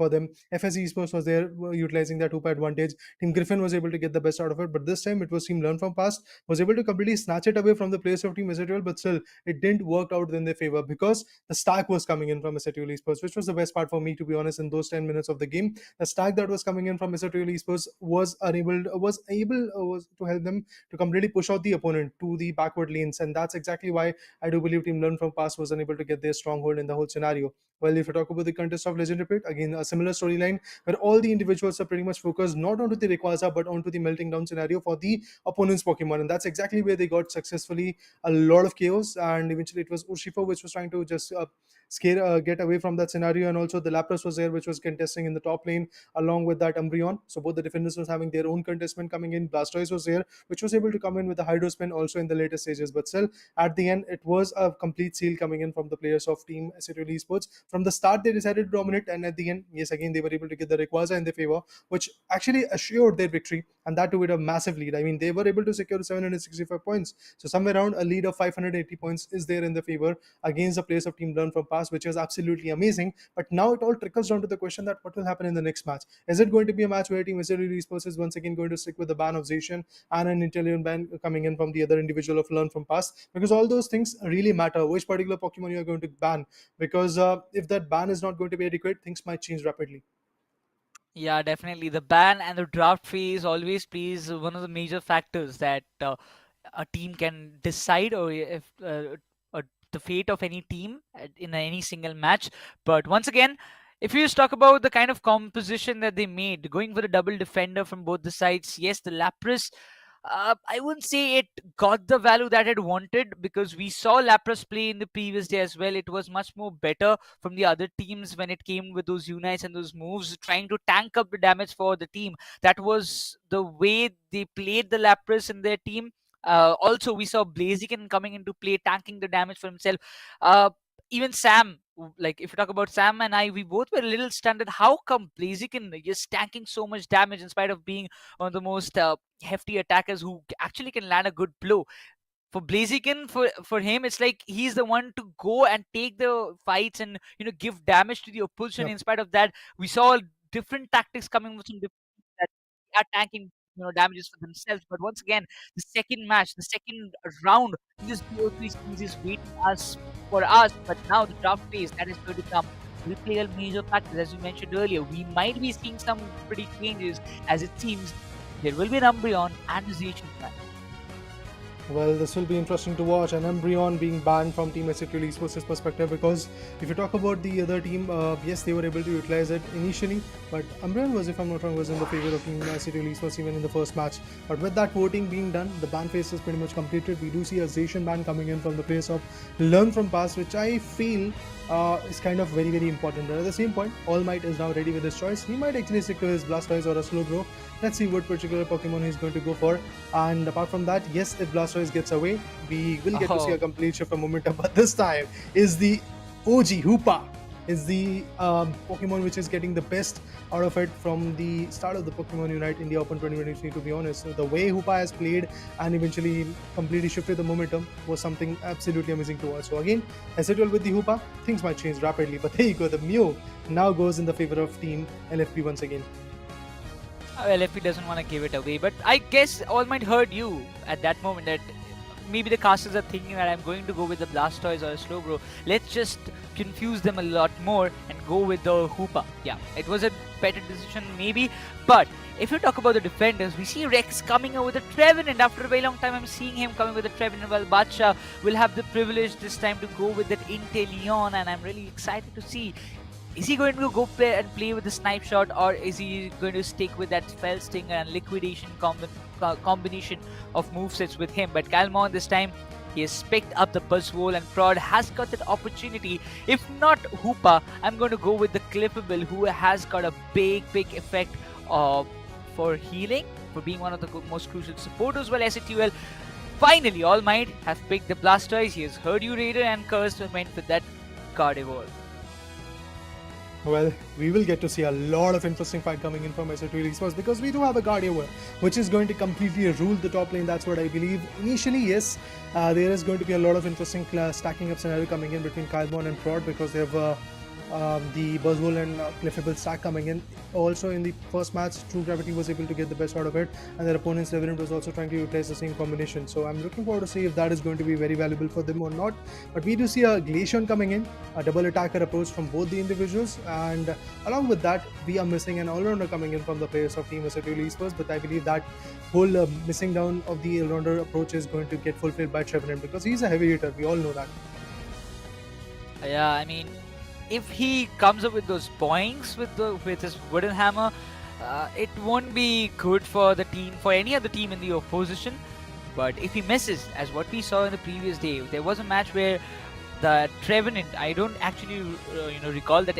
FSE Esports was there utilizing that Hoopa advantage. Team Griffin was able to get the best out of it, but this time it was Team Learn from Past was able to completely snatch it away from the players of Team SATL, but still it didn't work out in their favor because the stack was coming in from SATL Esports, which was the best part for me, to be honest, in those 10 minutes of the game. The stack that was coming in from SATL Esports was able to help them to completely push out the opponent to the backward lanes, and that's exactly why I do believe Team Learn from Past was unable to get their stronghold in the whole scenario. Well, if you talk about the contest of Legendary Pit, again, a similar storyline where all the individuals are pretty much focused not onto the Rayquaza but onto the melting down scenario for the opponent's Pokemon, and that's exactly where they got successfully a lot of chaos, and eventually it was Urshifu which was trying to just get away from that scenario, and also the Lapras was there which was contesting in the top lane along with that Umbreon. So both the defenders was having their own contestment coming in. Blastoise was there which was able to come in with the Hydro Spin also in the later stages, but still at the end it was a complete seal coming in from the players of Team SATL Esports from the start they decided to dominate, and at the end, yes, again they were able to get the Rayquaza in their favor, which actually assured their victory, and that too with a massive lead. I mean, they were able to secure 765 points, so somewhere around a lead of 580 points is there in their favor against the players of Team Learn from Past, which is absolutely amazing. But now it all trickles down to the question that what will happen in the next match. Is it going to be a match where Team Esports is once again going to stick with the ban of Zacian and an intelligent ban coming in from the other individual of Learn from Past? Because all those things really matter, which particular Pokemon you are going to ban, because if that ban is not going to be adequate, things might change rapidly. Yeah, definitely. The ban and the draft phase always plays one of the major factors that a team can decide, or if the fate of any team in any single match. But once again, if you just talk about the kind of composition that they made, going for the double defender from both the sides, yes, the Lapras, I wouldn't say it got the value that it wanted, because we saw Lapras play in the previous day as well. It was much more better from the other teams when it came with those unites and those moves, trying to tank up the damage for the team. That was the way they played the Lapras in their team. Also, we saw Blaziken coming into play, tanking the damage for himself. Even Sam, like if you talk about Sam and I, we both were a little stunned at how come Blaziken is tanking so much damage in spite of being one of the most hefty attackers who actually can land a good blow. For Blaziken, for him, it's like he's the one to go and take the fights and give damage to the opposition. Yep. In spite of that, we saw different tactics coming from different teams that are tanking damages for themselves. But once again, the second match, the second round in this BO3 series is waiting for us. But now the draft phase that is going to come will play a major factor. As you mentioned earlier, we might be seeing some pretty changes, as it seems there will be an Umbreon and a Zacian plan. Well, this will be interesting to watch, and Umbreon being banned from Team SATL Esports' perspective, because if you talk about the other team, yes, they were able to utilize it initially, but Umbreon was, if I'm not wrong, was in the favor of Team SATL Esports even in the first match. But with that voting being done, the ban phase is pretty much completed. We do see a Zacian ban coming in from the place of Learn from Past, which I feel is kind of very, very important. But at the same point, All Might is now ready with his choice. He might actually stick to his Blastoise or a Slowbro. Let's see what particular Pokemon he's going to go for. And apart from that, yes, if Blastoise gets away, we will get to see a complete shift of momentum. But this time is the OG Hoopa. Is the Pokemon which is getting the best out of it from the start of the Pokemon Unite India Open 2023, to be honest. So the way Hoopa has played and eventually completely shifted the momentum was something absolutely amazing to watch. So again, as it will with the Hoopa, things might change rapidly. But there you go, the Mew now goes in the favor of Team LFP once again. LFP doesn't want to give it away, but I guess All Might heard you at that moment that maybe the casters are thinking that I'm going to go with the Blastoise or a Slowbro. Let's just confuse them a lot more and go with the Hoopa. Yeah, it was a better decision maybe, but if you talk about the defenders, we see Rex coming out with a Revenant. After a very long time, I'm seeing him coming with a Revenant, while Bacha will have the privilege this time to go with that Inteleon, and I'm really excited to see. Is he going to go play with the Snipe Shot, or is he going to stick with that Fell Stinger and Liquidation combination of movesets with him? But Calmon this time, he has picked up the Buzzwole, and Prod has got that opportunity. If not Hoopa, I'm going to go with the Clippable, who has got a big effect for healing, for being one of the most crucial supporters. Well, SATUL finally, All Might have picked the Blastoise. He has heard you, Raider, and Cursed went with that Gardevoir. Well, we will get to see a lot of interesting fight coming in from SATL Esports, because we do have a Gardevoir which is going to completely rule the top lane. That's what I believe. Initially, yes, there is going to be a lot of interesting stacking up scenario coming in between Calmon and Prod, because they have the Buzzwole and Cliffable stack coming in. Also in the first match, True Gravity was able to get the best out of it, and their opponent's Revenant was also trying to utilize the same combination. So I'm looking forward to see if that is going to be very valuable for them or not. But we do see a Glaceon coming in, a double attacker approach from both the individuals, and along with that, we are missing an all-rounder coming in from the players of Team SATL Esports. But I believe that whole missing down of the all-rounder approach is going to get fulfilled by Revenant, because he's a heavy hitter. We all know that. Yeah, I mean, if he comes up with those boings with his wooden hammer, it won't be good for the team, for any other team in the opposition. But if he misses, as what we saw in the previous day, there was a match where the Revenant, I don't actually recall that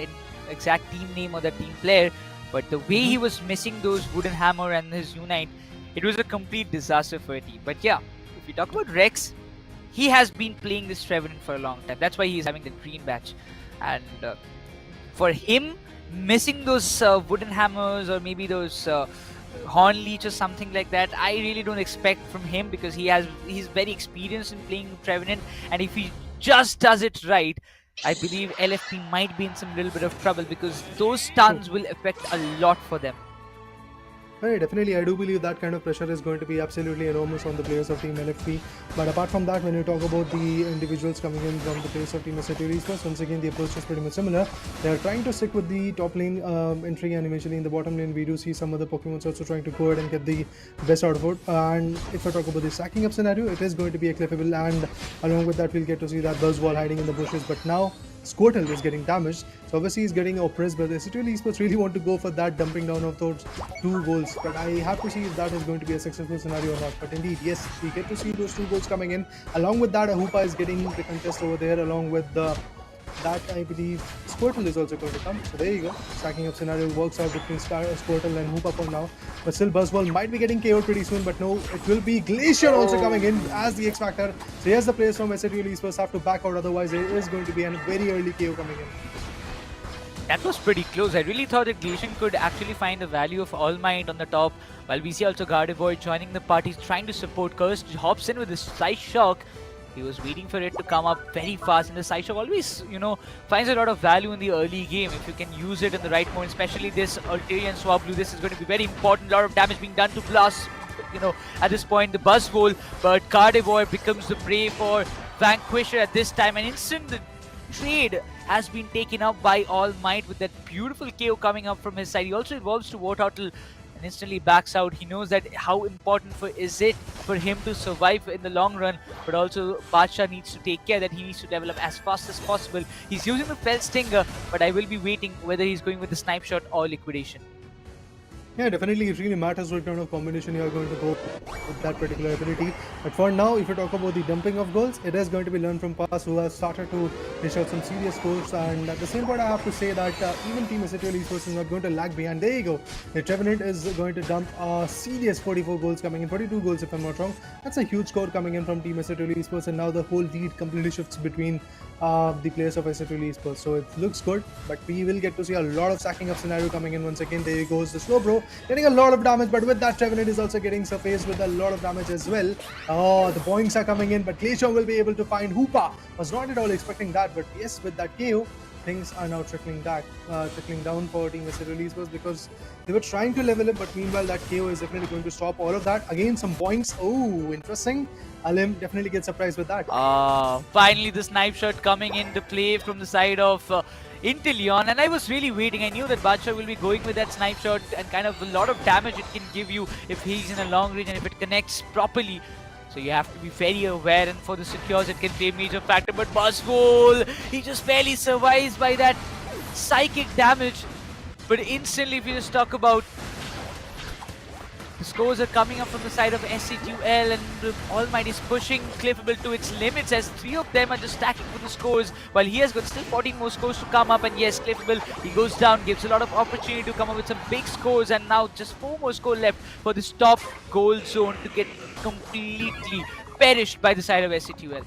exact team name or the team player, but the way he was missing those wooden hammer and his Unite, it was a complete disaster for a team. But yeah, if you talk about Rex, he has been playing this Revenant for a long time. That's why he's having the green badge. And for him, missing those wooden hammers or maybe those horn leech or something like that, I really don't expect from him, because he's very experienced in playing Revenant, and if he just does it right, I believe LFP might be in some little bit of trouble, because those stuns will affect a lot for them. Hey, definitely, I do believe that kind of pressure is going to be absolutely enormous on the players of Team LFP. But apart from that, when you talk about the individuals coming in from the players of Team Esports, once again the approach is pretty much similar. They are trying to stick with the top lane entry, and eventually in the bottom lane we do see some other Pokemon also trying to go ahead and get the best out of it. And if I talk about the stacking up scenario, it is going to be a clippable, and along with that we'll get to see that Buzzwall hiding in the bushes. But now Squirtle is getting damaged, so obviously he's getting oppressed, but Esports really want to go for that dumping down of those 2 goals. But I have to see if that is going to be a successful scenario or not. But indeed, yes, we get to see those 2 goals coming in. Along with that, a Hoopa is getting the contest over there, along with that I believe Squirtle is also going to come. So there you go. Stacking up scenario works out between Squirtle and Hoopa for now. But still, Buzzwall might be getting KO'd pretty soon. But no, it will be Glacier also coming in as the X Factor. So yes, the players from Esports have to back out. Otherwise, there is going to be a very early KO coming in. That was pretty close. I really thought that Glacian could actually find the value of All Might on the top, while we see also Gardevoir joining the party, trying to support. Curse hops in with his Side Shock. He was waiting for it to come up very fast, and the Side Shock always, finds a lot of value in the early game if you can use it in the right moment, especially this Alterian Swablu. This is going to be very important. A lot of damage being done to Blast, at this point, the Buzzwole, but Gardevoir becomes the prey for Vanquisher at this time, and instant the trade has been taken up by All Might with that beautiful KO coming up from his side. He also evolves to Wartortle and instantly backs out. He knows that how important is it for him to survive in the long run, but also Badshah needs to take care that he needs to level up as fast as possible. He's using the Fell Stinger, but I will be waiting whether he's going with the Snipe Shot or Liquidation. Yeah, definitely it really matters what kind of combination you are going to go with that particular ability. But for now, if you talk about the dumping of goals, it is going to be learned from Pass, who has started to dish out some serious scores. And at the same point, I have to say that even Team Esports is not going to lag behind. There you go. The Revenant is going to dump a serious 44 goals coming in, 42 goals if I'm not wrong. That's a huge score coming in from Team Esports, and now the whole lead completely shifts between the players of Esports. So it looks good, but we will get to see a lot of stacking up scenario coming in once again. There goes the slow bro, getting a lot of damage, but with that Revenant is also getting surfaced with a lot of damage as well. Oh, the boings are coming in, but Glacier will be able to find Hoopa. Was not at all expecting that, but yes, with that KO, things are now trickling down for Team Esports, because they were trying to level it, but meanwhile that KO is definitely going to stop all of that. Again, some boings. Oh, interesting. Alim definitely gets surprised with that. Finally the Snipe Shot coming into play from the side of Inteleon, and I was really waiting. I knew that Badshah will be going with that Snipe Shot, and kind of a lot of damage it can give you if he's in a long range and if it connects properly. So you have to be very aware, and for the secures it can play a major factor. But Buzzwole, he just barely survives by that psychic damage. But instantly, if you just talk about the scores are coming up from the side of SCQL, and All Might is pushing Cliffable to its limits, as 3 of them are just stacking for the scores, while he has got still 14 more scores to come up. And yes, Cliffable, he goes down, gives a lot of opportunity to come up with some big scores, and now just 4 more scores left for this top goal zone to get completely perished by the side of SCQL.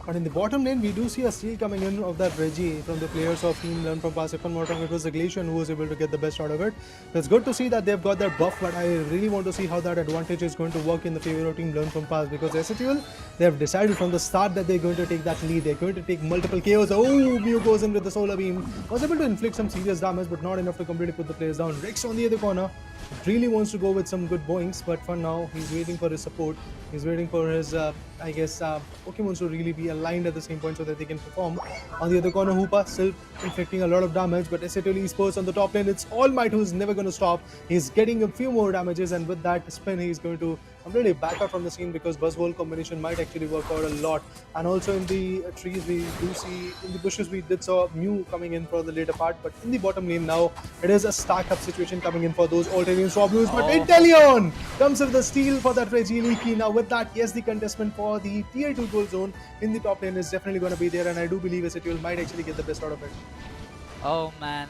But in the bottom lane, we do see a steal coming in of that Reggie from the players of Team Learn from Pass. If I'm not wrong, it was the Glacian who was able to get the best out of it. So it's good to see that they've got that buff, but I really want to see how that advantage is going to work in the favor of Team Learn from Pass, because SCTL, they have decided from the start that they're going to take that lead. They're going to take multiple KOs. Oh, Mew goes in with the Solar Beam. Was able to inflict some serious damage, but not enough to completely put the players down. Rex on the other corner really wants to go with some good boings, but for now, he's waiting for his support. He's waiting for his, Pokemon to really be aligned at the same point so that they can perform. On the other corner, Hoopa still inflicting a lot of damage, but SCTL Esports on the top lane, it's All Might who's never going to stop. He's getting a few more damages, and with that spin, he's going to completely back out from the scene, because Buzzwole combination might actually work out a lot. And also in the trees, we do see, in the bushes, we did saw Mew coming in for the later part, but in the bottom lane now, it is a stack up situation coming in for those Alterian Swablues. But Inteleon comes with the steal for that Reggie Leaky. Now with that, yes, the contestment for the tier 2 goal zone in the top lane is definitely going to be there, and I do believe SCTL might actually get the best out of it. Oh man,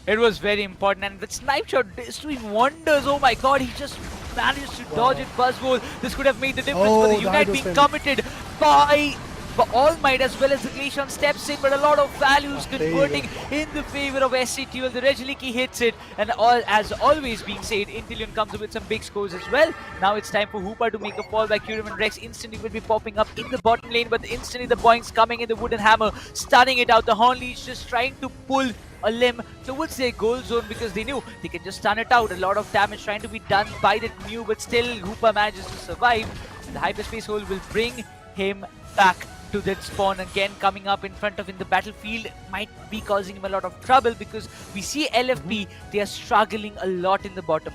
it was very important, and that Snipe Shot is doing wonders. Oh my god, he just managed to dodge it. Buzzwole, this could have made the difference, but the Unite being committed by but All Might as well as the Glaceon steps in, but a lot of values converting in the favor of SCTUL. The Regeliki hits it, and as always being said, Inteleon comes up with some big scores as well. Now it's time for Hoopa to make a fallback. Kyurem and Rex instantly will be popping up in the bottom lane, but instantly the Boinks coming in the Wooden Hammer, stunning it out. The Hornleech just trying to pull a limb towards their goal zone because they knew they can just stun it out. A lot of damage trying to be done by that Mew, but still Hoopa manages to survive. And the Hyperspace Hole will bring him back to that spawn again. Coming up in front of in the battlefield might be causing him a lot of trouble because we see LFP, they are struggling a lot in the bottom.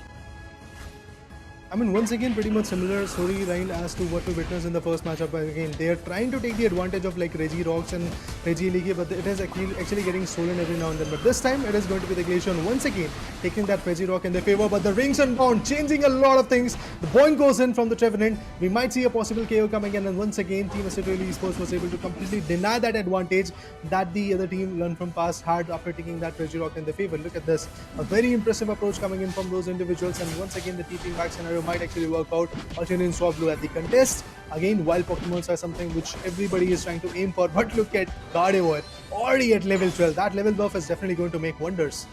I mean, once again, pretty much similar storyline as to what we witnessed in the first matchup. Again, they are trying to take the advantage of like Regirox and Regieliki, but it is actually getting stolen every now and then. But this time, it is going to be the Glaceon once again taking that Regirock in their favor. But the Rings Unbound changing a lot of things. The point goes in from the Revenant. We might see a possible KO coming in, and once again, Team SCTUL Esports was able to completely deny that advantage that the other team learned from past had after taking that Regirock in their favor. Look at this, a very impressive approach coming in from those individuals, and once again, the TP back scenario might actually work out. Alternate swap blue at the contest. Again, wild Pokemons are something which everybody is trying to aim for, but look at Gardevoir already at level 12. That level buff is definitely going to make wonders.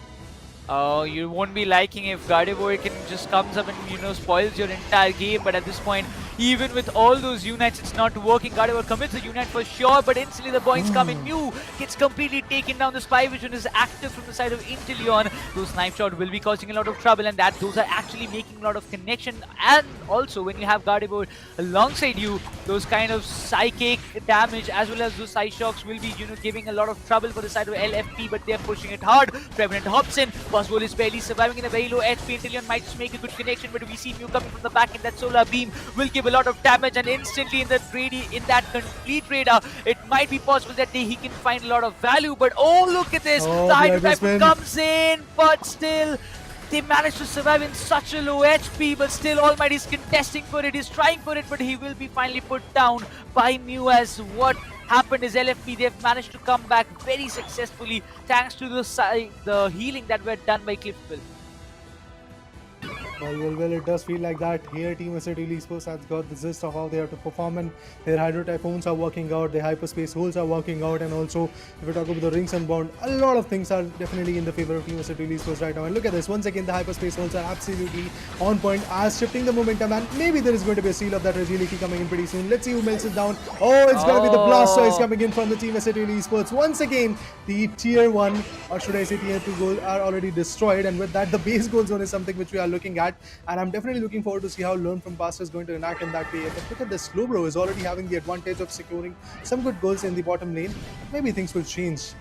Oh, you won't be liking if Gardevoir can just comes up and spoils your entire game, but at this point, even with all those unites, it's not working. Gardevoir commits the unite for sure, but instantly the Boinks come in. Mew gets completely taken down. The Spy Vision is active from the side of Inteleon. Those knife shot will be causing a lot of trouble, and those are actually making a lot of connection. And also, when you have Gardevoir alongside you, those kind of psychic damage as well as those side shocks will be giving a lot of trouble for the side of LFP, but they're pushing it hard. Revenant hops in. Buzzwole is barely surviving in a very low HP. Inteleon might just make a good connection, but we see Mew coming from the back, and that Solar Beam will give a lot of damage, and instantly in that complete radar, it might be possible that he can find a lot of value. But oh, look at this! The Hydro Typhoon comes in, but still they managed to survive in such a low HP. But still, All Might is contesting for it, he's trying for it, but he will be finally put down by Mew. As what happened is LFP, they've managed to come back very successfully thanks to the healing that were done by Cliffville. Well, it does feel like that. Here, Team SCTUL Esports has got the gist of how they have to perform, and their Hydro Typhoons are working out, their Hyperspace Holes are working out, and also, if we talk about the Rings Unbound, a lot of things are definitely in the favor of Team SCTUL Esports right now. And look at this, once again, the Hyperspace Holes are absolutely on point as shifting the momentum, and maybe there is going to be a steal of that Regieliki coming in pretty soon. Let's see who melts it down. Oh, it's going to be the Blastoise coming in from the Team SCTUL Esports. Once again, the Tier 1, or should I say Tier 2 goals are already destroyed, and with that, the base goal zone is something which we are looking at. And I'm definitely looking forward to see how Learn from Past is going to enact in that way. But look at this, Slowbro is already having the advantage of securing some good goals in the bottom lane. Maybe things will change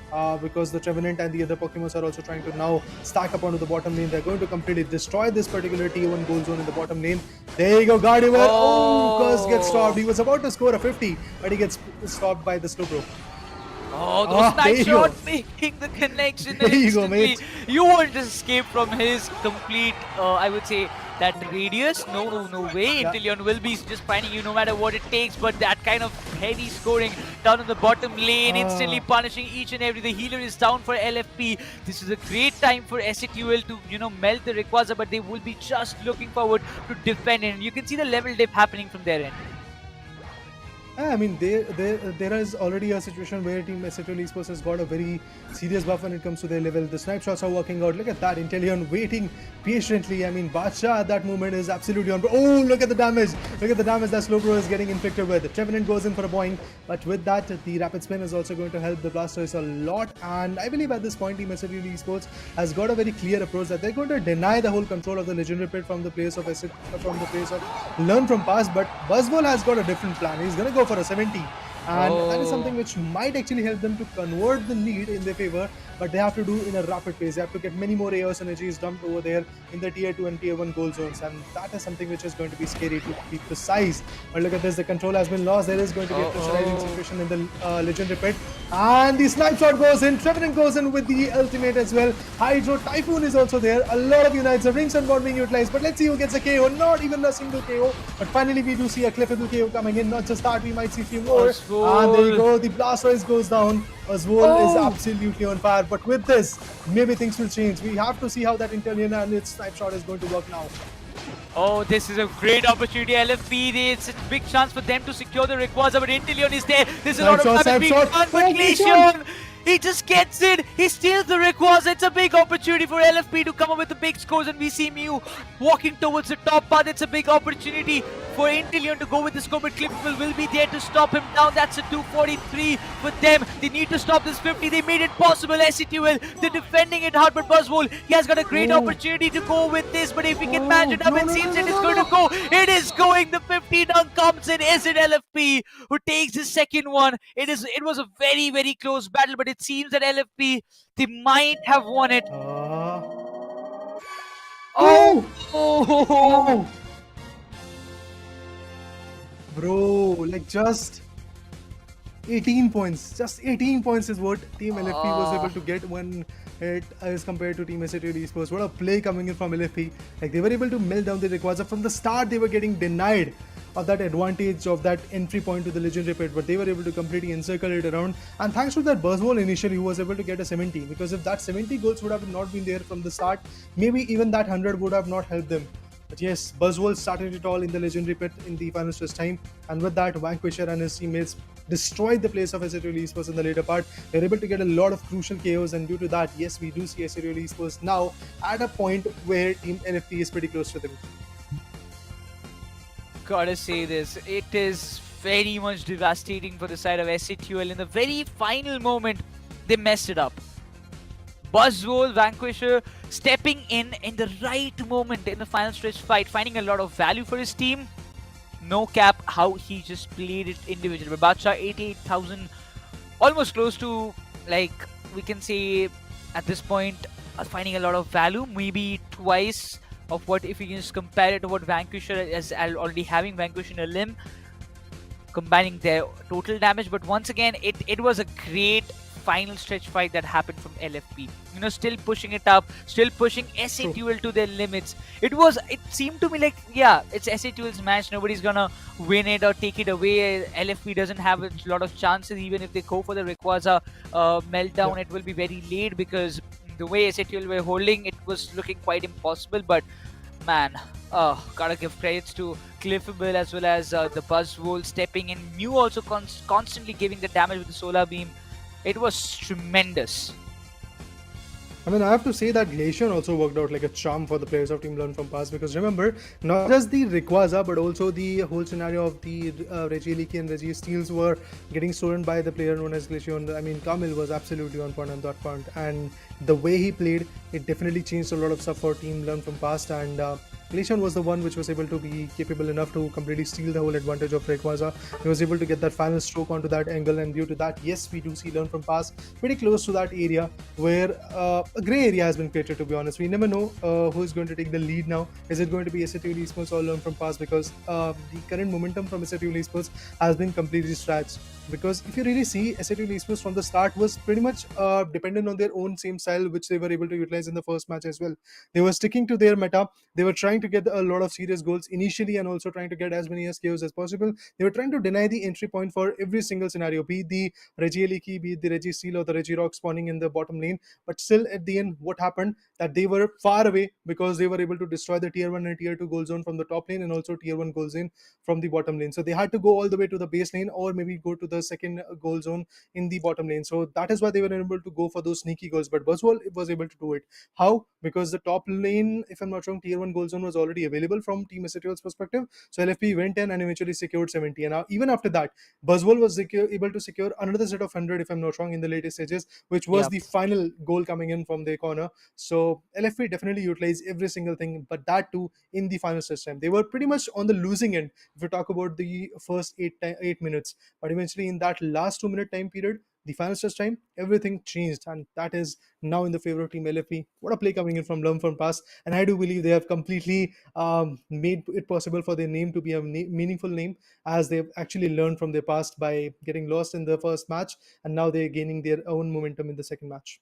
because the Revenant and the other Pokemon are also trying to now stack up onto the bottom lane. They're going to completely destroy this particular T1 goal zone in the bottom lane. There you go, Gardevoir. Oh, Curse gets stopped. He was about to score a 50, but he gets stopped by the Slowbro. Oh, those knife shots making the connection. There you go, mate. You won't just escape from his complete, I would say, that radius. No way. Yeah. Inteleon will be just finding you no matter what it takes. But that kind of heavy scoring down in the bottom lane, instantly punishing each and every. The healer is down for LFP. This is a great time for SCTUL to, melt the Rayquaza, but they will be just looking forward to defend. And you can see the level dip happening from their end. I mean, there is already a situation where Team SCTUL Esports has got a very serious buff when it comes to their level. The snipe shots are working out. Look at that, Inteleon waiting patiently. I mean, Bacha at that moment is absolutely on. Oh, look at the damage. Look at the damage that Slowbro is getting inflicted with. Revenant goes in for a boing, but with that, the Rapid Spin is also going to help the Blastoise a lot. And I believe at this point, Team SCTUL Esports has got a very clear approach that they're going to deny the whole control of the Legendary Pit from the place of Learn from Past. But Buzzwole has got a different plan. He's going to go for a 70, and that is something which might actually help them to convert the lead in their favor, but they have to do in a rapid pace. They have to get many more AOS energies dumped over there in the Tier 2 and Tier 1 goal zones, and that is something which is going to be scary to be precise. But look at this, the control has been lost. There is going to be a pressurizing situation in the Legendary Pit, and the snipe shot goes in. Revenant goes in with the ultimate as well. Hydro Typhoon is also there. A lot of unites. The Rings Unbound being utilized, but let's see who gets a KO. Not even a single KO, but finally we do see a clippable KO coming in. Not just that, we might see a few more. And there you go, the Blastoise goes down. Buzzwole is absolutely on fire, but with this, maybe things will change. We have to see how that Inteleon and its snipe shot is going to work now. Oh, this is a great opportunity, LFP. It's a big chance for them to secure the Rayquaza, but Inteleon is there. There's a lot of damage being done, but Glaceon, he just gets it. He steals the Rayquaza. It's a big opportunity for LFP to come up with the big scores, and we see Mew walking towards the top path. It's a big opportunity for Inteleon to go with the score, but Clipple will be there to stop him down. That's a 243 for them. They need to stop this 50. They made it possible. SCTUL, they're defending it hard, but Buzzwole, he has got a great opportunity to go with this, but if he can match it up, it seems it is going to go. It is going. The 50 dunk comes in. Is it LFP who takes the second one? It was a very, very close battle, but it seems that LFP, they might have won it. Oh! Bro, like just 18 points. Just 18 points is what Team LFP was able to get when it as compared to Team SATUL Esports. What a play coming in from LFP. Like they were able to melt down the Rayquaza. From the start, they were getting denied of that advantage of that entry point to the legendary pit, but they were able to completely encircle it around. And thanks to that Buzzwole initially, who was able to get a 70, because if that 70 goals would have not been there from the start, maybe even that 100 would have not helped them. But yes, Buzzwole started it all in the legendary pit in the final stretch time, and with that, Vanquisher and his teammates destroyed the place of SATUL Esports in the later part. They're able to get a lot of crucial KOs, and due to that, yes, we do see SATUL Esports now at a point where Team LFP is pretty close to them. Gotta say this, it is very much devastating for the side of SATUL. In the very final moment, they messed it up. Buzzwole, Vanquisher stepping in the right moment in the final stretch fight, finding a lot of value for his team. No cap how he just played it individually. But Badsha 88,000, almost close to, like, we can say at this point, finding a lot of value, maybe twice of what, if you can just compare it to what Vanquisher is already having. Vanquisher in a limb, combining their total damage. But once again, it was a great final stretch fight that happened from LFP. You know, still pushing it up, still pushing SATUL to their limits. It seemed to me like, yeah, it's SATUL's match. Nobody's gonna win it or take it away. LFP doesn't have a lot of chances. Even if they go for the Rayquaza meltdown, it will be very late, because the way SATUL were holding, it was looking quite impossible. But man, gotta give credits to Cliffable as well as the Buzzwole stepping in. Mew also constantly giving the damage with the Solar Beam. It was tremendous. I mean, I have to say that Glaceon also worked out like a charm for the players of Team Learn from Past, because remember, not just the Rayquaza, but also the whole scenario of the Regieleki and Registeals were getting stolen by the player known as Glaceon. I mean, Kamil was absolutely on point on that front, and the way he played, it definitely changed a lot of stuff for Team Learn from Past, and Glaceon was the one which was able to be capable enough to completely steal the whole advantage of Rayquaza. He was able to get that final stroke onto that angle, and due to that, yes, we do see Learn from Past pretty close to that area where a grey area has been created, to be honest. We never know who is going to take the lead now. Is it going to be SATUL Esports or Learn from Past? Because the current momentum from SATUL Esports has been completely scratched. Because if you really see, SATUL Esports from the start was pretty much dependent on their own same style, which they were able to utilize in the first match as well. They were sticking to their meta. They were trying to get a lot of serious goals initially, and also trying to get as many SKOs as possible. They were trying to deny the entry point for every single scenario, be it the Regieleki, be it the Registeel or the Regirock spawning in the bottom lane. But still, at the end, what happened? That they were far away, because they were able to destroy the tier 1 and tier 2 goal zone from the top lane, and also tier 1 goal zone from the bottom lane. So they had to go all the way to the base lane, or maybe go to the second goal zone in the bottom lane. So that is why they were able to go for those sneaky goals. But Buzzwole was able to do it. How? Because the top lane, if I'm not wrong, tier 1 goal zone was already available from Team SATUL's perspective. So LFP went in and eventually secured 70. And now, even after that, Buzzwole was able to secure another set of 100, if I'm not wrong, in the latest stages, which was the final goal coming in from their corner. So LFP definitely utilized every single thing, but that too in the final stretch time. They were pretty much on the losing end if we talk about the first 8 minutes. But eventually, in that last 2-minute time period, the final stretch time, everything changed, and that is now in the favor of Team LFP. What a play coming in from Learn from Past, and I do believe they have completely made it possible for their name to be a meaningful name, as they've actually learned from their past by getting lost in the first match, and now they're gaining their own momentum in the second match.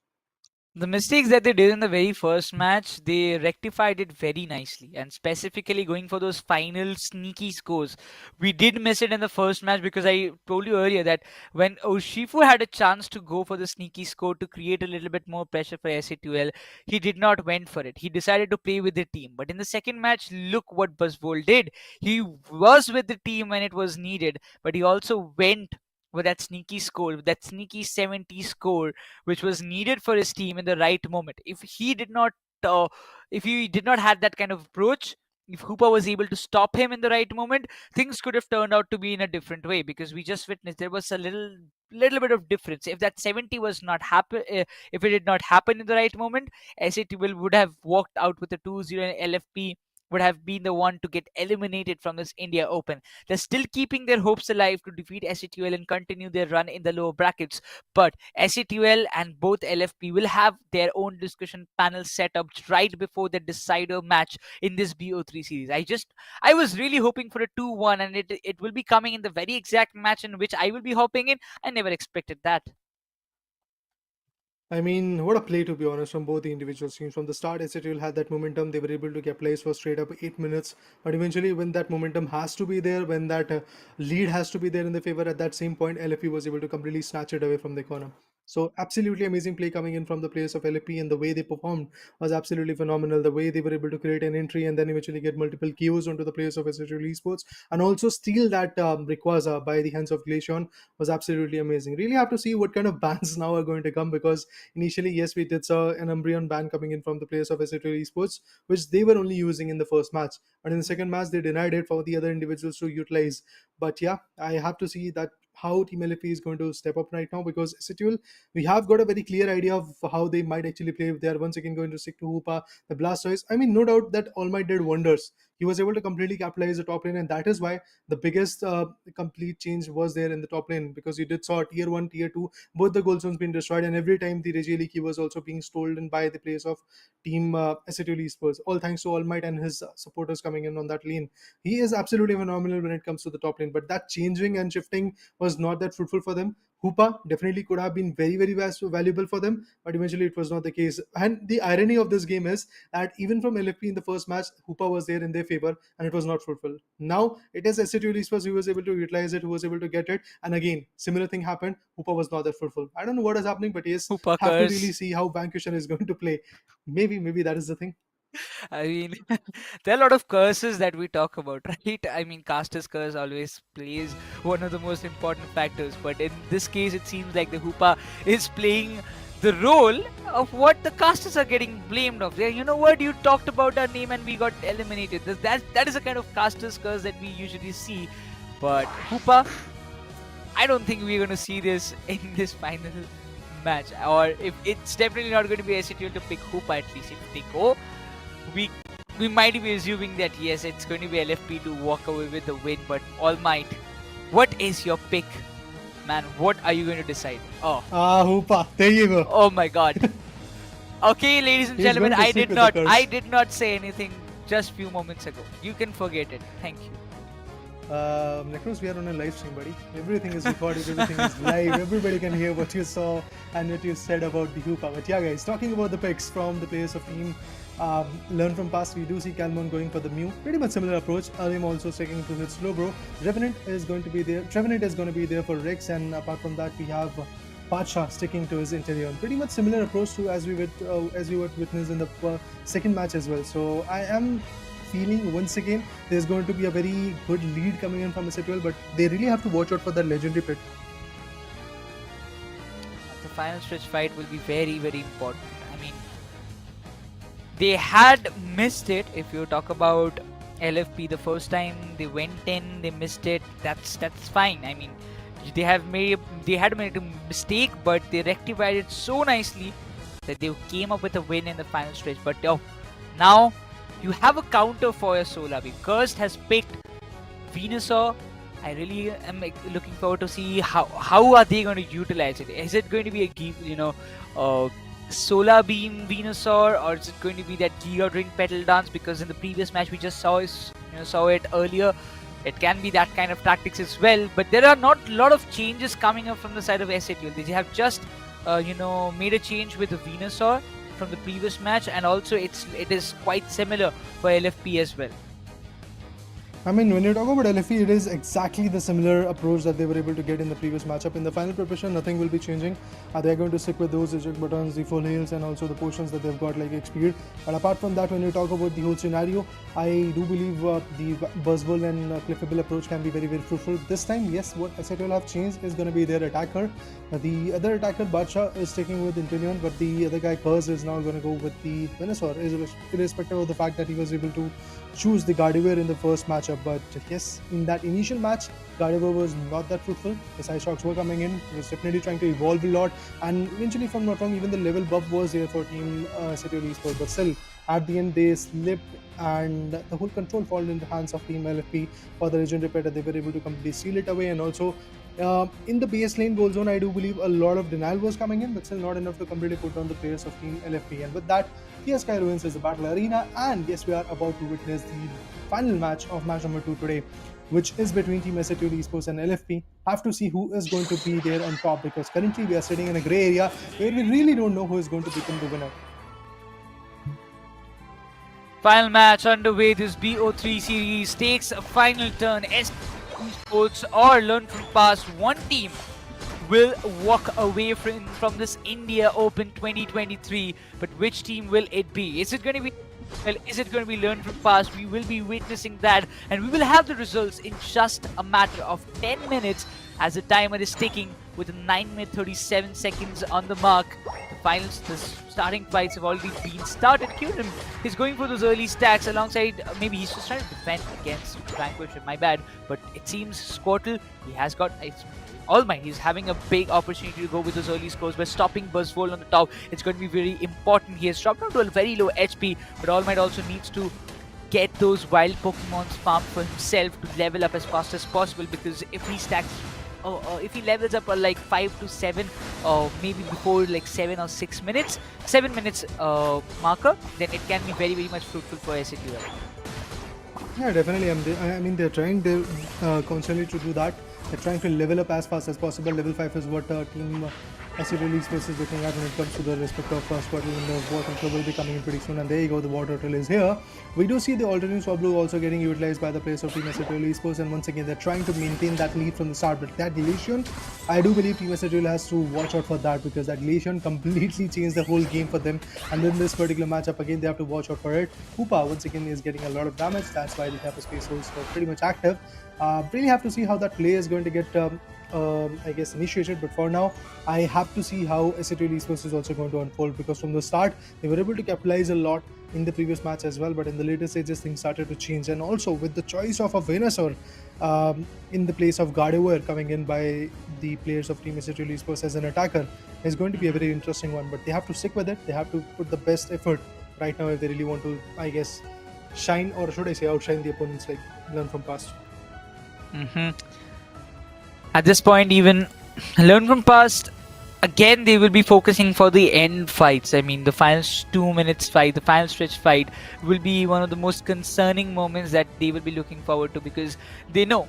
The mistakes that they did in the very first match, they rectified it very nicely. And specifically going for those final sneaky scores. We did miss it in the first match because I told you earlier that when Oshifu had a chance to go for the sneaky score to create a little bit more pressure for SA2L, he did not went for it. He decided to play with the team. But in the second match, look what Buzzwole did. He was with the team when it was needed, but he also went with that sneaky score, with that sneaky 70 score, which was needed for his team in the right moment. Uh, if he did not have that kind of approach, if Hooper was able to stop him in the right moment, things could have turned out to be in a different way. Because we just witnessed there was a little bit of difference. If that 70 was not happen, if it did not happen in the right moment, SAT would have walked out with a 2-0, and LFP would have been the one to get eliminated from this India Open. They're still keeping their hopes alive to defeat SATUL and continue their run in the lower brackets. But SATUL and both LFP will have their own discussion panel set up right before the decider match in this BO3 series. I was really hoping for a 2-1, and it will be coming in the very exact match in which I will be hopping in. I never expected that. I mean, what a play, to be honest, from both the individual teams. From the start, SATL had that momentum. They were able to get plays for straight up 8 minutes. But eventually, when that momentum has to be there, when that lead has to be there in the favor, at that same point, LFP was able to completely snatch it away from the corner. So absolutely amazing play coming in from the players of LFP, and the way they performed was absolutely phenomenal. The way they were able to create an entry and then eventually get multiple kills onto the players of SATL Esports, and also steal that Rayquaza by the hands of Glaceon was absolutely amazing. Really have to see what kind of bans now are going to come, because initially, yes, we did saw an Umbreon ban coming in from the players of SATL Esports, which they were only using in the first match. But in the second match, they denied it for the other individuals to utilize. But yeah, I have to see that how Team LFP is going to step up right now, because SATL, we have got a very clear idea of how they might actually play if they are once again going to stick to Hoopa, the Blastoise. I mean, no doubt that All Might did wonders. He was able to completely capitalize the top lane, and that is why the biggest complete change was there in the top lane, because you did saw tier 1, tier 2, both the gold zones being destroyed, and every time the Reggie key was also being stolen by the players of Team SATL Esports. All thanks to All Might and his supporters coming in on that lane. He is absolutely phenomenal when it comes to the top lane, but that changing and shifting was not that fruitful for them. Hoopa definitely could have been very, very valuable for them, but eventually it was not the case. And the irony of this game is that even from LFP in the first match, Hoopa was there in their favor and it was not fruitful. Now it is SATL Esports who was able to utilize it, who was able to get it, and again, similar thing happened. Hoopa was not that fruitful. I don't know what is happening, but yes, Hoopa have to curse. really see how Vanquisher is going to play. Maybe that is the thing. I mean, there are a lot of curses that we talk about, right? I mean, caster's curse always plays one of the most important factors, but in this case, it seems like the Hoopa is playing the role of what the casters are getting blamed of. You know what? You talked about our name and we got eliminated. That is a kind of caster's curse that we usually see, but Hoopa, I don't think we're going to see this in this final match, or if it's definitely not going to be SATL to pick Hoopa. At least if they go, we might be assuming that yes, it's going to be LFP to walk away with the win. But All Might, what is your pick, man? What are you going to decide? Oh, Hoopa, there you go. oh my God. Okay, ladies and He's gentlemen, going to I stick did with the curse. not say anything just few moments ago. You can forget it. Thank you. Necros, we are on a live stream, buddy. Everything is recorded, everything is live. Everybody can hear what you saw and what you said about the Hoopa. But yeah, guys, talking about the picks from the players of team Learn from Past, we do see Calmon going for the Mew. Pretty much similar approach. Alim also sticking to his Slowbro. Revenant is going to be there. Trevenant is going to be there for Rex, and apart from that, we have Pacha sticking to his Interior. Pretty much similar approach to as we would witness in the second match as well. So I am feeling once again there's going to be a very good lead coming in from SATL, but they really have to watch out for that legendary pick. The final stretch fight will be very, very important. I mean, they had missed it. If you talk about LFP, the first time they went in, they missed it. That's fine. I mean, they had made a mistake, but they rectified it so nicely that they came up with a win in the final stretch. But now you have a counter for your Solar Beam. Cursed has picked Venusaur. I really am looking forward to see how are they going to utilize it. Is it going to be a Solar Beam Venusaur, or is it going to be that Giga Ring Petal Dance? Because in the previous match we just saw it earlier. It can be that kind of tactics as well. But there are not a lot of changes coming up from the side of SATL. They have just made a change with the Venusaur from the previous match, and also it is quite similar for LFP as well. I mean, when you talk about LFP, it is exactly the similar approach that they were able to get in the previous matchup. In the final preparation, nothing will be changing. They are going to stick with those eject buttons, the full heals, and also the potions that they've got like XP. But apart from that, when you talk about the whole scenario, I do believe the Buzzwole and Cliffable approach can be very, very fruitful. This time, yes, what SAT will have changed is going to be their attacker. The other attacker, Badsha, is sticking with Infineon, but the other guy, Curse, is now going to go with the Venusaur, irrespective of the fact that he was able to choose the Gardevoir in the first matchup. But yes, in that initial match, Gardevoir was not that fruitful. The side shocks were coming in. He was definitely trying to evolve a lot, and eventually, if I'm not wrong, even the level buff was there for Team City Esports. But still, at the end, they slipped, and the whole control fell in the hands of Team LFP. For the Legendary Predator, they were able to completely seal it away, and also in the base lane goal zone, I do believe a lot of denial was coming in, but still not enough to completely put down the players of Team LFP. And with that, TSK Ruins is the battle arena, and yes, we are about to witness the final match of match number 2 today, which is between Team SAT Esports and LFP. Have to see who is going to be there on top, because currently we are sitting in a grey area where we really don't know who is going to become the winner. Final match underway. This BO3 series takes a final turn. Esports or Learn from Past, one team will walk away from this India Open 2023. But which team will it be? Is it going to be Learn from Past? We will be witnessing that, and we will have the results in just a matter of 10 minutes as the timer is ticking with 9 minutes 37 seconds on the mark. The starting fights have already been started. Kyurem is going for those early stacks alongside, maybe he's just trying to defend against Vanquish, my bad. But it seems Squirtle, he has got All Might. He's having a big opportunity to go with those early scores by stopping Buzzwole on the top. It's going to be very important. He has dropped down to a very low HP, but All Might also needs to get those wild Pokemons farmed for himself to level up as fast as possible, because if he stacks if he levels up like 5 to 7 or maybe before like 7 or 6 minutes, 7 minutes marker, then it can be very, very much fruitful for SATUL. Yeah, definitely. I mean, they're trying constantly to do that. They're trying to level up as fast as possible. Level 5 is what Team SATUL Esports is looking at when it comes to the respect of Squirtle, and the War Turtle will be coming in pretty soon. And there you go, the War Turtle is here. We do see the alternate Swablu also getting utilized by the players of Team SATUL Esports, and once again they're trying to maintain that lead from the start. But that Glaceon, I do believe Team SATUL has to watch out for that, because that Glaceon completely changed the whole game for them. And in this particular matchup, again they have to watch out for it. Hoopa once again is getting a lot of damage. That's why the Hyper Space Holes were pretty much active. Really have to see how that play is going to get I guess initiated, but for now I have to see how SATUL Esports is also going to unfold, because from the start they were able to capitalize a lot in the previous match as well, but in the later stages things started to change. And also with the choice of a Venusaur in the place of Gardevoir coming in by the players of Team SATUL Esports as an attacker is going to be a very interesting one, but they have to stick with it. They have to put the best effort right now if they really want to, I guess, shine, or should I say outshine the opponents, like Learn from Past. At this point, even Learn from Past, again they will be focusing for the end fights. I mean, the final 2 minutes fight, the final stretch fight will be one of the most concerning moments that they will be looking forward to, because they know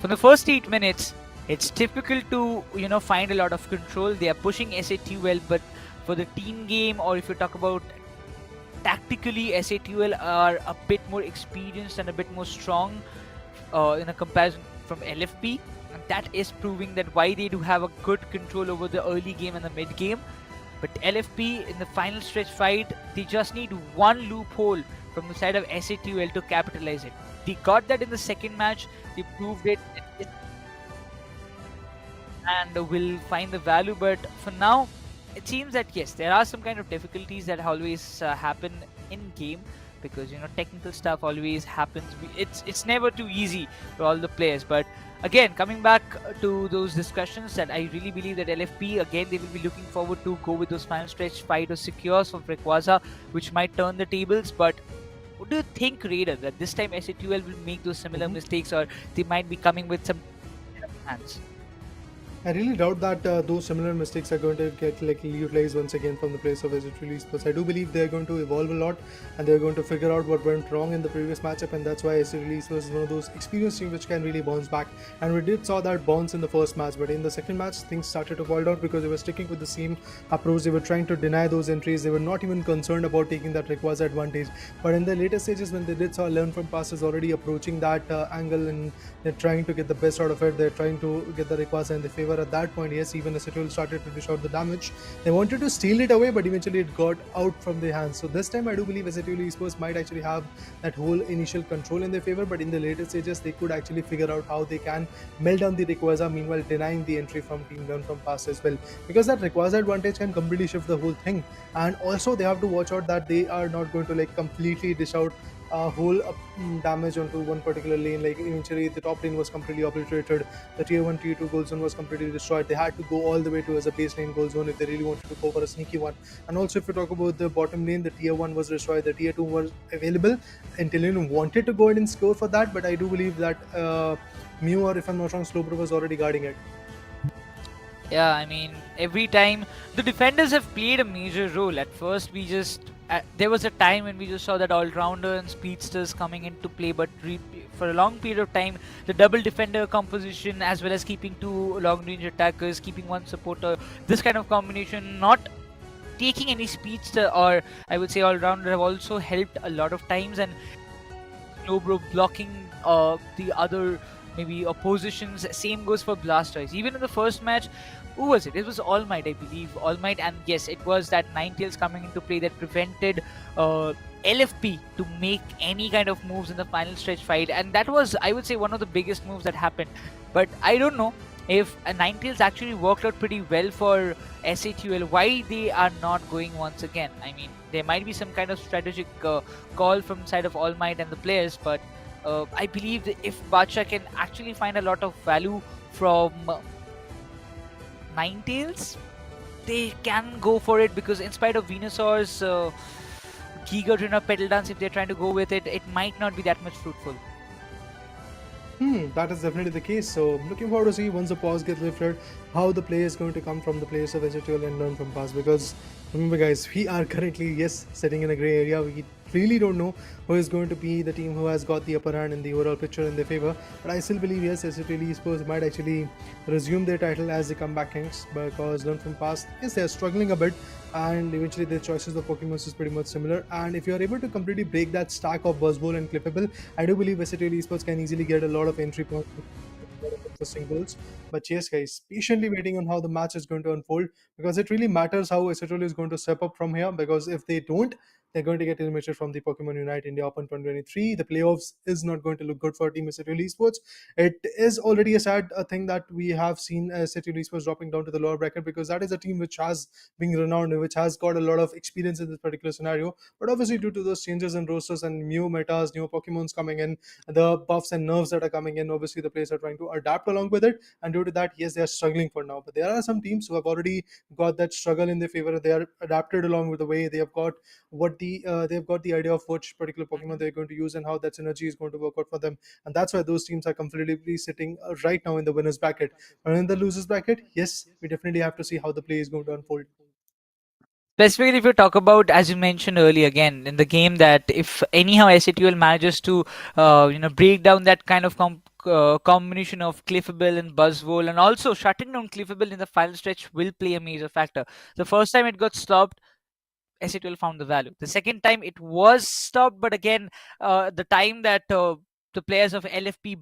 for the first 8 minutes it's difficult to find a lot of control. They are pushing SATUL, but for the team game, or if you talk about tactically, SATUL are a bit more experienced and a bit more strong in a comparison from LFP. And that is proving that why they do have a good control over the early game and the mid game. But LFP in the final stretch fight, they just need one loophole from the side of SATUL to capitalize it. They got that in the second match, they proved it, and will find the value. But for now, it seems that yes, there are some kind of difficulties that always happen in game, because technical stuff always happens. It's never too easy for all the players. But again, coming back to those discussions, that I really believe that LFP, again, they will be looking forward to go with those final stretch fight or secures from Rayquaza, which might turn the tables. But what do you think, Raider, that this time SATUL will make those similar mistakes, or they might be coming with some plans? I really doubt that those similar mistakes are going to get utilized once again from the players of Azure Esports. I do believe they're going to evolve a lot and they're going to figure out what went wrong in the previous matchup, and that's why Azure Esports is one of those experienced teams which can really bounce back. And we did saw that bounce in the first match, but in the second match things started to fall down because they were sticking with the same approach. They were trying to deny those entries. They were not even concerned about taking that Rayquaza advantage. But in the later stages, when they did saw learn from passes already approaching that angle and they're trying to get the best out of it, they're trying to get the Rayquaza in the favor. At that point, yes, even as it started to dish out the damage, they wanted to steal it away, but eventually it got out from their hands. So this time I do believe SATL Esports might actually have that whole initial control in their favor, but in the later stages they could actually figure out how they can melt down the Rayquaza, meanwhile denying the entry from Team Learn from Past as well, because that Rayquaza advantage can completely shift the whole thing. And also they have to watch out that they are not going to completely dish out whole damage onto one particular lane. Eventually the top lane was completely obliterated, the tier 1 tier 2 gold zone was completely destroyed. They had to go all the way to as a base lane gold zone if they really wanted to go for a sneaky one. And also if you talk about the bottom lane, the tier 1 was destroyed, the tier 2 was available. Intellion wanted to go ahead and score for that, but I do believe that Mew, or if I'm not wrong, Slowbro was already guarding it. Yeah, I mean, every time the defenders have played a major role. At first, there was a time when we just saw that all-rounder and speedsters coming into play, but for a long period of time, the double defender composition, as well as keeping two long-range attackers, keeping one supporter, this kind of combination, not taking any speedster or I would say all-rounder, have also helped a lot of times, and Slowbro blocking the other maybe oppositions. Same goes for Blastoise. Even in the first match, who was it? It was All Might, I believe. All Might, and yes, it was that Ninetales coming into play that prevented LFP to make any kind of moves in the final stretch fight, and that was, I would say, one of the biggest moves that happened. But I don't know if Ninetales actually worked out pretty well for SATL, why they are not going once again. I mean, there might be some kind of strategic call from side of All Might and the players, but I believe that if Bacha can actually find a lot of value from Ninetales, they can go for it, because in spite of Venusaur's Giga Trainer Petal Dance, if they're trying to go with it, it might not be that much fruitful. That is definitely the case. So looking forward to see once the pause gets lifted, how the play is going to come from the players of SATL and Learn from Past. Because remember guys, we are currently, sitting in a grey area. We really don't know who is going to be the team who has got the upper hand in the overall picture in their favor. But I still believe, SATL Esports might actually resume their title as they come back kings, because Learn from Past, they are struggling a bit, and eventually their choices of Pokemon is pretty much similar. And if you are able to completely break that stack of Buzzball and Clippable, I do believe SATL Esports can easily get a lot of entry points, interesting goals. But yes guys, patiently waiting on how the match is going to unfold, because it really matters how SATL is going to step up from here, because if they don't, they're going to get eliminated from the Pokemon Unite India Open 2023. The playoffs is not going to look good for Team SATL Esports. It is already a sad thing that we have seen SATL Esports dropping down to the lower bracket, because that is a team which has been renowned, which has got a lot of experience in this particular scenario. But obviously, due to those changes in rosters and new metas, new Pokemons coming in, the buffs and nerfs that are coming in, obviously the players are trying to adapt along with it. And due to that, yes, they are struggling for now. But there are some teams who have already got that struggle in their favor. They are adapted along with the way they have got they've got the idea of which particular Pokemon they're going to use and how that synergy is going to work out for them. And that's why those teams are comfortably sitting right now in the winners bracket. And in the losers bracket, yes, we definitely have to see how the play is going to unfold. Specifically, if you talk about, as you mentioned earlier, again in the game, that if anyhow SATL manages to break down that kind of combination of Cliffable and Buzzwole, and also shutting down Cliffable in the final stretch will play a major factor. The first time it got stopped, SATL found the value. The second time it was stopped, but again, the time that the players of LFP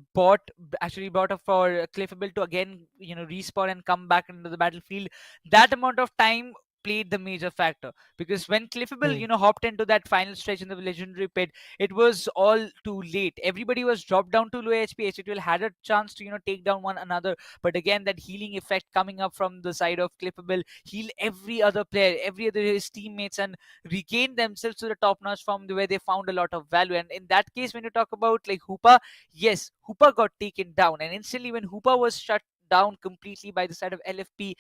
actually brought up for Cliffable to again respawn and come back into the battlefield, that amount of time played the major factor, because when Cliffable hopped into that final stretch in the legendary pit, it was all too late. Everybody was dropped down to low HP. SATL had a chance to take down one another, but again that healing effect coming up from the side of Cliffable heal every other player, every other his teammates, and regain themselves to the top notch from where they found a lot of value. And in that case, when you talk about like Hoopa, yes, Hoopa got taken down, and instantly when Hoopa was shut down completely by the side of LFP,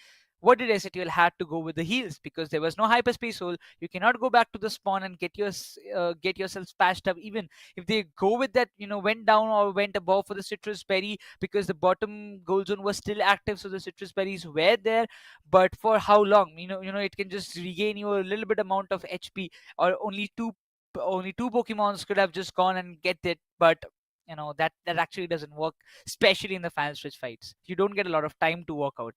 what did SATL had to go with the heals? Because there was no hyperspace hole. You cannot go back to the spawn and get yourself patched up. Even if they go with that, went down or went above for the citrus berry, because the bottom goal zone was still active, so the citrus berries were there. But for how long? It can just regain you a little bit amount of HP, or only two Pokemons could have just gone and get it. But that actually doesn't work, especially in the fan switch fights. You don't get a lot of time to work out.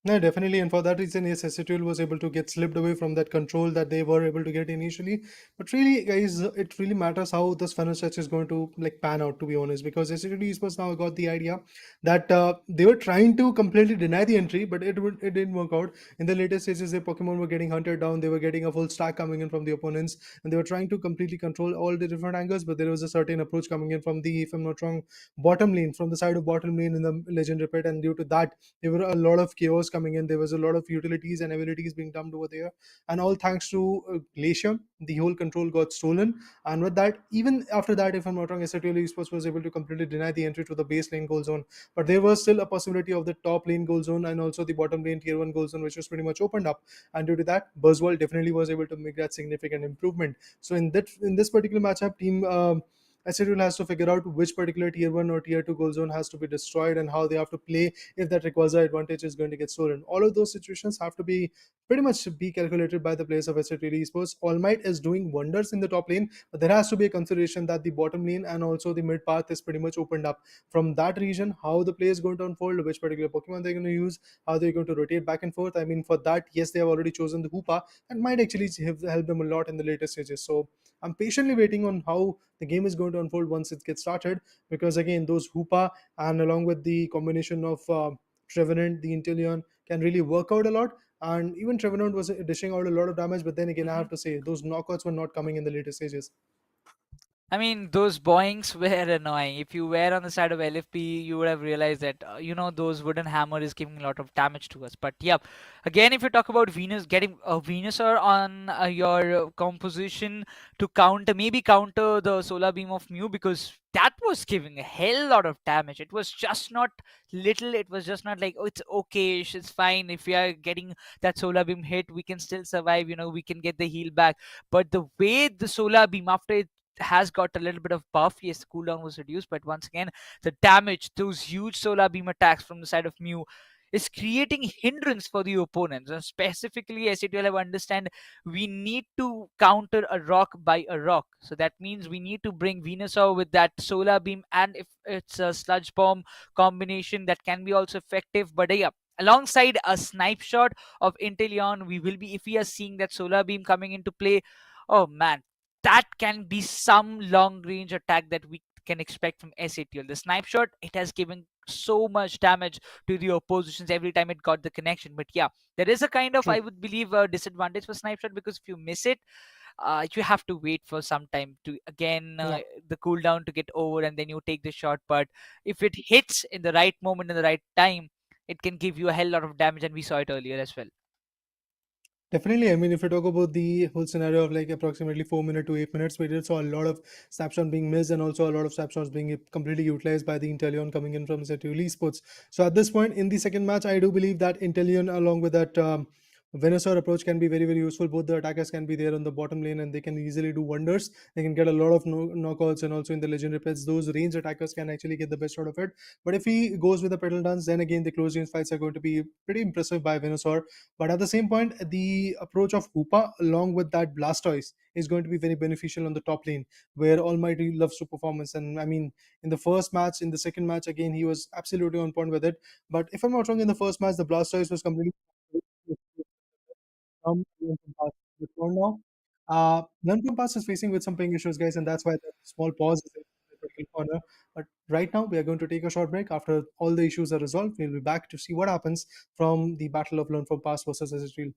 No, definitely, and for that reason, yes, SATL was able to get slipped away from that control that they were able to get initially. But really, guys, it really matters how this final stretch is going to pan out, to be honest, because SATL Esports now got the idea that they were trying to completely deny the entry, but it didn't work out. In the later stages, the Pokemon were getting hunted down, they were getting a full stack coming in from the opponents, and they were trying to completely control all the different angles, but there was a certain approach coming in from the, if I'm not wrong, bottom lane, from the side of bottom lane in the legendary pit, and due to that, there were a lot of chaos coming in. There was a lot of utilities and abilities being dumped over there, and all thanks to Glacier, the whole control got stolen. And with that, even after that, if I'm not wrong, SATL Esports was able to completely deny the entry to the base lane goal zone, but there was still a possibility of the top lane goal zone and also the bottom lane tier 1 goal zone, which was pretty much opened up. And due to that, Buzzwall definitely was able to make that significant improvement. So in this particular matchup, team SATL has to figure out which particular tier 1 or tier 2 goal zone has to be destroyed and how they have to play if that Rayquaza advantage is going to get stolen. All of those situations have to be pretty much be calculated by the players of SATL Esports. All Might is doing wonders in the top lane, but there has to be a consideration that the bottom lane and also the mid path is pretty much opened up. From that region, how the play is going to unfold, which particular Pokemon they're going to use, how they're going to rotate back and forth. I mean, for that, yes, they have already chosen the Hoopa, and might actually help them a lot in the later stages. So I'm patiently waiting on how the game is going to unfold once it gets started, because again, those Hoopa and along with the combination of Revenant, the Inteleon, can really work out a lot. And even Revenant was dishing out a lot of damage, but then again, I have to say, those knockouts were not coming in the later stages. I mean, those boings were annoying. If you were on the side of LFP, you would have realized that, those wooden hammer is giving a lot of damage to us. But yeah, again, if you talk about Venus, getting a Venusaur on your composition to maybe counter the Solar Beam of Mew, because that was giving a hell lot of damage. It was just not little. It was just not like, oh, it's okay, it's fine. If we are getting that Solar Beam hit, we can still survive. We can get the heal back. But the way the Solar Beam, after it has got a little bit of buff, yes, the cooldown was reduced, but once again, the damage, those huge Solar Beam attacks from the side of Mew, is creating hindrance for the opponents. And specifically, SATL have understand we need to counter a rock by a rock. So that means we need to bring Venusaur with that Solar Beam, and if it's a Sludge Bomb combination, that can be also effective. But yeah, alongside a snipe shot of Inteleon, if we are seeing that Solar Beam coming into play, oh man, that can be some long range attack that we can expect from SATL. The snipe shot, it has given so much damage to the oppositions every time it got the connection. But yeah, there is a kind of, True. I would believe, a disadvantage for snipe shot, because if you miss it, you have to wait for some time to again the cooldown to get over, and then you take the shot. But if it hits in the right moment, in the right time, it can give you a hell lot of damage, and we saw it earlier as well. Definitely. I mean, if you talk about the whole scenario of like approximately 4 minutes to 8 minutes, we did saw a lot of snapshots being missed and also a lot of snapshots being completely utilized by the Inteleon coming in from SATL Esports. So at this point in the second match, I do believe that Inteleon along with that Venusaur approach can be very, very useful. Both the attackers can be there on the bottom lane and they can easily do wonders. They can get a lot of knockouts, and also in the legendary pets, those range attackers can actually get the best out of it. But if he goes with the pedal dance, then again the close range fights are going to be pretty impressive by Venusaur. But at the same point, the approach of Hoopa along with that Blastoise is going to be very beneficial on the top lane, where Almighty loves to performance. And I mean, in the first match, in the second match, again, he was absolutely on point with it. But if I'm not wrong, in the first match, the Blastoise was completely from Learn from Past. But for now, Learn from Past is facing with some ping issues, guys, and that's why the small pause is in the particular corner. But right now, we are going to take a short break. After all the issues are resolved, we'll be back to see what happens from the battle of Learn from Past versus Ezreal.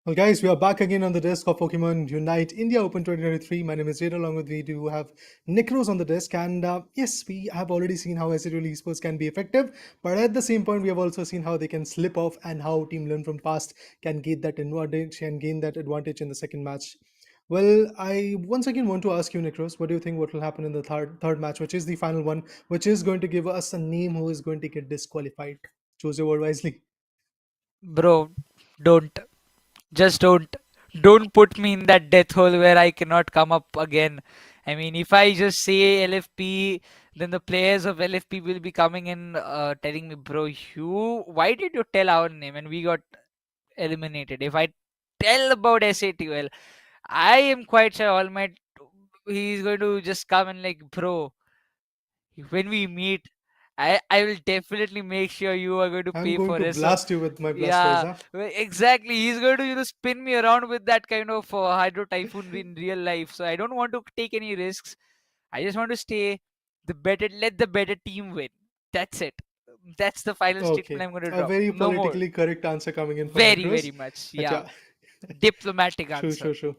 Well, guys, we are back again on the desk of Pokemon Unite India Open 2023. My name is Jade. Along with me, do have Nikros on the desk. And yes, we have already seen how SATL esports can be effective. But at the same point, we have also seen how they can slip off and how Team Learn from Past can gain that advantage in the second match. Well, I once again want to ask you, Nikros, what do you think what will happen in the third match, which is the final one, which is going to give us a name who is going to get disqualified? Choose your word wisely. Bro, don't. Just don't put me in that death hole where I cannot come up again. I mean, if I just say LFP, then the players of LFP will be coming in telling me, bro, why did you tell our name and we got eliminated? If I tell about SATL, I am quite sure All Might, he's going to just come and like, bro, when we meet, I will definitely make sure you are going to I'm pay going for to it. So, blast you with my Blastoise, yeah, huh? well, exactly. He's going to spin me around with that kind of hydro typhoon in real life. So I don't want to take any risks. I just want to stay let the better team win. That's it. That's the final statement Okay, I'm going to a drop. very No more. politically correct answer coming in from Very, Nikros. very much. But Yeah. yeah, Diplomatic true, answer. true, true.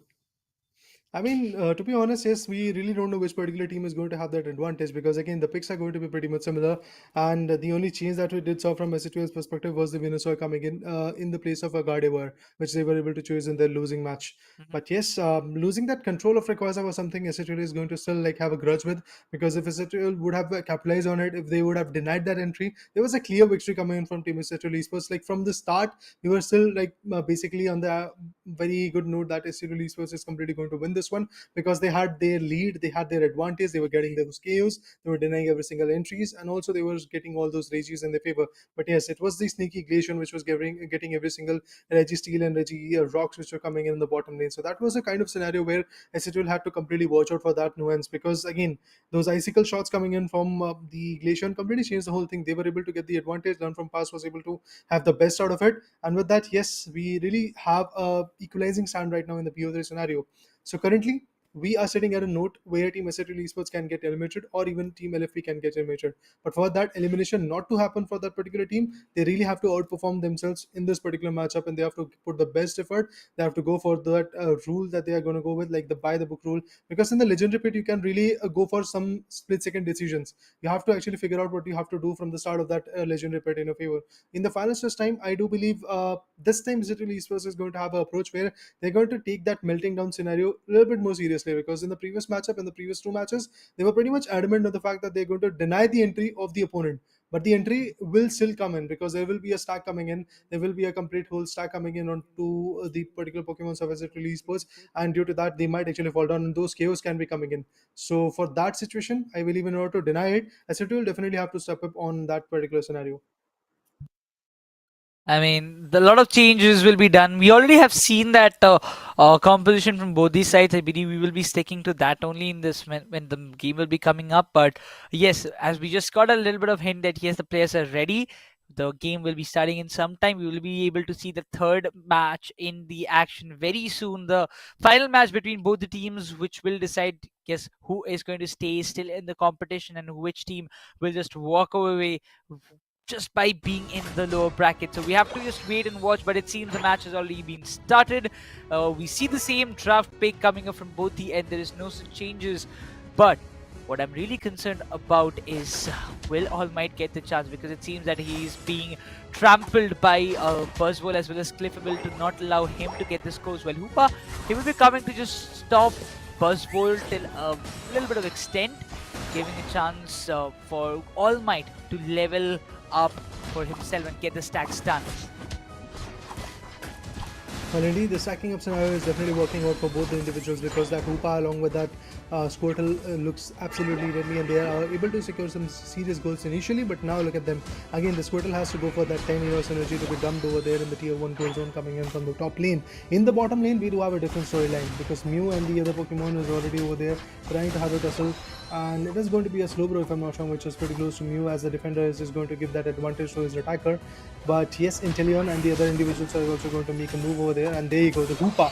I mean, to be honest, yes, we really don't know which particular team is going to have that advantage because again, the picks are going to be pretty much similar. And the only change that we did saw from SATL's perspective was the Venusaur coming in the place of a Gardevoir, which they were able to choose in their losing match. Mhm. But yes, losing that control of Rayquaza was something SATL is going to still like have a grudge with because if SATL would have capitalized on it, if they would have denied that entry, there was a clear victory coming in from Team SATL Esports. Like from the start, we were still like basically on the very good note that SATL Esports is completely going to win this one because they had their lead, they had their advantage, they were getting those KOs, they were denying every single entries, and also they were getting all those Regis in their favor. But yes, it was the sneaky Glacian which was getting every single Regi Steel and Regi Rocks which were coming in the bottom lane. So that was a kind of scenario where SATL had to completely watch out for that nuance because again, those icicle shots coming in from the Glacian completely changed the whole thing. They were able to get the advantage. Learn from Past was able to have the best out of it, and with that, yes, we really have a equalizing stand right now in the PO3 scenario. So currently, we are sitting at a note where Team SATL Esports can get eliminated or even Team LFP can get eliminated. But for that elimination not to happen for that particular team, they really have to outperform themselves in this particular matchup and they have to put the best effort. They have to go for that rule that they are going to go with, like the by the book rule. Because in the legendary pit, you can really go for some split second decisions. You have to actually figure out what you have to do from the start of that legendary pit in your favor. In the finals this time, I do believe this time SATL Esports is going to have an approach where they're going to take that melting down scenario a little bit more seriously because in the previous matchup, in the previous two matches, they were pretty much adamant on the fact that they're going to deny the entry of the opponent. But the entry will still come in because there will be a stack coming in. There will be a complete whole stack coming in onto the particular Pokemon service that release sports, and due to that, they might actually fall down, and those chaos can be coming in. So for that situation, I believe in order to deny it, SAT will definitely have to step up on that particular scenario. I mean, a lot of changes will be done. We already have seen that composition from both these sides. I believe we will be sticking to that only in this when the game will be coming up. But yes, as we just got a little bit of hint that yes, the players are ready. The game will be starting in some time. We will be able to see the third match in the action very soon. The final match between both the teams, which will decide yes who is going to stay still in the competition and which team will just walk away just by being in the lower bracket. So we have to just wait and watch, but it seems the match has already been started. We see the same draft pick coming up from both the end. There is no such changes, but what I'm really concerned about is will All Might get the chance, because it seems that he's being trampled by Buzzwole as well as Cliffable to not allow him to get the scores. Well, Hoopa, he will be coming to just stop Buzzwole till a little bit of extent, giving a chance for All Might to level up for himself and get the stacks done. Well, indeed, the stacking up scenario is definitely working out for both the individuals because that Hoopa along with that Squirtle looks absolutely deadly and they are able to secure some serious goals initially, but now look at them. Again, the Squirtle has to go for that 10 years energy to be dumped over there in the tier 1 goal zone coming in from the top lane. In the bottom lane, we do have a different storyline because Mew and the other Pokemon is already over there trying to have a tussle. And it is going to be a slow bro if I'm not wrong, which is pretty close to Mew as the defender is just going to give that advantage to his attacker. But yes, Inteleon and the other individuals are also going to make a move over there. And there you go, the Hoopa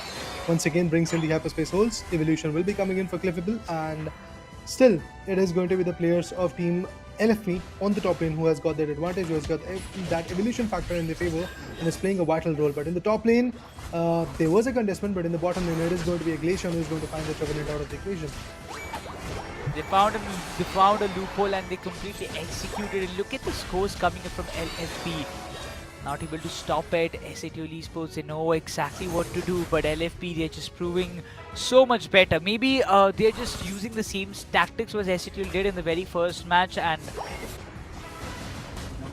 once again brings in the hyperspace holes. Evolution will be coming in for Cliffable, and still it is going to be the players of team LFP on the top lane, who has got that advantage, who has got that evolution factor in their favor and is playing a vital role. But in the top lane, there was a contestment, but in the bottom lane, it is going to be a Glacier who is going to find the Revenant out of the equation. They found a loophole and they completely executed it. Look at the scores coming in from LFP. Not able to stop it. SATL Esports, they know exactly what to do, but LFP, they're just proving so much better. Maybe they're just using the same tactics as SATL did in the very first match and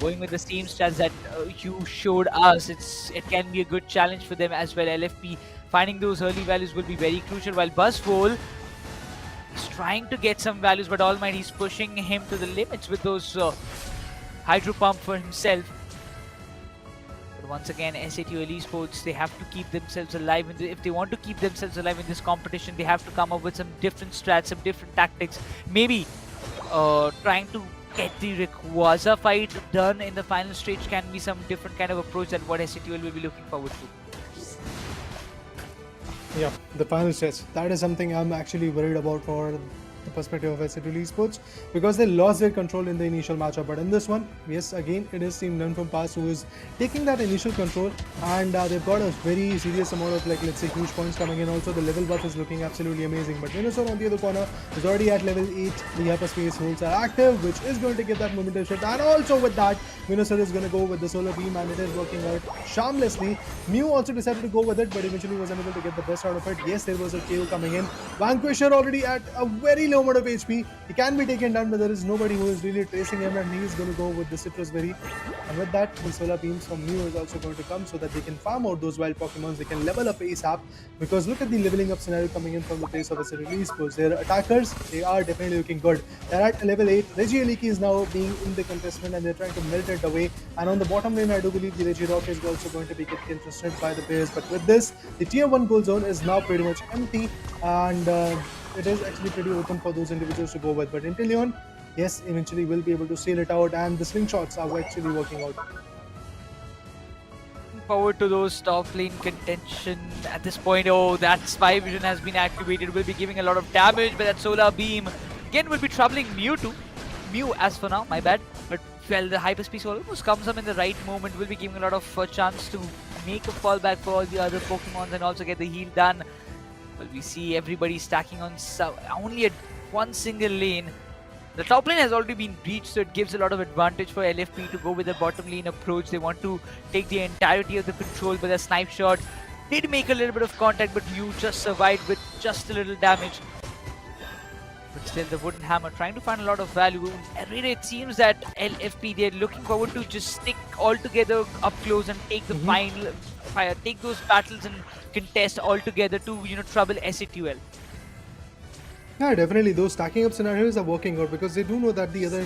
going with the same stats that you showed us. It can be a good challenge for them as well. LFP finding those early values will be very crucial, while Buzzvole is trying to get some values, but Almighty is pushing him to the limits with those Hydro Pump for himself. Once again, SATL Esports, they have to keep themselves alive. If they want to keep themselves alive in this competition, they have to come up with some different strats, some different tactics. Maybe trying to get the Rayquaza fight done in the final stage can be some different kind of approach than what SATL will be looking forward to. Yeah, the final stretch. That is something I'm actually worried about for the perspective of SATL Esports, because they lost their control in the initial matchup. But in this one, yes, again, it is Team Learn From Past who is taking that initial control, and they've got a very serious amount of, like, let's say, huge points coming in. Also, the level buff is looking absolutely amazing. But Venusaur on the other corner is already at level 8. The hyperspace holds are active, which is going to give that momentum shift. And also with that, Venusaur is going to go with the solar beam, and it is working out shamelessly. Mew also decided to go with it, but eventually was unable to get the best out of it. Yes, there was a KO coming in. Vanquisher already at a very low amount of HP. He can be taken down, but there is nobody who is really tracing him, and he is going to go with the Citrus Berry. And with that, the solar beams from Mew is also going to come so that they can farm out those wild Pokemons. They can level up ASAP, because look at the leveling up scenario coming in from the place of SATL Esports. Their attackers, they are definitely looking good. They're at level 8. Regieleki is now being in the contestment, and they're trying to melt it away. And on the bottom lane, I do believe the Regirock is also going to be getting interested by the players. But with this, the tier 1 goal zone is now pretty much empty, and it is actually pretty open for those individuals to go with. But Inteleon, yes, eventually will be able to sail it out, and the slingshots are actually working out. Forward to those top lane contention at this point. Oh, that Spy Vision has been activated, will be giving a lot of damage, but that Solar Beam again will be troubling Mew too. Mew as for now, my bad. But well, the Hyperspace almost comes up in the right moment, will be giving a lot of chance to make a fallback for all the other Pokemons and also get the heal done. Well, we see everybody stacking on only at one single lane. The top lane has already been breached, so it gives a lot of advantage for LFP to go with the bottom lane approach. They want to take the entirety of the control, but the snipe shot did make a little bit of contact, but Mew just survived with just a little damage. But still, the wooden hammer trying to find a lot of value. Really, it seems that LFP, they're looking forward to just stick all together up close and take the final fire, take those battles and contest all together to, trouble SATL. Yeah, definitely. Those stacking up scenarios are working out, because they do know that the other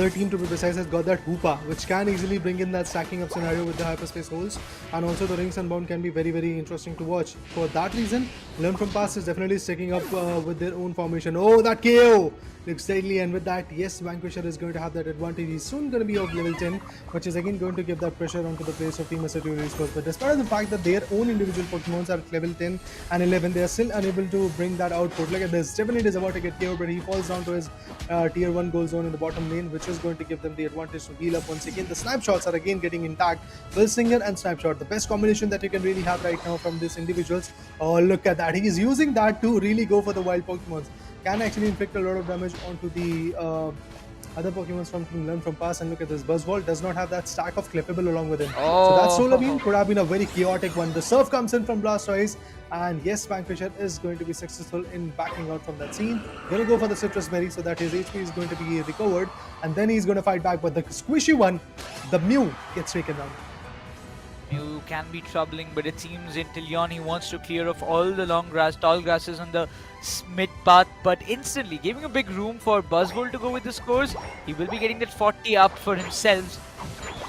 team to be precise has got that Hoopa, which can easily bring in that stacking up scenario with the hyperspace holes, and also the Rings Unbound can be very, very interesting to watch. For that reason, Learn From Past is definitely sticking up with their own formation. Oh, that KO! Looks deadly, and with that, yes, Vanquisher is going to have that advantage. He's soon going to be of level 10, which is again going to give that pressure onto the players of Team SATL Esports. But despite the fact that their own individual Pokemons are at level 10 and 11, they are still unable to bring that output. Look at this. Stevenid is about to get KO, but he falls down to his tier 1 goal zone in the bottom lane, which is going to give them the advantage to heal up once again. The snipe shots are again getting intact. Billsinger and snipe shot, the best combination that you can really have right now from these individuals. Oh, look at that. He is using that to really go for the wild Pokemons. Can actually inflict a lot of damage onto the other Pokemon from Team Learn From Past. And look at this, Buzzvole does not have that stack of clippable along with him. So that Solar Beam could have been a very chaotic one. The Surf comes in from Blastoise, and yes, Vanquisher is going to be successful in backing out from that scene. Going to go for the Citrus Berry so that his HP is going to be recovered, and then he's going to fight back. But the squishy one, the Mew, gets taken down. Mew can be troubling, but it seems Inteleon, he wants to clear off all the long grass, tall grasses on the mid path, but instantly giving a big room for Buzzvole to go with the scores. He will be getting that 40 up for himself.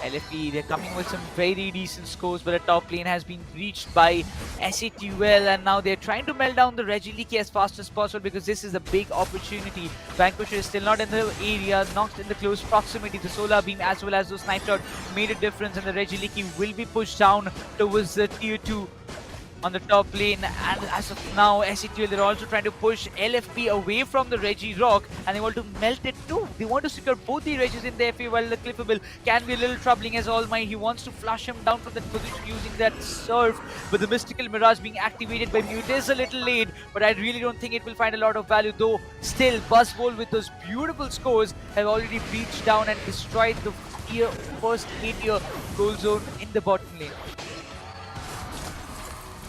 LFP, they're coming with some very decent scores, but the top lane has been breached by SATL, and now they're trying to melt down the Regieleki as fast as possible, because this is a big opportunity. Vanquisher is still not in the area, not in the close proximity. The Solar Beam as well as those snipe shot made a difference, and the Regieleki will be pushed down towards the tier 2. on the top lane, and as of now SETL, they're also trying to push LFP away from the Reggie Rock, and they want to melt it too. They want to secure both the Regis in the FA, while the Clippable can be a little troubling as All Might. He wants to flush him down from that position using that surf, but the Mystical Mirage being activated by Mute is a little late, but I really don't think it will find a lot of value, though still Buzzwole with those beautiful scores have already breached down and destroyed the first 8-tier goal zone in the bottom lane.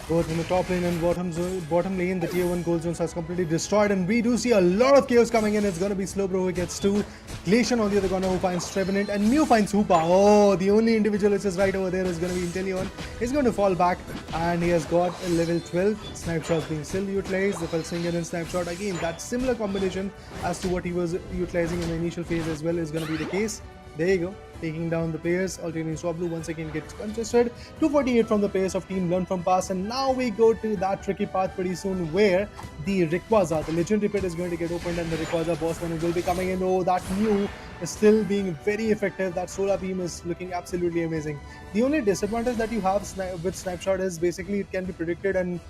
Both in the top lane and bottom lane, the tier 1 goal zones has completely destroyed, and we do see a lot of chaos coming in. It's going to be Slowbro who gets 2, Glacian on the other corner who finds Revenant, and Mew finds Hoopa. Oh, the only individual which is right over there is going to be Inteleon. He's going to fall back, and he has got a level 12. Snapshots being still utilized. The Felsinger and Snapshot again. That similar combination as to what he was utilizing in the initial phase as well is going to be the case. There you go, taking down the players. Alternating Swablu once again gets contested. 248 from the players of team Learn From Past, and now we go to that tricky path pretty soon where the Rayquaza, the legendary pit, is going to get opened, and the Rayquaza boss one will be coming in. Oh, that Mew is still being very effective. That Solar Beam is looking absolutely amazing. The only disadvantage that you have with Snapshot is basically it can be predicted, and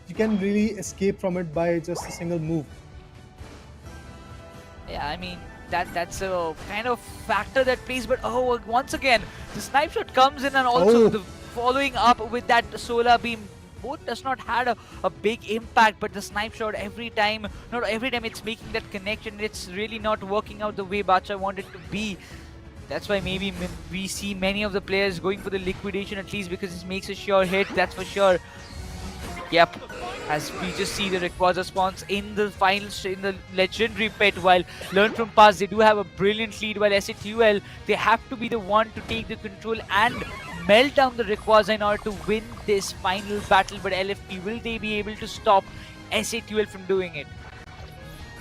you can really escape from it by just a single move. Yeah, I mean, that's a kind of factor that plays, but oh, once again the Snipe Shot comes in, and also the following up with that Solar Beam both does not had a big impact, but the Snipe Shot not every time it's making that connection. It's really not working out the way Bacha wanted to be. That's why maybe we see many of the players going for the liquidation, at least because it makes a sure hit, that's for sure. Yep, as we just see the Rayquaza spawns in the final in the legendary pit, while Learn From Past, they do have a brilliant lead, while SATUL, they have to be the one to take the control and melt down the Rayquaza in order to win this final battle. But LFP, will they be able to stop SATUL from doing it?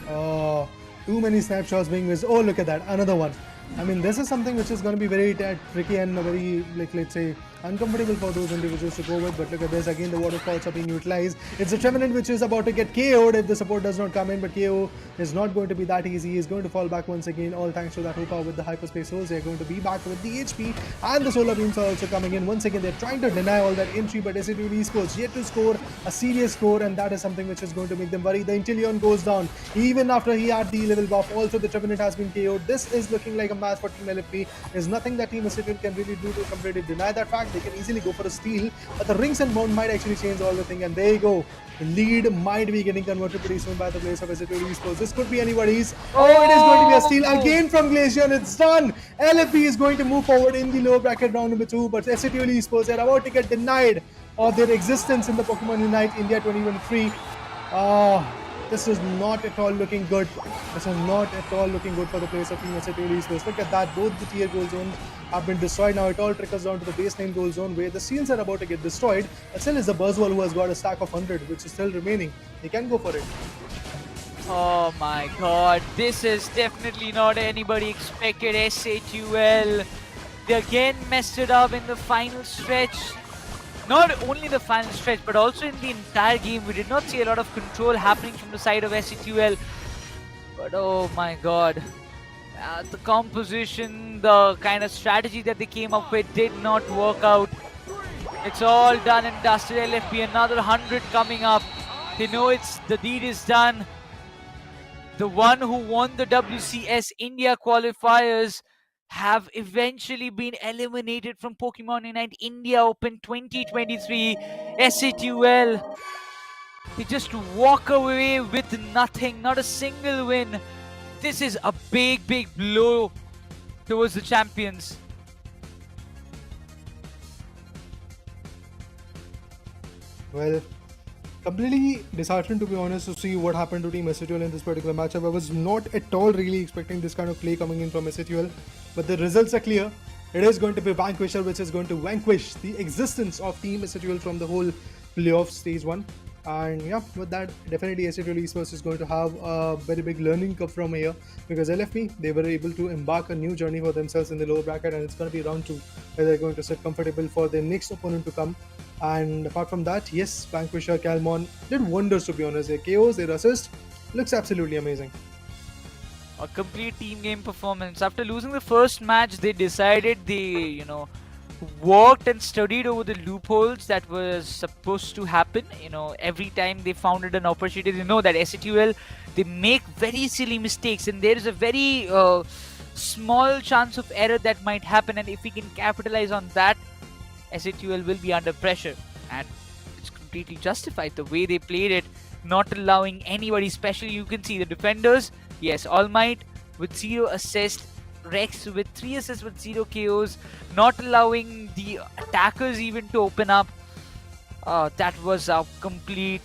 Oh, too many snapshots being missed. Oh, look at that, another one. I mean, this is something which is going to be very tricky and very, like, let's say, uncomfortable for those individuals to go with. But look at this, again the waterfalls are being utilized. It's a Revenant which is about to get KO'd if the support does not come in, but KO is not going to be that easy. He's going to fall back once again, all thanks to that Hoopa with the hyperspace holes. They're going to be back with the HP, and the solar beams are also coming in. Once again, they're trying to deny all that entry, but SATUL Esports yet to score a serious score, and that is something which is going to make them worry. The Inteleon goes down even after he had the level buff. Also, the Revenant has been KO'd. This is looking like a match for Team LFP. There's nothing that Team SATUL can really do to completely deny that fact. They can easily go for a steal, but the rings and bound might actually change all the thing, and there you go. The lead might be getting converted pretty soon by the players of SATUL Esports. This could be anybody's. Oh, it is going to be a steal again from Glacian. It's done. LFP is going to move forward in the lower bracket round number 2, but SATUL Esports are about to get denied of their existence in the Pokemon Unite India 2023. This is not at all looking good. This is not at all looking good for the players of Team SATUL Esports. Look at that. Both the tier goal zones have been destroyed. Now it all trickles down to the baseline goal zone where the seals are about to get destroyed. But still is the Buzzwole who has got a stack of 100, which is still remaining. He can go for it. Oh my god, this is definitely not anybody expected. SATUL, they again messed it up in the final stretch. Not only the final stretch, but also in the entire game. We did not see a lot of control happening from the side of SATUL. But oh my god. The composition, the kind of strategy that they came up with did not work out. It's all done and dusted. LFP, another 100 coming up. They know the deed is done. The one who won the WCS India qualifiers have eventually been eliminated from Pokemon Unite India Open 2023. SATUL, they just walk away with nothing, not a single win. This is a big blow towards the champions. Well, completely disheartened, to be honest, to see what happened to Team SATUL in this particular matchup. I was not at all really expecting this kind of play coming in from SATUL, but the results are clear. It is going to be Vanquisher, which is going to vanquish the existence of Team SATUL from the whole playoff stage 1. And yeah, with that, definitely SATUL Esports is going to have a very big learning curve from here, because LFP, they were able to embark a new journey for themselves in the lower bracket, and it's going to be round 2 where they're going to sit comfortable for their next opponent to come. And apart from that, yes, Vanquisher, Calmon did wonders, to be honest. Their KOs, their assist looks absolutely amazing. A complete team game performance. After losing the first match, they decided they, worked and studied over the loopholes that was supposed to happen. Every time they found an opportunity, they know that SATUL, they make very silly mistakes, and there is a very small chance of error that might happen, and if we can capitalize on that, SATUL will be under pressure, and it's completely justified the way they played it, not allowing anybody, especially you can see the defenders, yes, All Might with 0 assist, Rex with 3 assists with 0 KOs, not allowing the attackers even to open up. That was a complete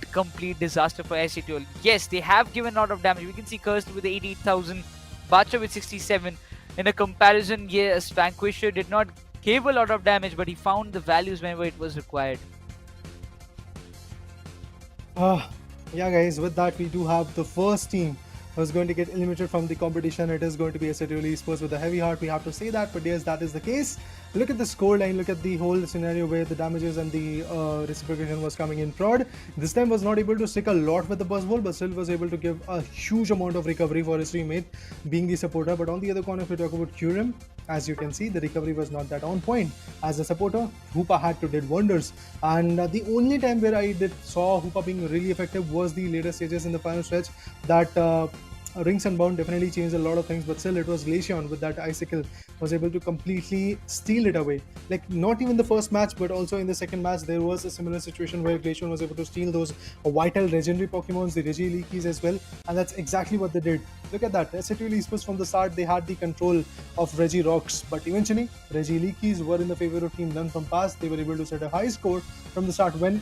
disaster for SATUL. Yes, they have given a lot of damage. We can see Cursed with 88,000, Bacha with 67. In a comparison, yes, Vanquisher did not give a lot of damage, but he found the values whenever it was required. Yeah, guys, with that, we do have the first team who's going to get eliminated from the competition. It is going to be SATUL Esports with a heavy heart. We have to say that, but yes, that is the case. Look at the scoreline, look at the whole scenario where the damages and the reciprocation was coming in. Prod this time was not able to stick a lot with the buzz ball, but still was able to give a huge amount of recovery for his teammate, being the supporter. But on the other corner, if we talk about Kurim, as you can see, the recovery was not that on point. As a supporter, Hoopa had to did wonders, and the only time where I saw Hoopa being really effective was the later stages in the final stretch. That Rings Unbound definitely changed a lot of things, but still it was Glaceon with that Icicle was able to completely steal it away. Like, not even the first match, but also in the second match, there was a similar situation where Glaceon was able to steal those vital legendary Pokemons, the Regielekis as well, and that's exactly what they did. Look at that. SATUL Esports from the start, they had the control of Regirocks, but eventually Regielekis were in the favor of Team Learn From Past. They were able to set a high score from the start. When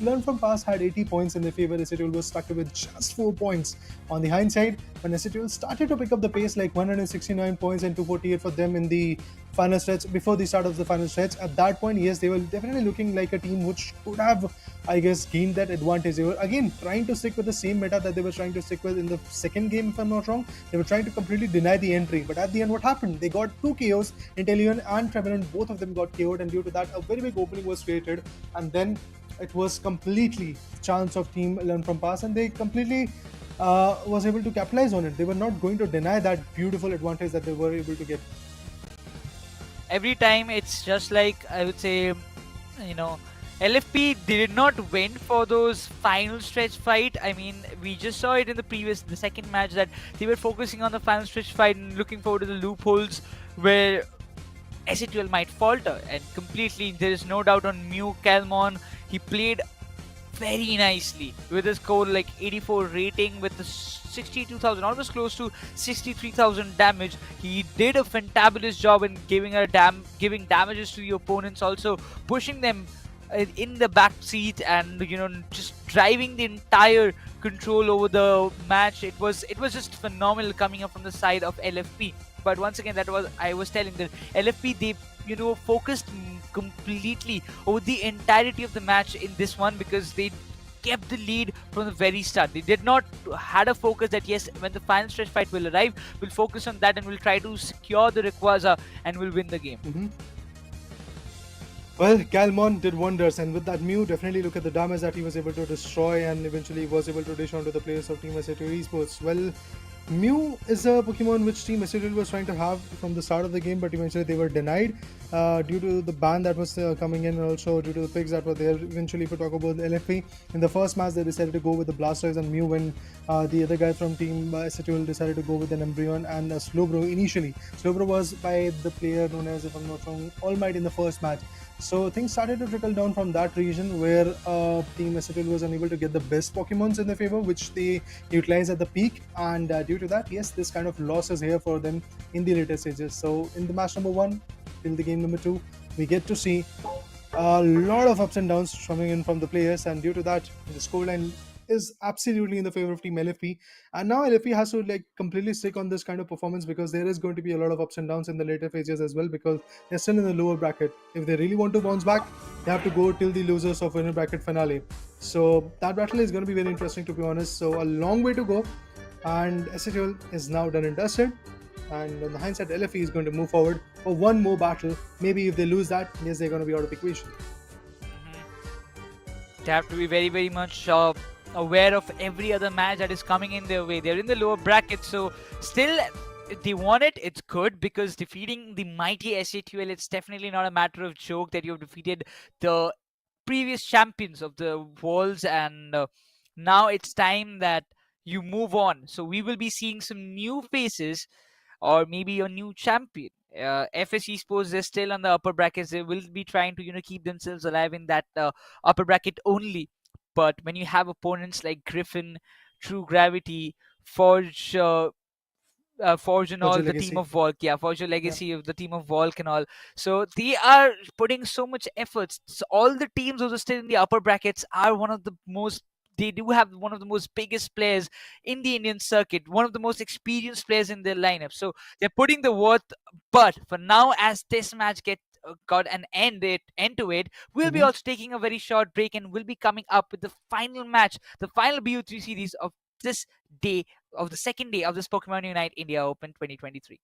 Learn From Past had 80 points in their favor, SATUL was stuck with just 4 points. On the hindsight, when SATUL started to pick up the pace, like 169 points and 248 for them in the final stretch, before the start of the final stretch, at that point, yes, they were definitely looking like a team which could have, I guess, gained that advantage. They were again trying to stick with the same meta that they were trying to stick with in the second game, if I'm not wrong. They were trying to completely deny the entry, but at the end, what happened? They got 2 KOs. Inteleon and Revenant, both of them got KO'd, and due to that, a very big opening was created, and then it was completely chance of Team Learn From Past, and they completely was able to capitalize on it. They were not going to deny that beautiful advantage that they were able to get. Every time it's just like, I would say, LFP did not win for those final stretch fight. I mean, we just saw it in the second match, that they were focusing on the final stretch fight and looking forward to the loopholes where SATUL might falter, and completely there is no doubt on Mew Calmon. He played very nicely with a score like 84 rating with the 62,000, almost close to 63,000 damage. He did a fantabulous job in giving damages to the opponents, also pushing them in the back seat, and just driving the entire control over the match. It was just phenomenal coming up from the side of LFP. But once again, I was telling that LFP, they focused completely over the entirety of the match in this one, because they kept the lead from the very start. They did not had a focus that yes, when the final stretch fight will arrive, we'll focus on that and we'll try to secure the Rayquaza and we'll win the game. Well, Calmon did wonders, and with that Mew, definitely look at the damage that he was able to destroy, and eventually was able to dish onto the players of Team SATUL Esports. Well, Mew is a Pokemon which Team SATUL was trying to have from the start of the game, but eventually they were denied due to the ban that was coming in, and also due to the picks that were there. Eventually, if we talk about the LFP, in the first match they decided to go with the Blastoise and Mew, when the other guy from Team SATUL decided to go with an Embryon and a Slowbro initially. Slowbro was by the player known as, if I'm not wrong, All Might in the first match. So things started to trickle down from that region, where Team SATUL was unable to get the best Pokemons in their favor, which they utilized at the peak, and due to that, yes, this kind of loss is here for them in the later stages. So in the match number 1 till the game number 2, we get to see a lot of ups and downs coming in from the players, and due to that, the scoreline is absolutely in the favor of Team LFP, and now LFP has to completely stick on this kind of performance, because there is going to be a lot of ups and downs in the later phases as well, because they're still in the lower bracket. If they really want to bounce back, they have to go till the losers of winner bracket finale. So that battle is going to be very interesting, to be honest. So a long way to go, and SATUL is now done and dusted, and on the hindsight, LFP is going to move forward for one more battle. Maybe if they lose that, yes, they're going to be out of the equation. They have to be very, very much aware of every other match that is coming in their way. They're in the lower bracket, so still if they want it, it's good, because defeating the mighty SATL, it's definitely not a matter of joke that you've defeated the previous champions of the worlds, and now it's time that you move on. So we will be seeing some new faces, or maybe a new champion. FS Esports, they're still on the upper brackets. They will be trying to keep themselves alive in that upper bracket only. But when you have opponents like Griffin, True Gravity, Forge, Forge and Forge all, Your the Legacy. team of Volk, Forge Your Legacy of the team of Volk and all. So they are putting so much efforts. So all the teams who are still in the upper brackets are one of the most. They do have one of the most biggest players in the Indian circuit, one of the most experienced players in their lineup. So they're putting the worth. But for now, as this match got an end to it, we'll be also taking a very short break, and we'll be coming up with the final match, the final BU3 series of this day, of the second day of this Pokemon Unite India Open 2023.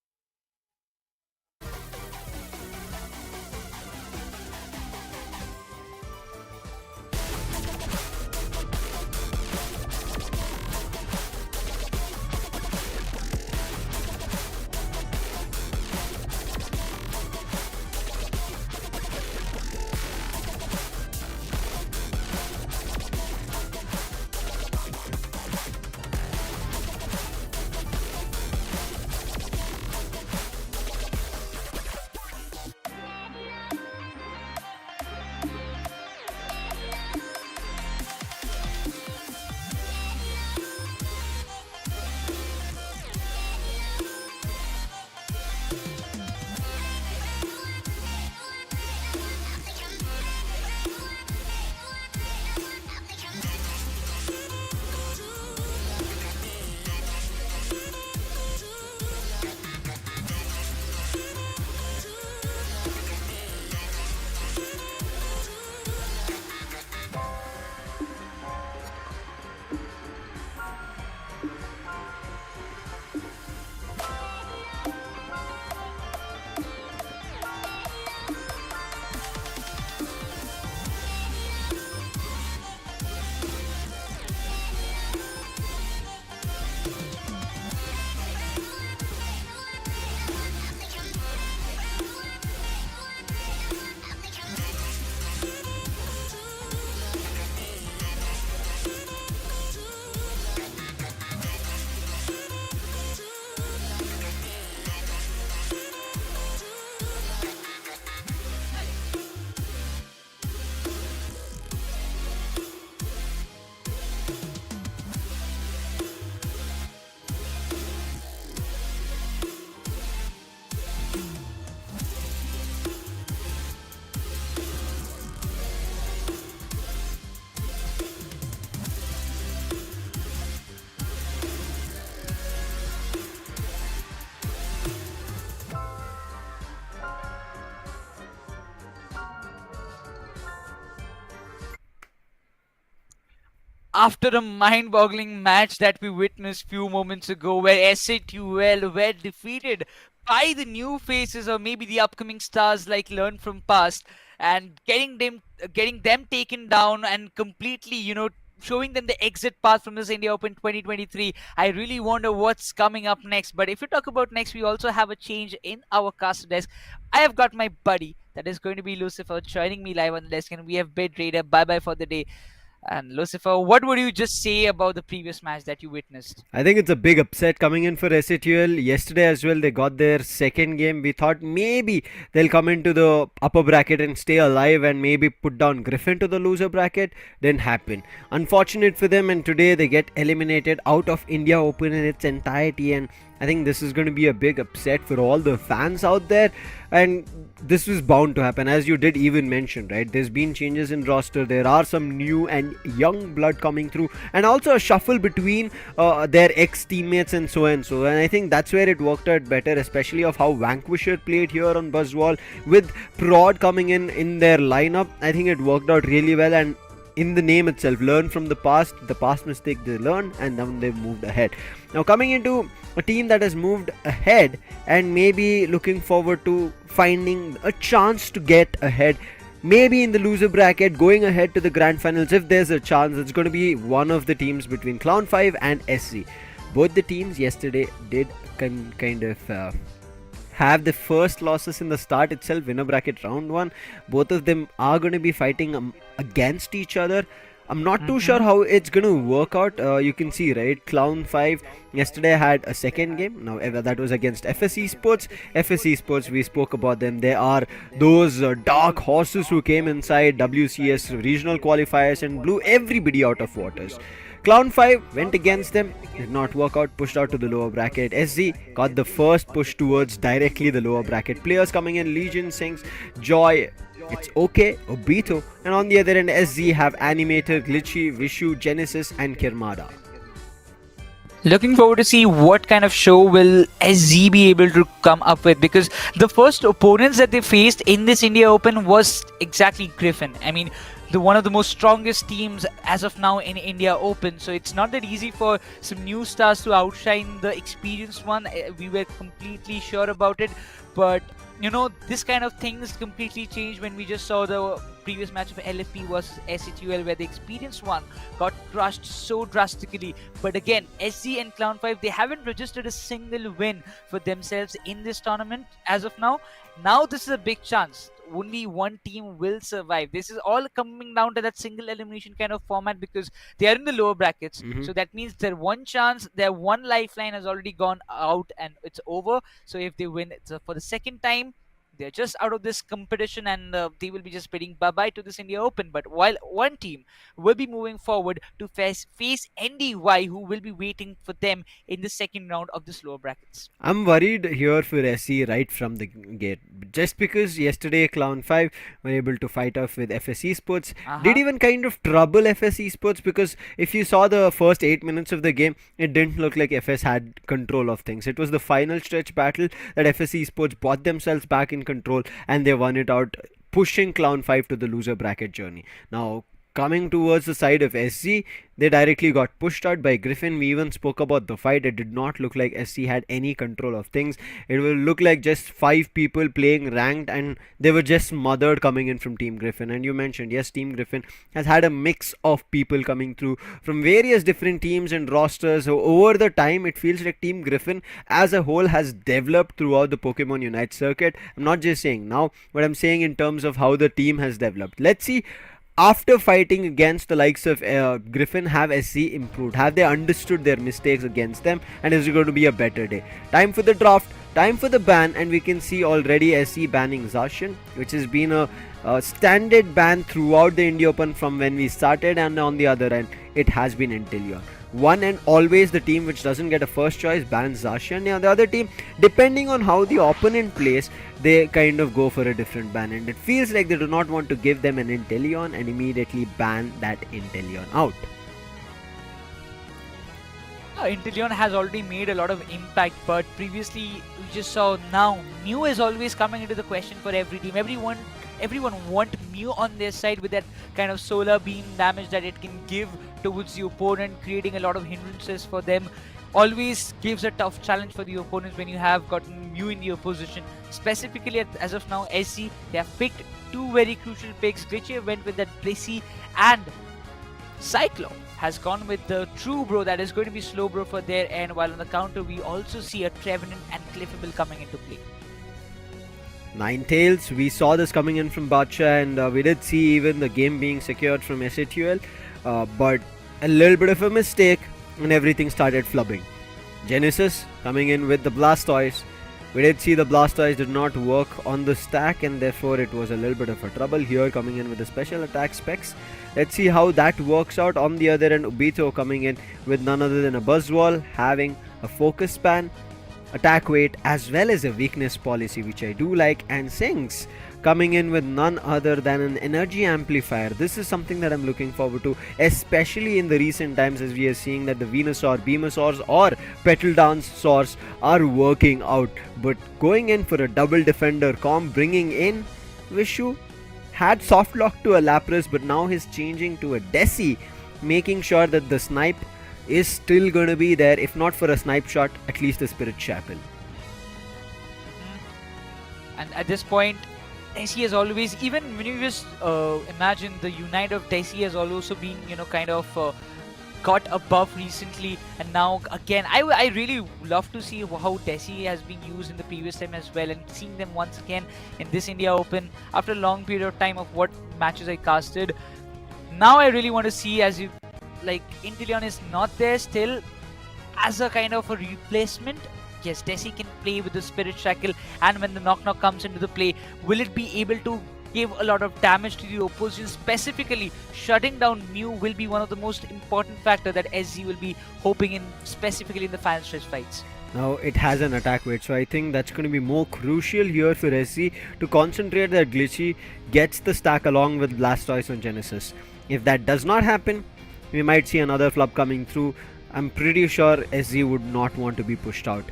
After a mind-boggling match that we witnessed few moments ago, where SATUL were defeated by the new faces, or maybe the upcoming stars like Learn from Past, and getting them taken down and completely, showing them the exit path from this India Open 2023. I really wonder what's coming up next. But if you talk about next, we also have a change in our caster desk. I have got my buddy, that is going to be Lucifer, joining me live on the desk, and we have Bid Raider. Bye-bye for the day. And Lucifer, what would you just say about the previous match that you witnessed? I think it's a big upset coming in for SATUL. Yesterday as well, they got their second game. We thought maybe they'll come into the upper bracket and stay alive and maybe put down Griffin to the loser bracket. Didn't happen. Unfortunate for them, and today they get eliminated out of India Open in its entirety, and I think this is going to be a big upset for all the fans out there, and this was bound to happen, as you did even mention, right? There's been changes in roster. There are some new and young blood coming through, and also a shuffle between their ex-teammates and so and so. And I think that's where it worked out better, especially of how Vanquisher played here on Buzzwall with Prod coming in their lineup. I think it worked out really well, and in the name itself, learn from the past mistake they learn, and then they've moved ahead. Now coming into a team that has moved ahead and maybe looking forward to finding a chance to get ahead, maybe in the loser bracket, going ahead to the grand finals. If there's a chance, it's going to be one of the teams between Clown5 and SC. both the teams yesterday did kind of have the first losses in the start itself. Winner bracket round 1, both of them are going to be fighting against each other. I'm not too sure how it's going to work out. You can see, right, Clown 5 yesterday had a second game. Now that was against FS Esports. FS Esports, we spoke about them. They are those dark horses who came inside WCS regional qualifiers and blew everybody out of waters. Clown 5 went against them, did not work out, pushed out to the lower bracket. SZ got the first push towards directly the lower bracket. Players coming in: Legion, Sings, Joy, It's Okay, Obito, and on the other end SZ have Animator, Glitchy, Vishu, Genesis and Kirmada. Looking forward to see what kind of show will SZ be able to come up with, because the first opponents that they faced in this India Open was exactly Griffin. I mean, one of the most strongest teams as of now in India Open, so it's not that easy for some new stars to outshine the experienced one. We were completely sure about it, but you know, this kind of things completely changed when we just saw the previous match of LFP versus SCTUL, where the experienced one got crushed so drastically. But again, SC and Clown5, they haven't registered a single win for themselves in this tournament as of now. Now this is a big chance. Only one team will survive. This is all coming down to that single elimination kind of format, because they are in the lower brackets. So that means their one chance, their one lifeline has already gone out and it's over. So if they win for the second time, they're just out of this competition, and they will be just bidding bye-bye to this India Open. But while one team will be moving forward to face NDY, who will be waiting for them in the second round of this lower brackets. I'm worried here for SC right from the gate, just because yesterday Clown5 were able to fight off with FS Esports, did even kind of trouble FS Esports, because if you saw the first 8 minutes of the game, it didn't look like FS had control of things. It was the final stretch battle that FS Esports brought themselves back in control, and they won it out, pushing Clown5 to the loser bracket journey. Now coming towards the side of SC, they directly got pushed out by Griffin. We even spoke about the fight. It did not look like SC had any control of things. It will look like just 5 people playing ranked, and they were just smothered coming in from Team Griffin. And you mentioned, yes, Team Griffin has had a mix of people coming through from various different teams and rosters. So over the time, it feels like Team Griffin as a whole has developed throughout the Pokemon Unite circuit. I'm not just saying now, but I'm saying in terms of how the team has developed. Let's see, after fighting against the likes of Griffin, have SC improved? Have they understood their mistakes against them? And is it going to be a better day? Time for the draft, time for the ban, and we can see already SC banning Zacian, which has been a standard ban throughout the India Open from when we started, and on the other end, it has been Inteleon. One and always the team which doesn't get a first choice bans Zacian. Yeah, the other team, depending on how the opponent plays, they kind of go for a different ban, and it feels like they do not want to give them an Inteleon and immediately ban that Inteleon out. Inteleon has already made a lot of impact, but previously we just saw now Mew is always coming into the question for every team. Everyone want Mew on their side with that kind of solar beam damage that it can give towards the opponent, creating a lot of hindrances for them. Always gives a tough challenge for the opponents when you have gotten Mew in your position. Specifically as of now, SC, they have picked 2 very crucial picks. Glitchy went with that Blissey, and Cyclone has gone with the True Bro, that is going to be Slow Bro for their end, while on the counter we also see a Revenant and Cliffable coming into play. Ninetales, we saw this coming in from Bacha, and we did see even the game being secured from SATUL, but a little bit of a mistake and everything started flubbing. Genesis coming in with the Blastoise. We did see the Blastoise did not work on the stack, and therefore it was a little bit of a trouble here, coming in with the special attack specs. Let's see how that works out. On the other end, Obito coming in with none other than a Buzzwall, having a focus span, attack weight, as well as a weakness policy, which I do like, and Sings coming in with none other than an energy amplifier. This is something that I'm looking forward to, especially in the recent times, as we are seeing that the Venusaur, Beamosaurs or Petal Dance Saurs are working out. But going in for a double defender comp, bringing in Vishu, had soft lock to a Lapras, but now he's changing to a Desi, making sure that the snipe is still going to be there, if not for a snipe shot, at least a Spirit Chapel. And at this point, Desi has always, even when you just imagine the Unite of Desi has also been, kind of got a buff recently, and now again I really love to see how Desi has been used in the previous time as well, and seeing them once again in this India Open after a long period of time of what matches I casted. Now I really want to see, as you like, Inteleon is not there still as a kind of a replacement. Yes, Desi can play with the Spirit Shackle, and when the Knock Knock comes into the play, will it be able to give a lot of damage to the opposition? Specifically, shutting down Mew will be one of the most important factor that SZ will be hoping in, specifically in the final stretch fights. Now it has an attack weight, so I think that's going to be more crucial here for SC to concentrate that Glitchy gets the stack along with Blastoise on Genesis. If that does not happen, we might see another flub coming through. I'm pretty sure SZ would not want to be pushed out.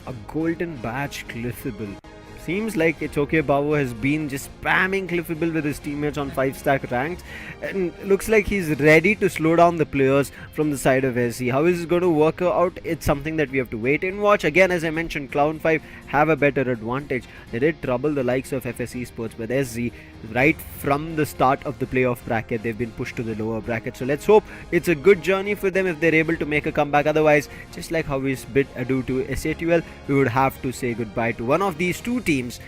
A golden badge Cliffable. Seems like Ichoke Babu has been just spamming Cliffable with his teammates on 5-stack ranks, and looks like he's ready to slow down the players from the side of SC. How is it going to work out? It's something that we have to wait and watch. Again, as I mentioned, Clown5 have a better advantage. They did trouble the likes of FS Esports, but SZ, right from the start of the playoff bracket, they've been pushed to the lower bracket. So let's hope it's a good journey for them if they're able to make a comeback. Otherwise, just like how we bid adieu to SA12, we would have to say goodbye to one of these two teams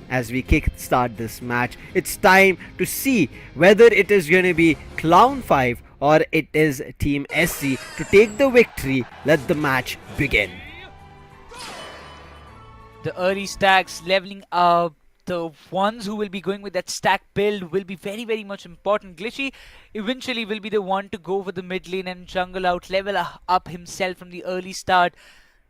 as we kickstart this match. It's time to see whether it is going to be Clown5 or it is Team SC to take the victory. Let the match begin. The early stacks leveling up. The ones who will be going with that stack build will be very, very much important. Glitchy eventually will be the one to go for the mid lane and jungle out, level up himself from the early start.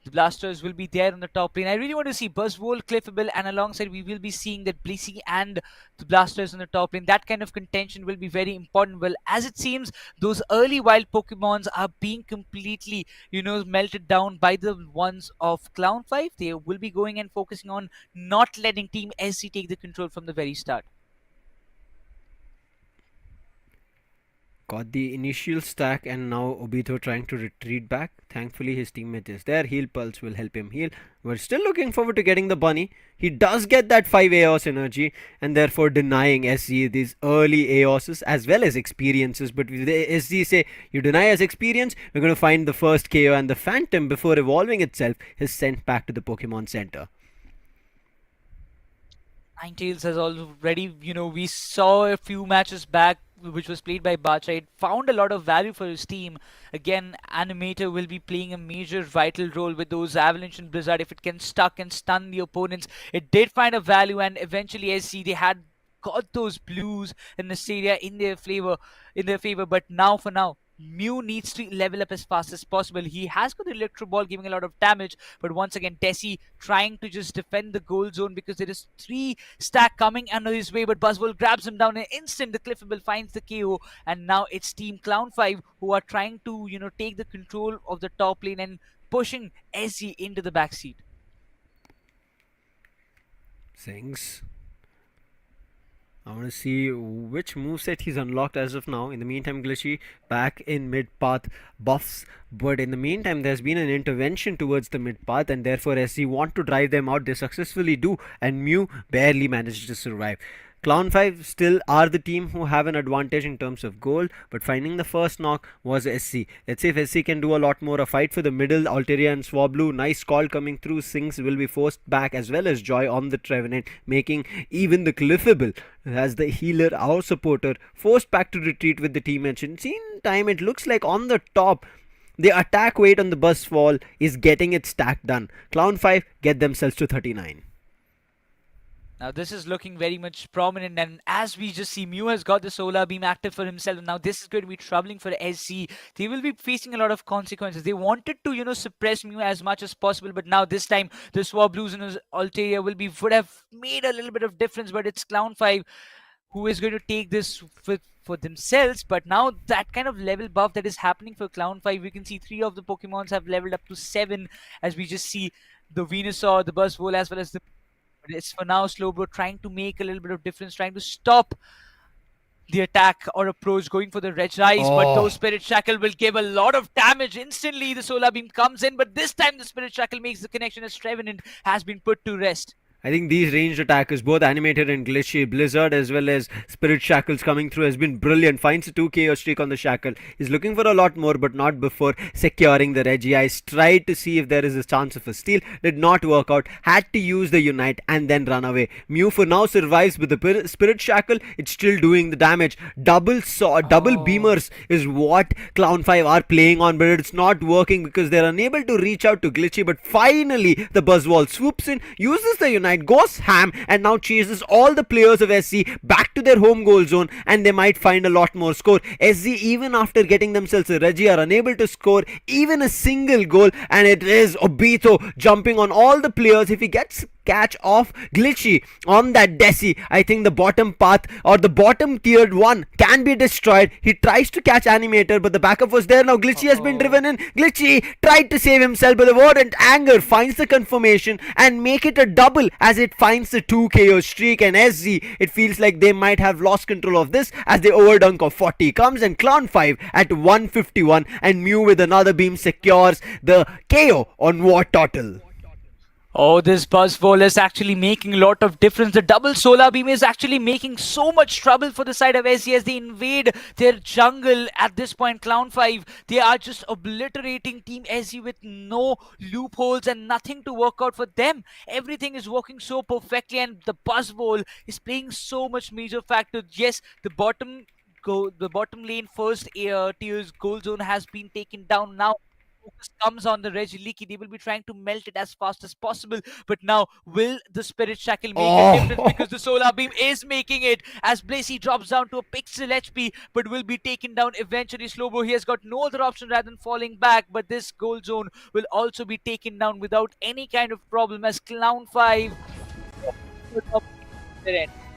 The Blasters will be there on the top lane. I really want to see Buzzwole, Cliffable, and alongside we will be seeing that Blissey and the Blasters on the top lane. That kind of contention will be very important. Well, as it seems, those early wild Pokemons are being completely, melted down by the ones of Clown5. They will be going and focusing on not letting Team SC take the control from the very start. Got the initial stack, and now Obito trying to retreat back. Thankfully his teammate is there. Heal Pulse will help him heal. We're still looking forward to getting the bunny. He does get that 5 AOS energy, and therefore denying SC these early AOSs as well as experiences. But if the SC say you deny us experience, we're going to find the first KO, and the Phantom, before evolving itself, is sent back to the Pokemon Center. Ninetales has already, we saw a few matches back which was played by Bacha. It found a lot of value for his team. Again, Animator will be playing a major vital role with those Avalanche and Blizzard. If it can stuck and stun the opponents, it did find a value, and eventually SC, they had got those blues in this area in their favor. But now, for now, Mew needs to level up as fast as possible. He has got the Electro Ball giving a lot of damage, but once again, Desi trying to just defend the gold zone because there is 3 stack coming under his way, but Buzzwole grabs him down in an instant. The Cliffable finds the KO, and now it's Team Clown5 who are trying to, take the control of the top lane and pushing SC into the backseat. Thanks. I want to see which moveset he's unlocked as of now. In the meantime, Glitchy back in mid-path buffs. But in the meantime, there's been an intervention towards the mid-path, and therefore SC want to drive them out. They successfully do, and Mew barely managed to survive. Clown5 still are the team who have an advantage in terms of gold, but finding the first knock was SC. Let's see if SC can do a lot more. A fight for the middle, Altaria and Swablu. Nice call coming through. Sings will be forced back, as well as Joy on the Revenant, making even the Cliffable as the healer, our supporter, forced back to retreat with the teammates. In time, it looks like on the top, the attack weight on the Buzzwole is getting its stack done. Clown5 get themselves to 39. Now this is looking very much prominent, and as we just see, Mew has got the Solar Beam active for himself, and now this is going to be troubling for SC. They will be facing a lot of consequences. They wanted to, suppress Mew as much as possible, but now this time the Swablues and his Altaria would have made a little bit of difference, but it's Clown5 who is going to take this for themselves. But now that kind of level buff that is happening for Clown5, we can see 3 of the Pokemons have leveled up to 7, as we just see the Venusaur, the Buzzwole, as well as the... It's for now Slowbro trying to make a little bit of difference, trying to stop the attack or approach, going for the Regice, but those Spirit Shackle will give a lot of damage. Instantly the Solar Beam comes in, but this time the Spirit Shackle makes the connection as Revenant has been put to rest. I think these ranged attackers, both animated and glitchy, Blizzard as well as Spirit Shackles coming through has been brilliant. Finds a 2 KO streak on the Shackle. He's looking for a lot more, but not before securing the Regice. Tried to see if there is a chance of a steal. Did not work out. Had to use the Unite and then run away. Mew for now survives with the Spirit Shackle. It's still doing the damage. Double beamers is what Clown5 are playing on, but it's not working because they're unable to reach out to Glitchy. But finally, the Buzzwall swoops in, uses the Unite, goes ham, and now chases all the players of SC back to their home goal zone, and they might find a lot more score. SC, even after getting themselves a Regi, are unable to score even a single goal, and it is Obito jumping on all the players. If he gets catch off Glitchy on that Desi, I think the bottom path or the bottom tiered one can be destroyed. He tries to catch Animator, but the backup was there. Now Glitchy has been driven in. Glitchy tried to save himself, but the Verdant Anger finds the confirmation and make it a double as it finds the 2 KO streak. And SZ, it feels like they might have lost control of this as the overdunk of 40 comes, and Clown5 at 151, and Mew with another beam secures the KO on War Turtle. Oh, this Buzzwall is actually making a lot of difference. The double solar beam is actually making so much trouble for the side of SC as they invade their jungle. At this point, Clown5, they are just obliterating Team SC with no loopholes and nothing to work out for them. Everything is working so perfectly, and the Buzzwall is playing so much major factor. Yes, the bottom lane first tier's goal zone has been taken down now. Focus comes on the Regiliki. They will be trying to melt it as fast as possible. But now, will the Spirit Shackle make a difference? Because the Solar Beam is making it as Blazy drops down to a pixel HP, but will be taken down eventually. Slowbro, he has got no other option rather than falling back. But this goal zone will also be taken down without any kind of problem as Clown5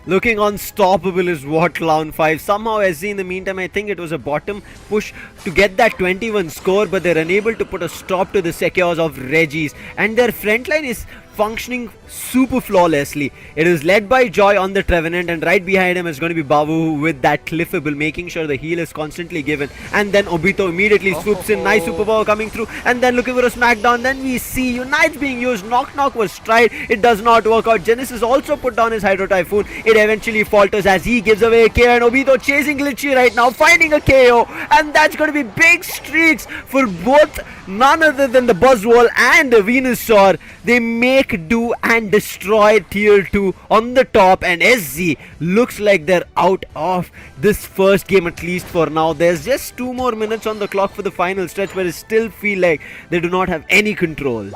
looking unstoppable is what Clown5. Somehow SZ in the meantime, I think it was a bottom push to get that 21 score, but they're unable to put a stop to the secures of Regis, and their front line is functioning super flawlessly. It is led by Joy on the Revenant, and right behind him is going to be Babu with that Cliffable, making sure the heal is constantly given. And then Obito immediately swoops in. Nice superpower coming through, and then looking for a smackdown. Then we see Unite being used. Knock was tried. It does not work out. Genesis also put down his Hydro Typhoon. It eventually falters as he gives away a KO, and Obito chasing Glitchy right now, finding a KO, and that's going to be big streaks for both none other than the Buzzwall and the Venusaur. They make do and destroy tier 2 on the top, and SZ looks like they're out of this first game, at least for now. There's just 2 more minutes on the clock for the final stretch, but it still feel like they do not have any control.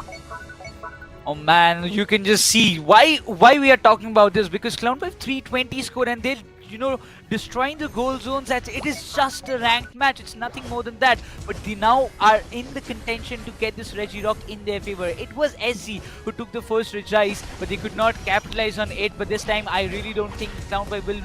Oh man, you can just see why we are talking about this, because Clown5 320 score and they're destroying the goal zones. It is just a ranked match, it's nothing more than that, but they now are in the contention to get this Regirock in their favor. It was SZ who took the first Regice, but they could not capitalize on it. But this time I really don't think Clown5 will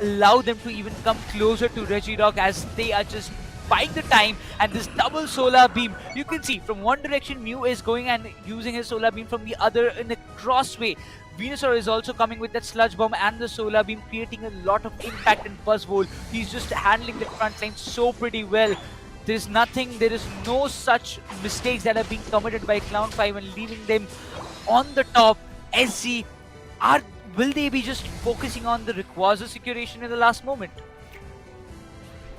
allow them to even come closer to Regirock, as they are just buying the time. And this double solar beam, you can see from one direction Mew is going and using his solar beam, from the other in a crossway Venusaur is also coming with that sludge bomb and the solar beam, creating a lot of impact in Buzzwole. He's just handling the front line so pretty well. There is no such mistakes that are being committed by Clown5 and leaving them on the top. SC, will they be just focusing on the Rayquaza securation in the last moment?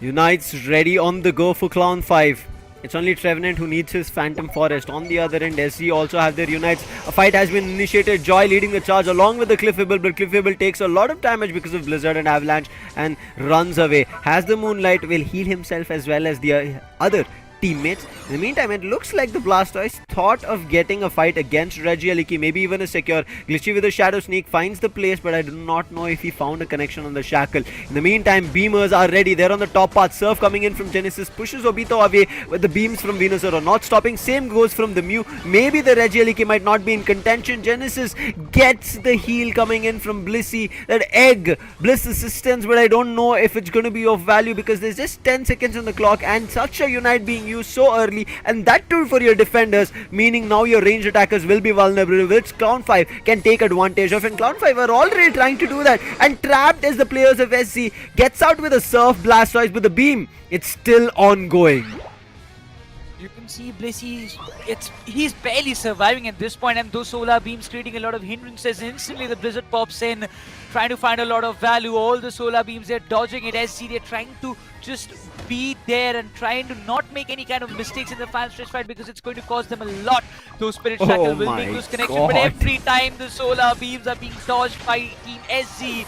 Unite's ready on the go for Clown5. It's only Revenant who needs his Phantom Forest. On the other end, SC also have their Unites. A fight has been initiated. Joy leading the charge along with the Cliffable, but Cliffable takes a lot of damage because of Blizzard and Avalanche and runs away. Has the Moonlight, will heal himself as well as the other teammates. In the meantime, it looks like the Blastoise thought of getting a fight against Regieleki, maybe even a secure. Glitchy with a Shadow Sneak finds the place, but I do not know if he found a connection on the Shackle. In the meantime, Beamers are ready. They're on the top path. Surf coming in from Genesis pushes Obito away, but the beams from Venusaur are not stopping. Same goes from the Mew. Maybe the Regieleki might not be in contention. Genesis gets the heal coming in from Blissey. That egg, Bliss assistance, but I don't know if it's going to be of value because there's just 10 seconds on the clock and such a Unite being used so early, and that too for your defenders, meaning now your ranged attackers will be vulnerable, which Clown5 can take advantage of, and Clown5 are already trying to do that, and trapped as the players of SC gets out with a Surf Blastoise, but the beam, it's still ongoing. You can see Blissey, he's barely surviving at this point, and those solar beams creating a lot of hindrances. Instantly the blizzard pops in, trying to find a lot of value. All the solar beams, they're dodging it. SC, they're trying to just be there and trying to not make any kind of mistakes in the final stretch fight, because it's going to cost them a lot. Those Spirit Shackle will make those connections, but every time the solar beams are being dodged by Team SC.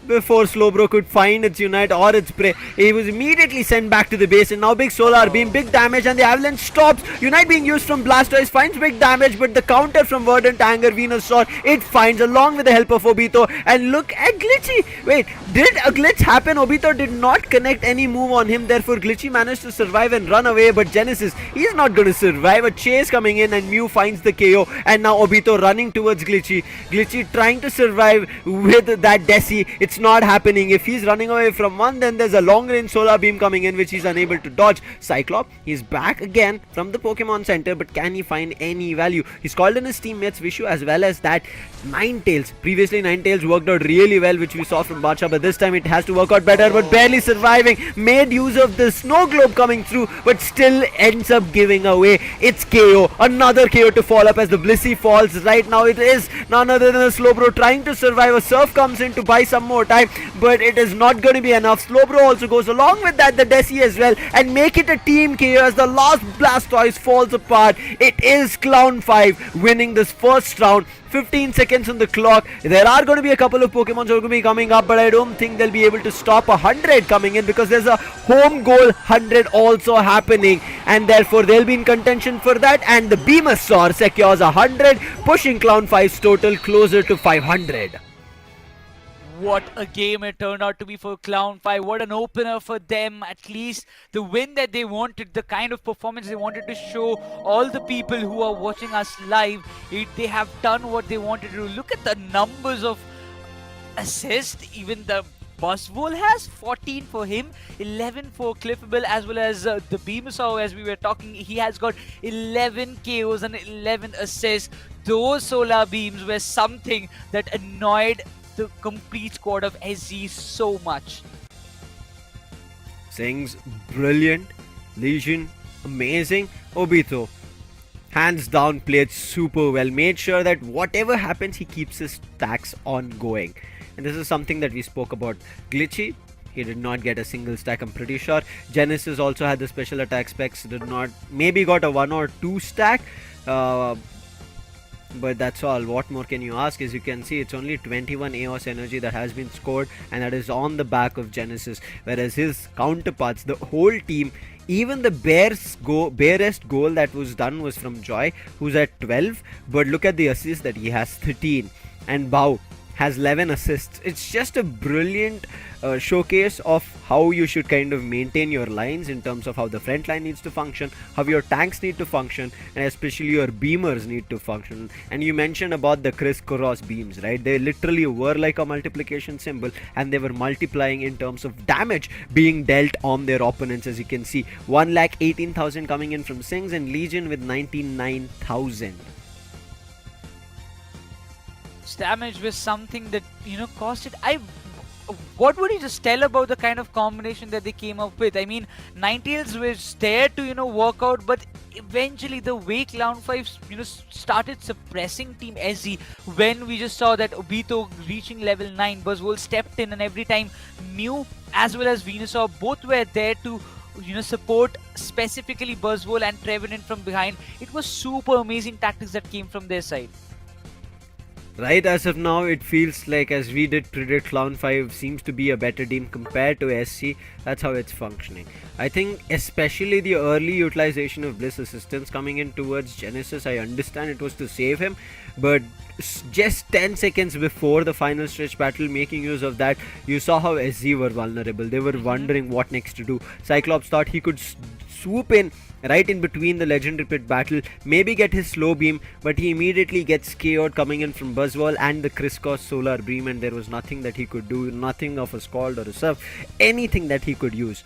Before Slowbro could find its Unite or its prey, he was immediately sent back to the base, and now big solar beam, big damage, and the avalanche stops. Unite being used from Blastoise finds big damage, but the counter from Verdant Anger, Venusaur, it finds along with the help of Obito. And look at Glitchy. Wait, did a glitch happen? Obito did not connect any move on him, therefore Glitchy managed to survive and run away, but Genesis, he's not going to survive. A chase coming in and Mew finds the KO, and now Obito running towards Glitchy. Glitchy trying to survive with that Desi. It's not happening. If he's running away from one, then there's a long range solar beam coming in which he's unable to dodge. Cyclops, he's back again from the Pokemon Center, but can he find any value? He's called in his teammates Vishu as well as that Ninetales. Previously Ninetales worked out really well, which we saw from Bacha, but this time it has to work out better, but barely surviving. Made use of the snow globe coming through, but still ends up giving away. It's KO. Another KO to fall up as the Blissey falls. Right now it is none other than a Slowbro trying to survive. A Surf comes in to buy some more time, but it is not going to be enough. Slowbro also goes along with that, the Desi as well, and make it a team KO as the last Blastoise falls apart. It is Clown 5 winning this first round. 15 seconds on the clock. There are going to be a couple of Pokemon who are going to be coming up, but I don't think they'll be able to stop 100 coming in, because there's a home goal 100 also happening, and therefore they'll be in contention for that. And the Venusaur secures 100, pushing Clown 5's total closer to 500. What a game it turned out to be for Clown 5. What an opener for them. At least the win that they wanted, the kind of performance they wanted to show all the people who are watching us live. They have done what they wanted to do. Look at the numbers of assists. Even the Buzzwole has 14 for him, 11 for Cliffable, as well as the Venusaur, as we were talking. He has got 11 KOs and 11 assists. Those solar beams were something that annoyed the complete squad of SZ so much. Sings, brilliant. Legion, amazing. Obito, hands down, played super well. Made sure that whatever happens, he keeps his stacks on going. And this is something that we spoke about. Glitchy, he did not get a single stack, I'm pretty sure. Genesis also had the special attack specs, did not, maybe got a 1 or 2 stack. But that's all. What more can you ask? As you can see, it's only 21 AOS energy that has been scored, and that is on the back of Genesis, whereas his counterparts, the whole team, even the barest goal that was done was from Joy, who's at 12, but look at the assists that he has, 13, and Bao has 11 assists. It's just a brilliant showcase of how you should kind of maintain your lines in terms of how the front line needs to function, how your tanks need to function, and especially your beamers need to function. And you mentioned about the crisscross beams, right? They literally were like a multiplication symbol, and they were multiplying in terms of damage being dealt on their opponents. As you can see, 118,000 coming in from Sings, and Legion with 99,000. Damage was something that, cost it. What would you just tell about the kind of combination that they came up with? I mean, Ninetales was there to, work out, but eventually the way Clown 5, started suppressing Team SZ, when we just saw that Obito reaching level 9, Buzzwole stepped in, and every time Mew as well as Venusaur both were there to support specifically Buzzwole and Revenant from behind. It was super amazing tactics that came from their side. Right, as of now, it feels like, as we did predict, Clown 5 seems to be a better team compared to SC. That's how it's functioning. I think especially the early utilization of Bliss assistance coming in towards Genesis, I understand it was to save him, but just 10 seconds before the final stretch battle, making use of that, you saw how SZ were vulnerable. They were wondering what next to do. Cyclops thought he could swoop in right in between the legendary pit battle, maybe get his slow beam, but he immediately gets KO'd coming in from Buzzwole and the crisscross solar beam, and there was nothing that he could do, nothing of a scald or a surf, anything that he could use.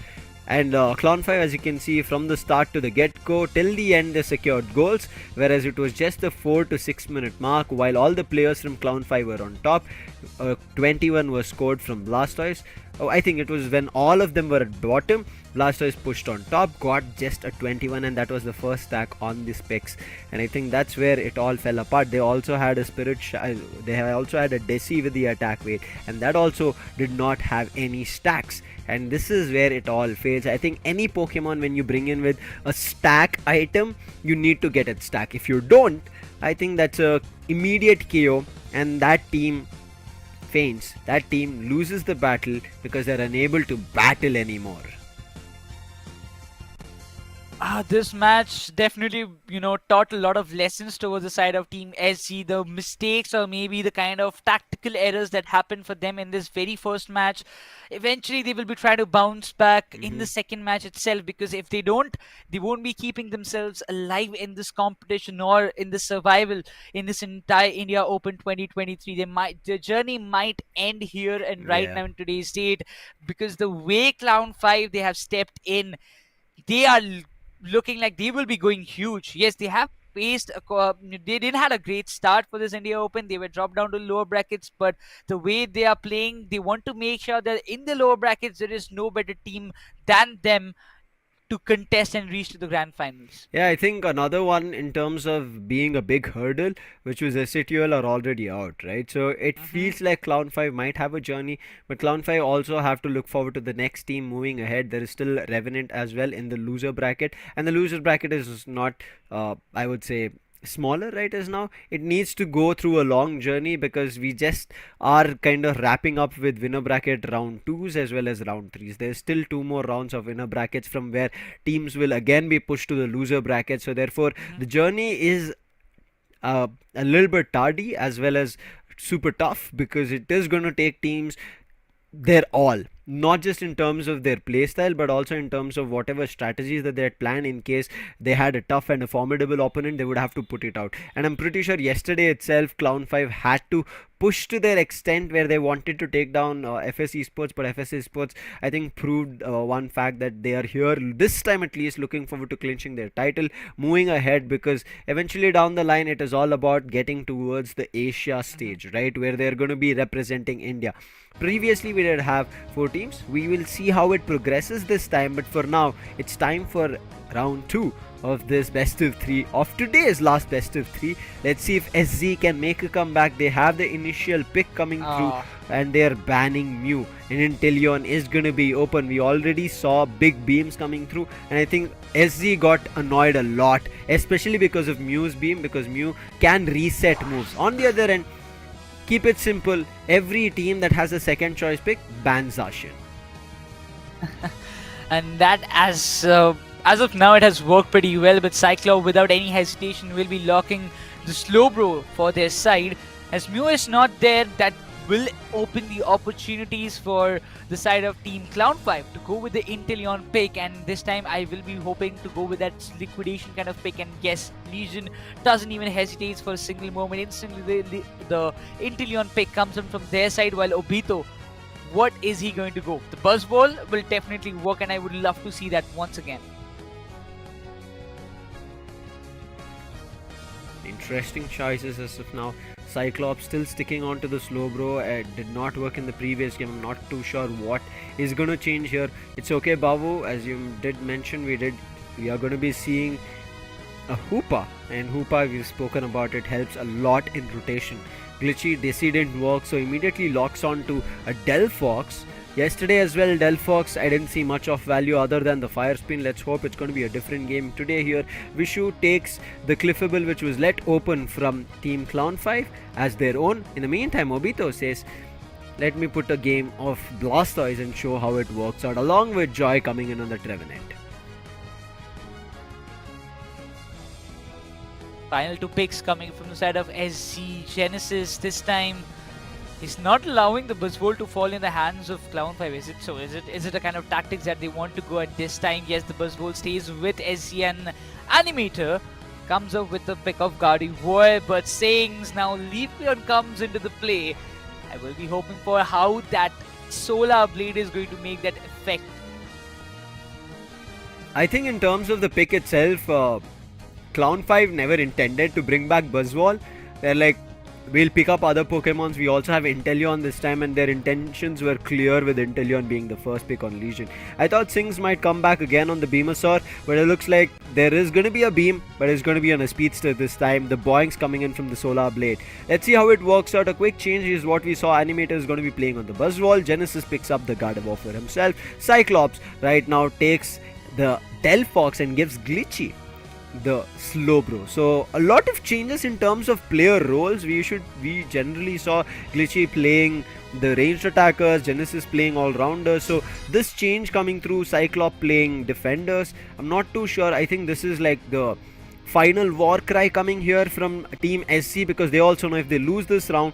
And Clown 5, as you can see, from the start to the get-go till the end, they secured goals, whereas it was just the 4 to 6 minute mark while all the players from Clown 5 were on top. 21 was scored from Blastoise. I think it was when all of them were at bottom, Blastoise pushed on top, got just a 21, and that was the first stack on the specs. And I think that's where it all fell apart. They also had a they also had a Desi with the attack weight, and that also did not have any stacks. And this is where it all fails. I think any Pokemon, when you bring in with a stack item, you need to get it stack. If you don't, I think that's a immediate KO, and that team faints. That team loses the battle because they're unable to battle anymore. This match definitely, taught a lot of lessons towards the side of Team SC. The mistakes or maybe the kind of tactical errors that happened for them in this very first match. Eventually, they will be trying to bounce back in the second match itself, because if they don't, they won't be keeping themselves alive in this competition or in the survival in this entire India Open 2023. Their journey might end here and right now in today's date, because the way Clown5 they have stepped in, they are looking like they will be going huge. Yes, they have faced they didn't had a great start for this India Open. They were dropped down to lower brackets, but the way they are playing, they want to make sure that in the lower brackets there is no better team than them to contest and reach to the grand finals. Yeah, I think another one in terms of being a big hurdle, which was SATL, are already out, right? So it feels like Clown5 might have a journey, but Clown5 also have to look forward to the next team moving ahead. There is still Revenant as well in the loser bracket, and the loser bracket is not, I would say, smaller right as now. It needs to go through a long journey, because we just are kind of wrapping up with winner bracket round 2s as well as round 3s. There's still 2 more rounds of winner brackets from where teams will again be pushed to the loser bracket. So therefore the journey is a little bit tardy as well as super tough, because it is going to take teams their all, not just in terms of their playstyle, but also in terms of whatever strategies that they had planned. In case they had a tough and a formidable opponent, they would have to put it out. And I'm pretty sure yesterday itself Clown5 had to push to their extent where they wanted to take down FS Esports, but FS Esports I think proved one fact that they are here this time at least looking forward to clinching their title, moving ahead, because eventually down the line it is all about getting towards the Asia stage, right, where they're going to be representing India. Previously we did have 4 teams. We will see how it progresses this time, but for now it's time for round 2 of this best of 3, of today's last best of 3. Let's see if SZ can make a comeback. They have the initial pick coming through, and they're banning Mew, and Inteleon is gonna be open. We already saw big beams coming through, and I think SZ got annoyed a lot, especially because of Mew's beam, because Mew can reset moves. On the other end, keep it simple, every team that has a second choice pick bans Zacian. And that, as of now, it has worked pretty well, but Cyclops without any hesitation will be locking the Slowbro for their side. As Mew is not there, that will open the opportunities for the side of Team Clown5 to go with the Inteleon pick, and this time I will be hoping to go with that liquidation kind of pick. And yes, Legion doesn't even hesitate for a single moment. Instantly the Inteleon pick comes in from their side, while Obito, what is he going to go? The Buzzball will definitely work, and I would love to see that once again. Interesting choices as of now. Cyclops still sticking on to the Slowbro. It did not work in the previous game. I'm not too sure what is going to change here. It's okay, Babu, as you did mention, we are going to be seeing a Hoopa, and Hoopa, we've spoken about it, helps a lot in rotation. Glitchy Desi didn't work, so immediately locks on to a Delphox. Yesterday as well, Delphox, I didn't see much of value other than the fire spin. Let's hope it's going to be a different game today here. Vishu takes the Cliffable, which was let open from Team Clown5 as their own. In the meantime, Obito says, let me put a game of Blastoise and show how it works out, along with Joy coming in on the Revenant. Final 2 picks coming from the side of SC. Genesis this time is not allowing the Buzzwole to fall in the hands of Clown5. Is it so? Is it a kind of tactics that they want to go at this time? Yes, the Buzzwole stays with SC, and Animator comes up with the pick of Gardevoir, but Sayings now Leafeon comes into the play. I will be hoping for how that Solar Blade is going to make that effect. I think in terms of the pick itself, Clown5 never intended to bring back Buzzwole. They're like, we'll pick up other Pokemons. We also have Inteleon this time, and their intentions were clear with Inteleon being the first pick on Legion. I thought Sings might come back again on the Venusaur, but it looks like there is going to be a beam, but it's going to be on a Speedster this time. The Boink's coming in from the Solar Blade. Let's see how it works out. A quick change is what we saw. Animator is going to be playing on the Buzzwall. Genesis picks up the Gardevoir for himself. Cyclops right now takes the Delphox and gives Glitchy the Slowbro. So a lot of changes in terms of player roles. We generally saw Glitchy playing the ranged attackers, Genesis playing all-rounders. So this change coming through, Cyclops playing defenders, I'm not too sure. I think this is like the final war cry coming here from Team SC, because they also know if they lose this round,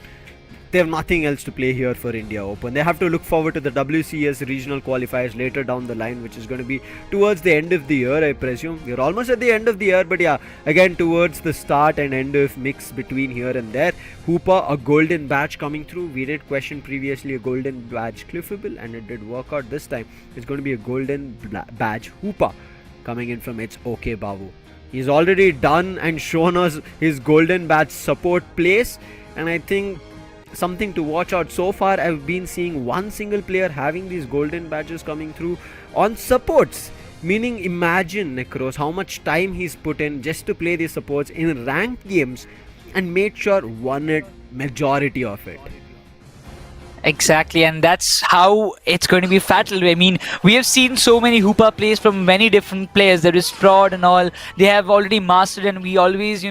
they have nothing else to play here for India Open. They have to look forward to the WCS regional qualifiers later down the line, which is going to be towards the end of the year, I presume. We're almost at the end of the year, but yeah, again towards the start and end of mix between here and there. Hoopa, a golden badge coming through. We did question previously a golden badge Cliffable, and it did work out this time. It's going to be a golden badge Hoopa coming in from its OK Babu. He's already done and shown us his golden badge support place, and I think something to watch out. So far I've been seeing one single player having these golden badges coming through on supports, meaning imagine, Necros, how much time he's put in just to play these supports in ranked games and made sure won it, majority of it. Exactly, and that's how it's going to be fatal. I mean, we have seen so many Hoopa plays from many different players. There is Fraud and all. They have already mastered, and we always,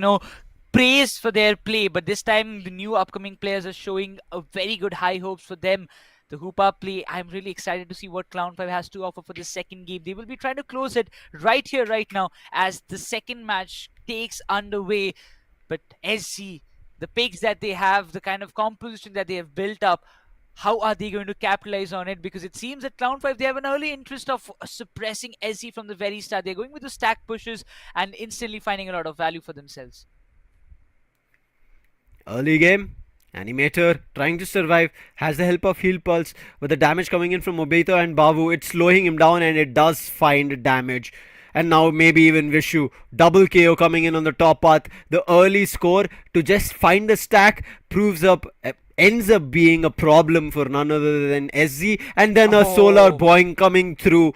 praise for their play, but this time the new upcoming players are showing a very good high hopes for them. The Hoopa play, I'm really excited to see what Cloud5 has to offer for the second game. They will be trying to close it right here, right now, as the second match takes underway. But SC, the picks that they have, the kind of composition that they have built up, how are they going to capitalize on it? Because it seems that Cloud5, they have an early interest of suppressing SC from the very start. They're going with the stack pushes and instantly finding a lot of value for themselves. Early game, Animator trying to survive, has the help of Heal Pulse, but the damage coming in from Obito and Babu, it's slowing him down, and it does find damage. And now maybe even Vishu, double KO coming in on the top path. The early score to just find the stack ends up being a problem for none other than SZ, and then a Solar Boing coming through.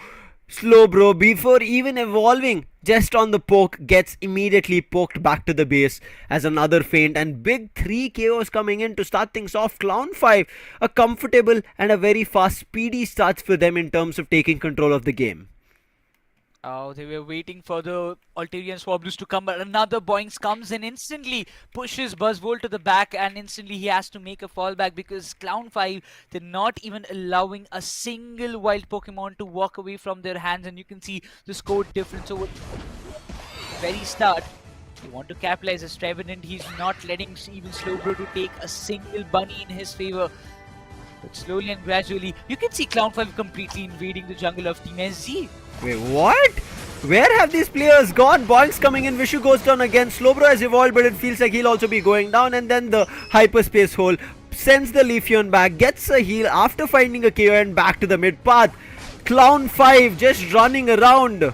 Slowbro, before even evolving, just on the poke, gets immediately poked back to the base as another feint, and big 3 KOs coming in to start things off. Cloud5, a comfortable and a very fast, speedy starts for them in terms of taking control of the game. Oh, they were waiting for the Alterian Swablues to come, but another Boinks comes in, instantly pushes Buzzwole to the back, and instantly he has to make a fallback because Cloud5, they're not even allowing a single wild Pokemon to walk away from their hands, and you can see the score difference over the very start. They want to capitalize as Revenant. He's not letting even Slowbro to take a single bunny in his favor. But slowly and gradually, you can see Cloud5 completely invading the jungle of Team SZ. Wait, what? Where have these players gone? Boinks coming in, Vishu goes down again. Slowbro has evolved, but it feels like he'll also be going down. And then the hyperspace hole sends the Leafeon back, gets a heal after finding a KO, and back to the mid path. Cloud5 just running around.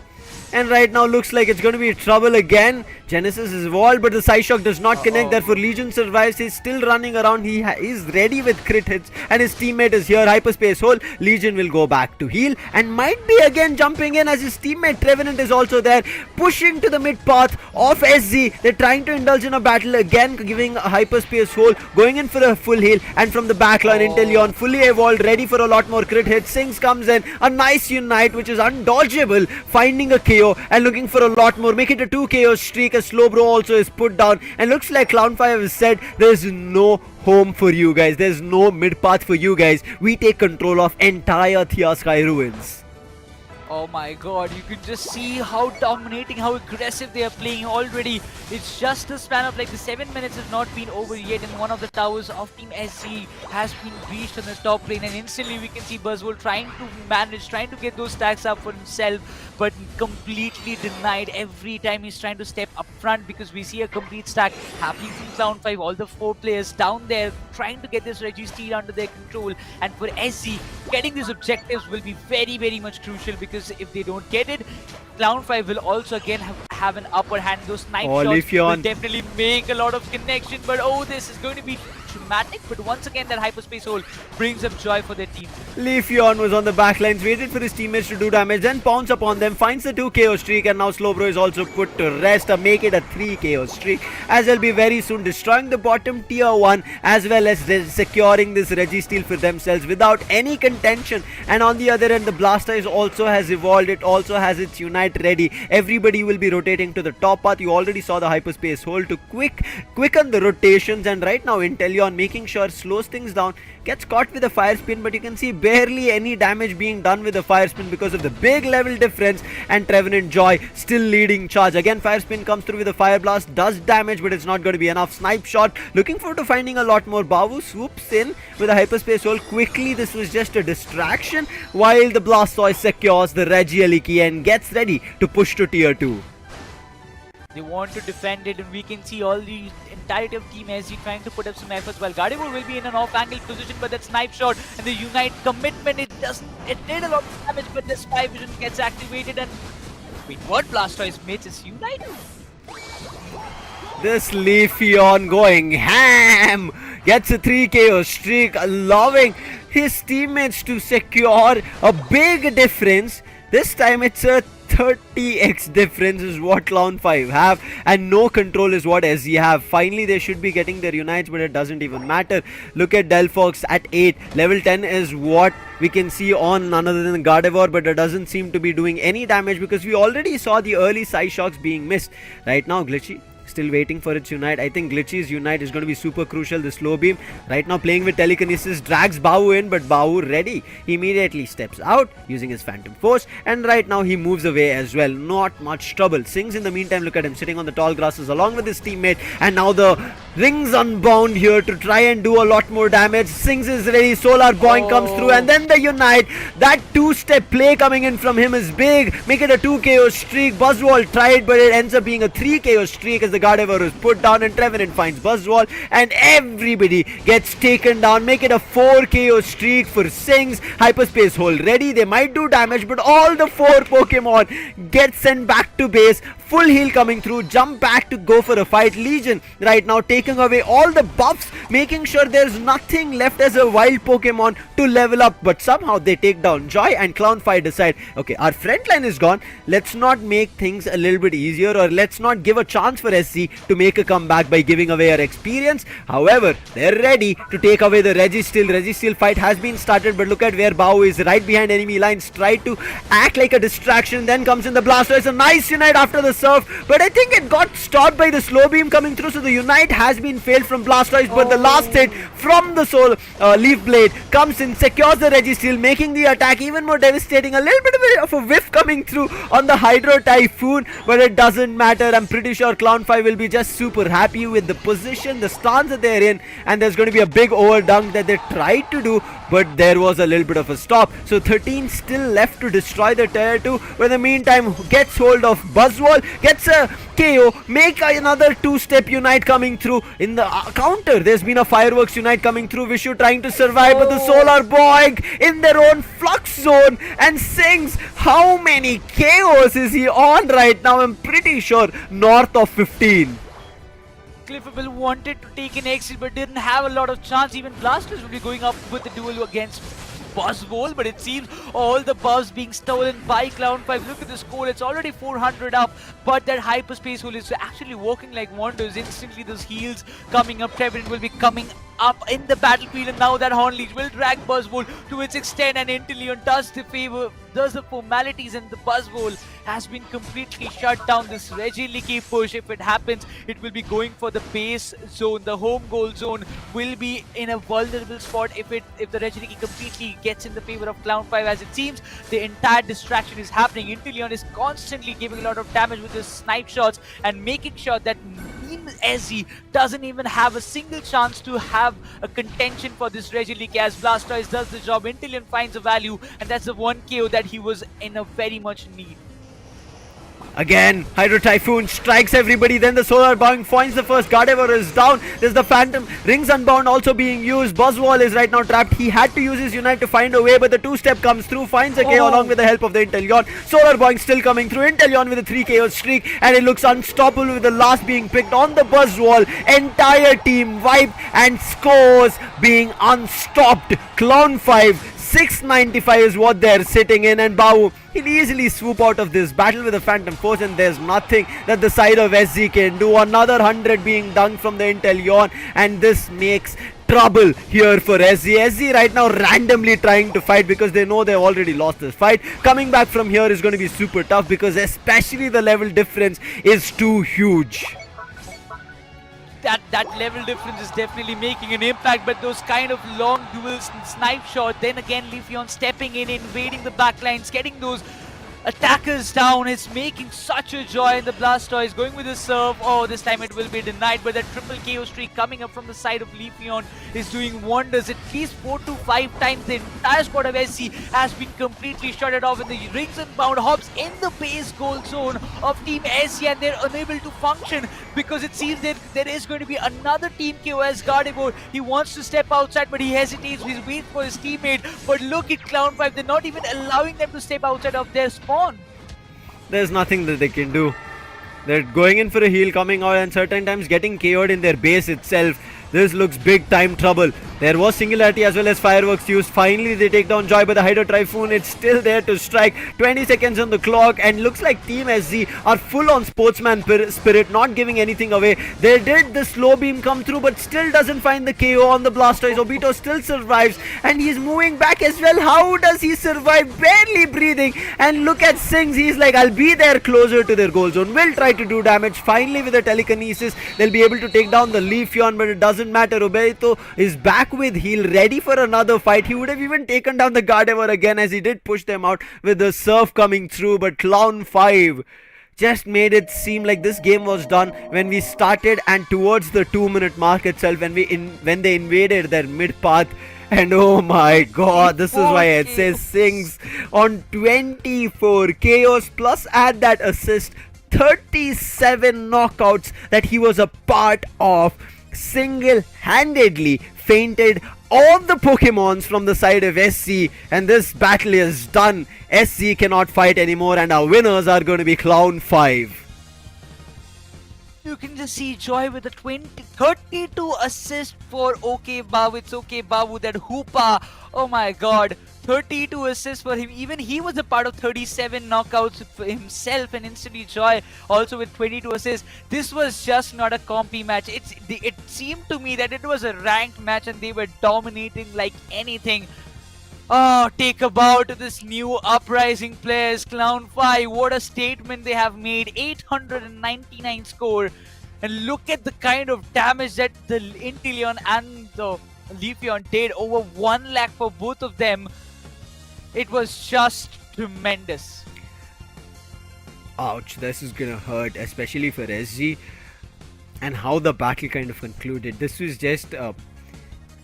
And right now looks like it's going to be trouble again. Genesis is evolved, but the Psyshock does not connect. Therefore Legion survives. He's still running around. He is ready with crit hits, and his teammate is here. Hyperspace hole. Legion will go back to heal and might be again jumping in as his teammate Revenant is also there, pushing to the mid path of SZ. They're trying to indulge in a battle again, giving a hyperspace hole, going in for a full heal, and from the backline Inteleon fully evolved, ready for a lot more crit hits. Sings comes in, a nice Unite which is undodgeable, finding a KO and looking for a lot more, make it a 2 KO streak. A Slowbro also is put down, and looks like Cloud5 has said there's no home for you guys, there's no mid path for you guys. We take control of entire Thea Sky Ruins. Oh my god, you can just see how dominating, how aggressive they are playing already. It's just a span of like the 7 minutes has not been over yet, and one of the towers of Team SC has been breached on the top lane, and instantly we can see Buzzwole trying to get those stacks up for himself, but completely denied every time he's trying to step up front, because we see a complete stack happening from Cloud5. All the 4 players down there, trying to get this Registeel under their control. And for SZ, getting these objectives will be very, very much crucial, because if they don't get it, Clown5 will also again have an upper hand. Those snipe shots will definitely make a lot of connection, but this is going to be dramatic. But once again, that hyperspace hole brings up joy for their team. Leafeon was on the backlines, waited for his teammates to do damage, then pounce upon them, finds the 2 KO streak, and now Slowbro is also put to rest, make it a 3 KO streak, as they'll be very soon destroying the bottom tier 1, as well as securing this Registeel for themselves without any contention. And on the other end, the Blastoise also has evolved, it also has its Unite ready. Everybody will be rotating to the top path. You already saw the hyperspace hole to quicken the rotations, and right now Inteleon making sure slows things down, gets caught with a fire spin, but you can see barely any damage being done with the fire spin because of the big level difference. And Revenant Joy still leading charge. Again, fire spin comes through with a fire blast, does damage, but it's not going to be enough. Snipe shot, looking forward to finding a lot more. Bawu swoops in with a hyperspace hole quickly. This was just a distraction, while the Blastoise secures the Regieleki and gets ready to push to tier 2. They want to defend it, and we can see all the entirety of Team SG trying to put up some efforts, while Gardevoir will be in an off-angle position, but that snipe shot and the Unite commitment, it did a lot of damage, but the Spy Vision gets activated. And wait, what? Blastoise mates is Unite? This Leafeon going ham, gets a 3 KO streak, allowing his teammates to secure a big difference. This time it's a 30x difference is what Clown5 have, and no control is what SZ have. Finally, they should be getting their Unites, but it doesn't even matter. Look at Delphox at 8. Level 10 is what we can see on none other than Gardevoir, but it doesn't seem to be doing any damage because we already saw the early Psyshocks being missed. Right now, Glitchy still waiting for its Unite. I think Glitchy's Unite is going to be super crucial. The slow beam right now playing with telekinesis drags Bawu in, but Bawu ready. He immediately steps out using his Phantom Force, and right now he moves away as well. Not much trouble. Sings in the meantime, look at him sitting on the tall grasses along with his teammate, and now the Rings Unbound here to try and do a lot more damage. Sings is ready. Solar Boing comes through, and then the Unite. That 2-step play coming in from him is big. Make it a 2 KO streak. Buzzwall tried, but it ends up being a 3 KO streak as the Gardevoir is put down, and Revenant finds Buzzwall, and everybody gets taken down. Make it a 4 KO streak for Sings. Hyperspace hole ready. They might do damage, but all the 4 Pokemon get sent back to base. Full heal coming through, jump back to go for a fight. Legion right now taking away all the buffs, making sure there's nothing left as a wild Pokemon to level up, but somehow they take down Joy, and Clown5 decide, okay, our front line is gone, let's not make things a little bit easier, or let's not give a chance for SC to make a comeback by giving away our experience. However, they're ready to take away the Registeel. Registeel fight has been started, but look at where Bawu is, right behind enemy lines, tried to act like a distraction, then comes in the Blastoise. A nice Unite after the surf, but I think it got stopped by the slow beam coming through, so the Unite has been failed from Blastoise, but the last hit from the Leaf Blade comes in, secures the Registeel, making the attack even more devastating. A little bit of a whiff coming through on the Hydro Typhoon, but it doesn't matter. I'm pretty sure Clown5 will be just super happy with the position, the stance that they're in, and there's going to be a big overdunk that they tried to do, but there was a little bit of a stop. So 13 still left to destroy the tier 2, but in the meantime gets hold of Buzzwall, gets a KO, make another 2-step Unite coming through. In the counter, there's been a Fireworks Unite coming through. Vishu trying to survive, but the Solar Boing in their own Flux Zone, and Sings, how many KOs is he on right now? I'm pretty sure north of 15. Cliffable wanted to take an exit, but didn't have a lot of chance. Even Blastoise will be going up with the duel against Buzzwole, but it seems all the buffs being stolen by Clown5. Look at the score, it's already 400 up, but that hyperspace hole is actually working like wonders. Instantly those heals coming up. Revenant will be coming up in the battlefield, and now that Hornleech will drag Buzzwole to its extent, and Inteleon does the formalities, and the Buzzwole has been completely shut down. This Regieleki push, if it happens, it will be going for the base zone. The home goal zone will be in a vulnerable spot if the Regieleki completely gets in the favor of Clown5. As it seems, the entire distraction is happening. Inteleon is constantly giving a lot of damage with his snipe shots and making sure that Team SZ doesn't even have a single chance to have a contention for this Regieleki, as Blastoise does the job. Inteleon finds a value, and that's the 1 KO that he was in a very much need. Again, Hydro Typhoon strikes everybody. Then the Solar Bound finds the first. Gardevoir is down. There's the Phantom. Rings Unbound also being used. Buzzwole is right now trapped. He had to use his Unite to find a way, but the 2-step comes through. Finds a KO along with the help of the Inteleon. Solar Bound still coming through. Inteleon with a 3 KO streak. And it looks unstoppable with the last being picked on the Buzzwole. Entire team wiped and scores being unstopped. Clown 5. 695 is what they're sitting in, and Bawu, he'll easily swoop out of this battle with the Phantom Force, and there's nothing that the side of SZ can do. Another 100 being dunked from the Inteleon, and this makes trouble here for SZ. SZ right now randomly trying to fight because they know they've already lost this fight. Coming back from here is going to be super tough because especially the level difference is too huge. That level difference is definitely making an impact, but those kind of long duels and snipe shot, then again Leafeon stepping in, invading the backlines, getting those attackers down, is making such a joy. And the Blastoise going with the serve. Oh, this time it will be denied, but that triple KO streak coming up from the side of Leafeon is doing wonders. At least 4 to 5 times the entire squad of SC has been completely shutted off, and the Rings Unbound hops in the base goal zone of Team SC, and they're unable to function because it seems that there is going to be another Team KOS. Gardevoir, he wants to step outside, but he hesitates. He's waiting for his teammate, but look at Clown 5, they're not even allowing them to step outside of their spawn. There's nothing that they can do. They're going in for a heal, coming out, and certain times getting KO'd in their base itself. This looks big time trouble. There was Singularity as well as Fireworks used. Finally they take down Joy, but the Hydro Typhoon, it's still there to strike. 20 seconds on the clock, and looks like Team SZ are full on sportsman spirit, not giving anything away. They did the slow beam come through, but still doesn't find the KO on the Blastoise. Obito still survives, and he's moving back as well. How does he survive? Barely breathing. And look at Sings, he's like, I'll be there closer to their goal zone. Will try to do damage. Finally with the telekinesis, they'll be able to take down the Leafeon, but it doesn't matter. Obito is back with heal, ready for another fight. He would have even taken down the Gardevoir again, as he did push them out with the surf coming through, but Clown 5 just made it seem like this game was done when we started, and towards the 2-minute mark itself, when they invaded their mid path. And oh my god, this is why it says Sings on 24 KOs, plus add that assist, 37 knockouts that he was a part of. Single-handedly fainted all the Pokemons from the side of SC, and this battle is done. SC cannot fight anymore, and our winners are going to be Clown 5. You can just see Joy with a 32 assist for OK Babu. It's OK Babu, that Hoopa. Oh my god. 32 assists for him. Even he was a part of 37 knockouts for himself, and instantly Joy also with 22 assists. This was just not a compy match. It seemed to me that it was a ranked match, and they were dominating like anything. Oh, take a bow to this new uprising players, Clown 5. What a statement they have made. 899 score. And look at the kind of damage that the Inteleon and the Leafeon did. Over 1 lakh for both of them. It was just tremendous. Ouch, this is gonna hurt, especially for SG. And how the battle kind of concluded. This was just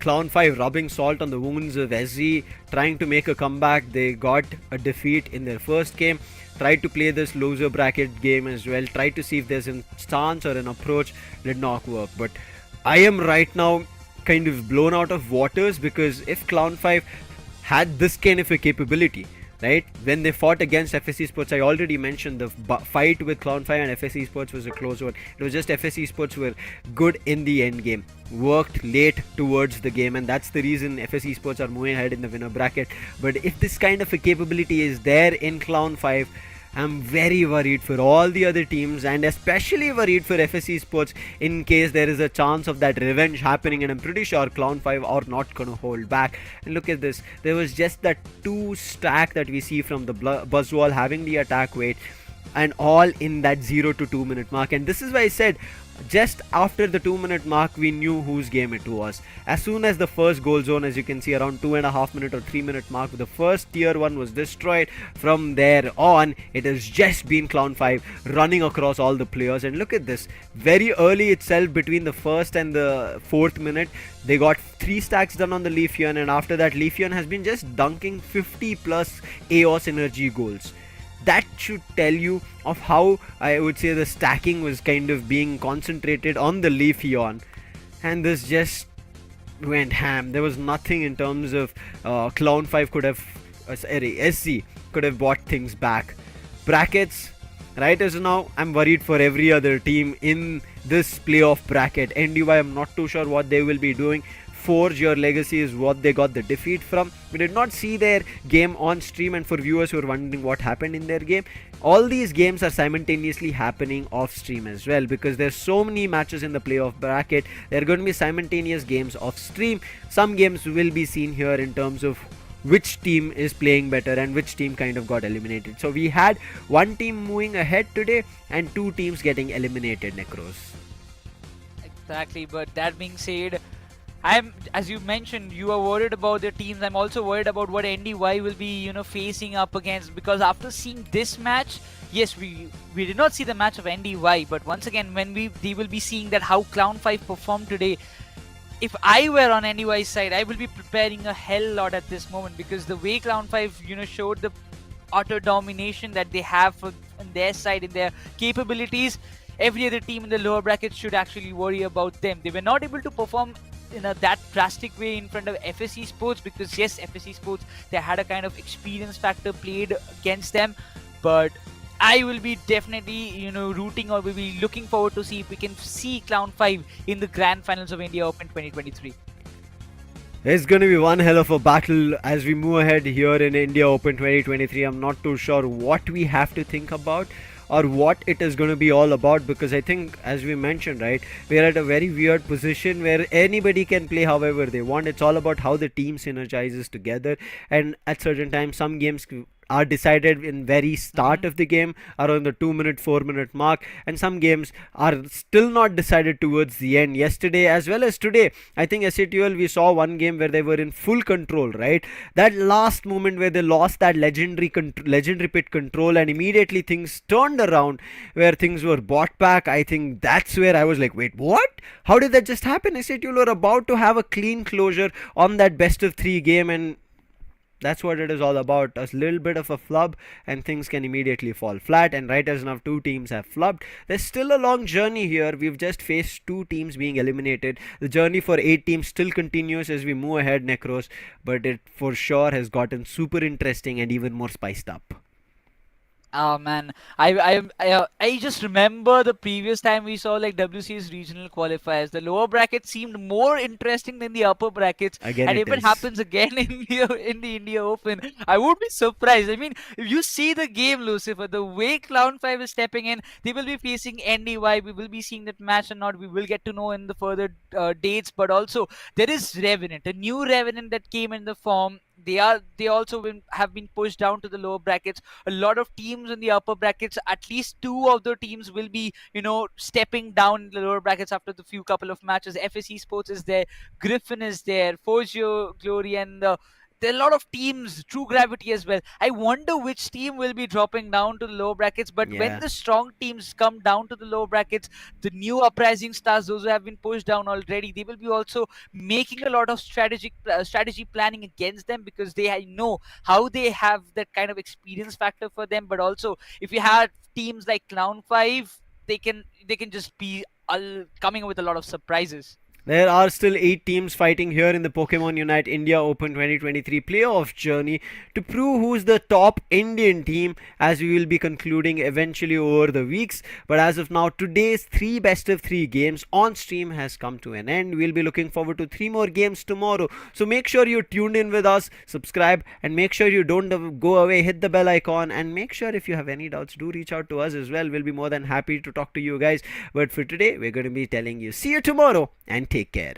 Clown 5 rubbing salt on the wounds of SZ, trying to make a comeback. They got a defeat in their first game, tried to play this loser bracket game as well, tried to see if there's a chance or an approach, did not work. But I am right now kind of blown out of waters, because if Clown 5 had this kind of a capability, right, when they fought against FS Esports, I already mentioned the fight with Clown 5 and FS Esports was a close one. It was just FS Esports were good in the end game, worked late towards the game, and that's the reason FS Esports are moving ahead in the winner bracket. But if this kind of a capability is there in Clown 5, I'm very worried for all the other teams, and especially worried for FS Esports in case there is a chance of that revenge happening. And I'm pretty sure Clown 5 are not gonna hold back. And look at this, there was just that 2 stack that we see from the Buzzwole having the attack weight, and all in that 0 to 2 minute mark. And this is why I said just after the 2 minute mark we knew whose game it was. As soon as the first goal zone, as you can see around 2.5 minute or 3 minute mark, the first tier 1 was destroyed. From there on it has just been Clown 5 running across all the players. And look at this, very early itself, between the first and the 4th minute, they got 3 stacks done on the Leafeon, and after that Leafeon has been just dunking 50 plus AOS energy goals. that should tell you of how I would say the stacking was kind of being concentrated on the Leafeon, and this just went ham. There was nothing in terms of Clown5 could have SC could have bought things back. Brackets, right as now, I'm worried for every other team in this playoff bracket. NDY, I'm not too sure what they will be doing. Forge Your Legacy is what they got the defeat from. We did not see their game on stream, and for viewers who are wondering what happened in their game, all these games are simultaneously happening off stream as well, because there's so many matches in the playoff bracket. There are going to be simultaneous games off stream. Some games will be seen here in terms of which team is playing better and which team kind of got eliminated. So we had one team moving ahead today and two teams getting eliminated, Necros. Exactly, but that being said, as you mentioned, you are worried about their teams. I'm also worried about what NDY will be, facing up against, because after seeing this match, yes, we did not see the match of NDY, but once again, when they will be seeing that how Clown5 performed today, if I were on NDY's side, I will be preparing a hell lot at this moment, because the way Clown5, showed the utter domination that they have on their side, in their capabilities, every other team in the lower brackets should actually worry about them. They were not able to perform in that drastic way in front of FS Esports, because yes, FS Esports, they had a kind of experience factor played against them, but I will be definitely rooting, or will be looking forward to see if we can see Clown5 in the grand finals of India Open 2023. It's going to be one hell of a battle as we move ahead here in India Open 2023. I'm not too sure what we have to think about or what it is going to be all about, because I think, as we mentioned, right, we're at a very weird position where anybody can play however they want. It's all about how the team synergizes together, and at certain times some games are decided in very start of the game, around the 2-minute 4-minute mark, and some games are still not decided towards the end. Yesterday as well as today, I think SATL, we saw one game where they were in full control, right? That last moment where they lost that legendary pit control, and immediately things turned around where things were bought back. I think that's where I was like, wait, what? How did that just happen? SATL were about to have a clean closure on that best of 3 game, and that's what it is all about. A little bit of a flub and things can immediately fall flat, and right as now 2 teams have flubbed. There's still a long journey here. We've just faced 2 teams being eliminated. The journey for 8 teams still continues as we move ahead, Necros, but it for sure has gotten super interesting and even more spiced up. Oh man, I just remember the previous time we saw like WC's regional qualifiers. The lower brackets seemed more interesting than the upper brackets, Again, and if it happens again in the India Open, I would be surprised. I mean, if you see the game, Lucifer, the way Clown5 is stepping in, they will be facing NDY. We will be seeing that match or not. We will get to know in the further dates. But also there is Revenant, a new Revenant that came in the form. They also have been pushed down to the lower brackets. A lot of teams in the upper brackets, at least 2 of the teams will be, stepping down in the lower brackets after the couple of matches. FS Esports is there, Griffin is there, Forgio Glory, and there are a lot of teams, True Gravity as well. I wonder which team will be dropping down to the lower brackets. But when the strong teams come down to the lower brackets, the new uprising stars, those who have been pushed down already, they will be also making a lot of strategy planning against them, because they know how they have that kind of experience factor for them. But also, if you have teams like Clown5, they can just be coming up with a lot of surprises. There are still 8 teams fighting here in the Pokémon Unite India Open 2023 playoff journey to prove who's the top Indian team, as we will be concluding eventually over the weeks. But as of now, today's 3 best of 3 games on stream has come to an end. We'll be looking forward to 3 more games tomorrow. So make sure you tuned in with us, subscribe, and make sure you don't go away, hit the bell icon, and make sure if you have any doubts, do reach out to us as well. We'll be more than happy to talk to you guys. But for today, we're going to be telling you, see you tomorrow, and take care.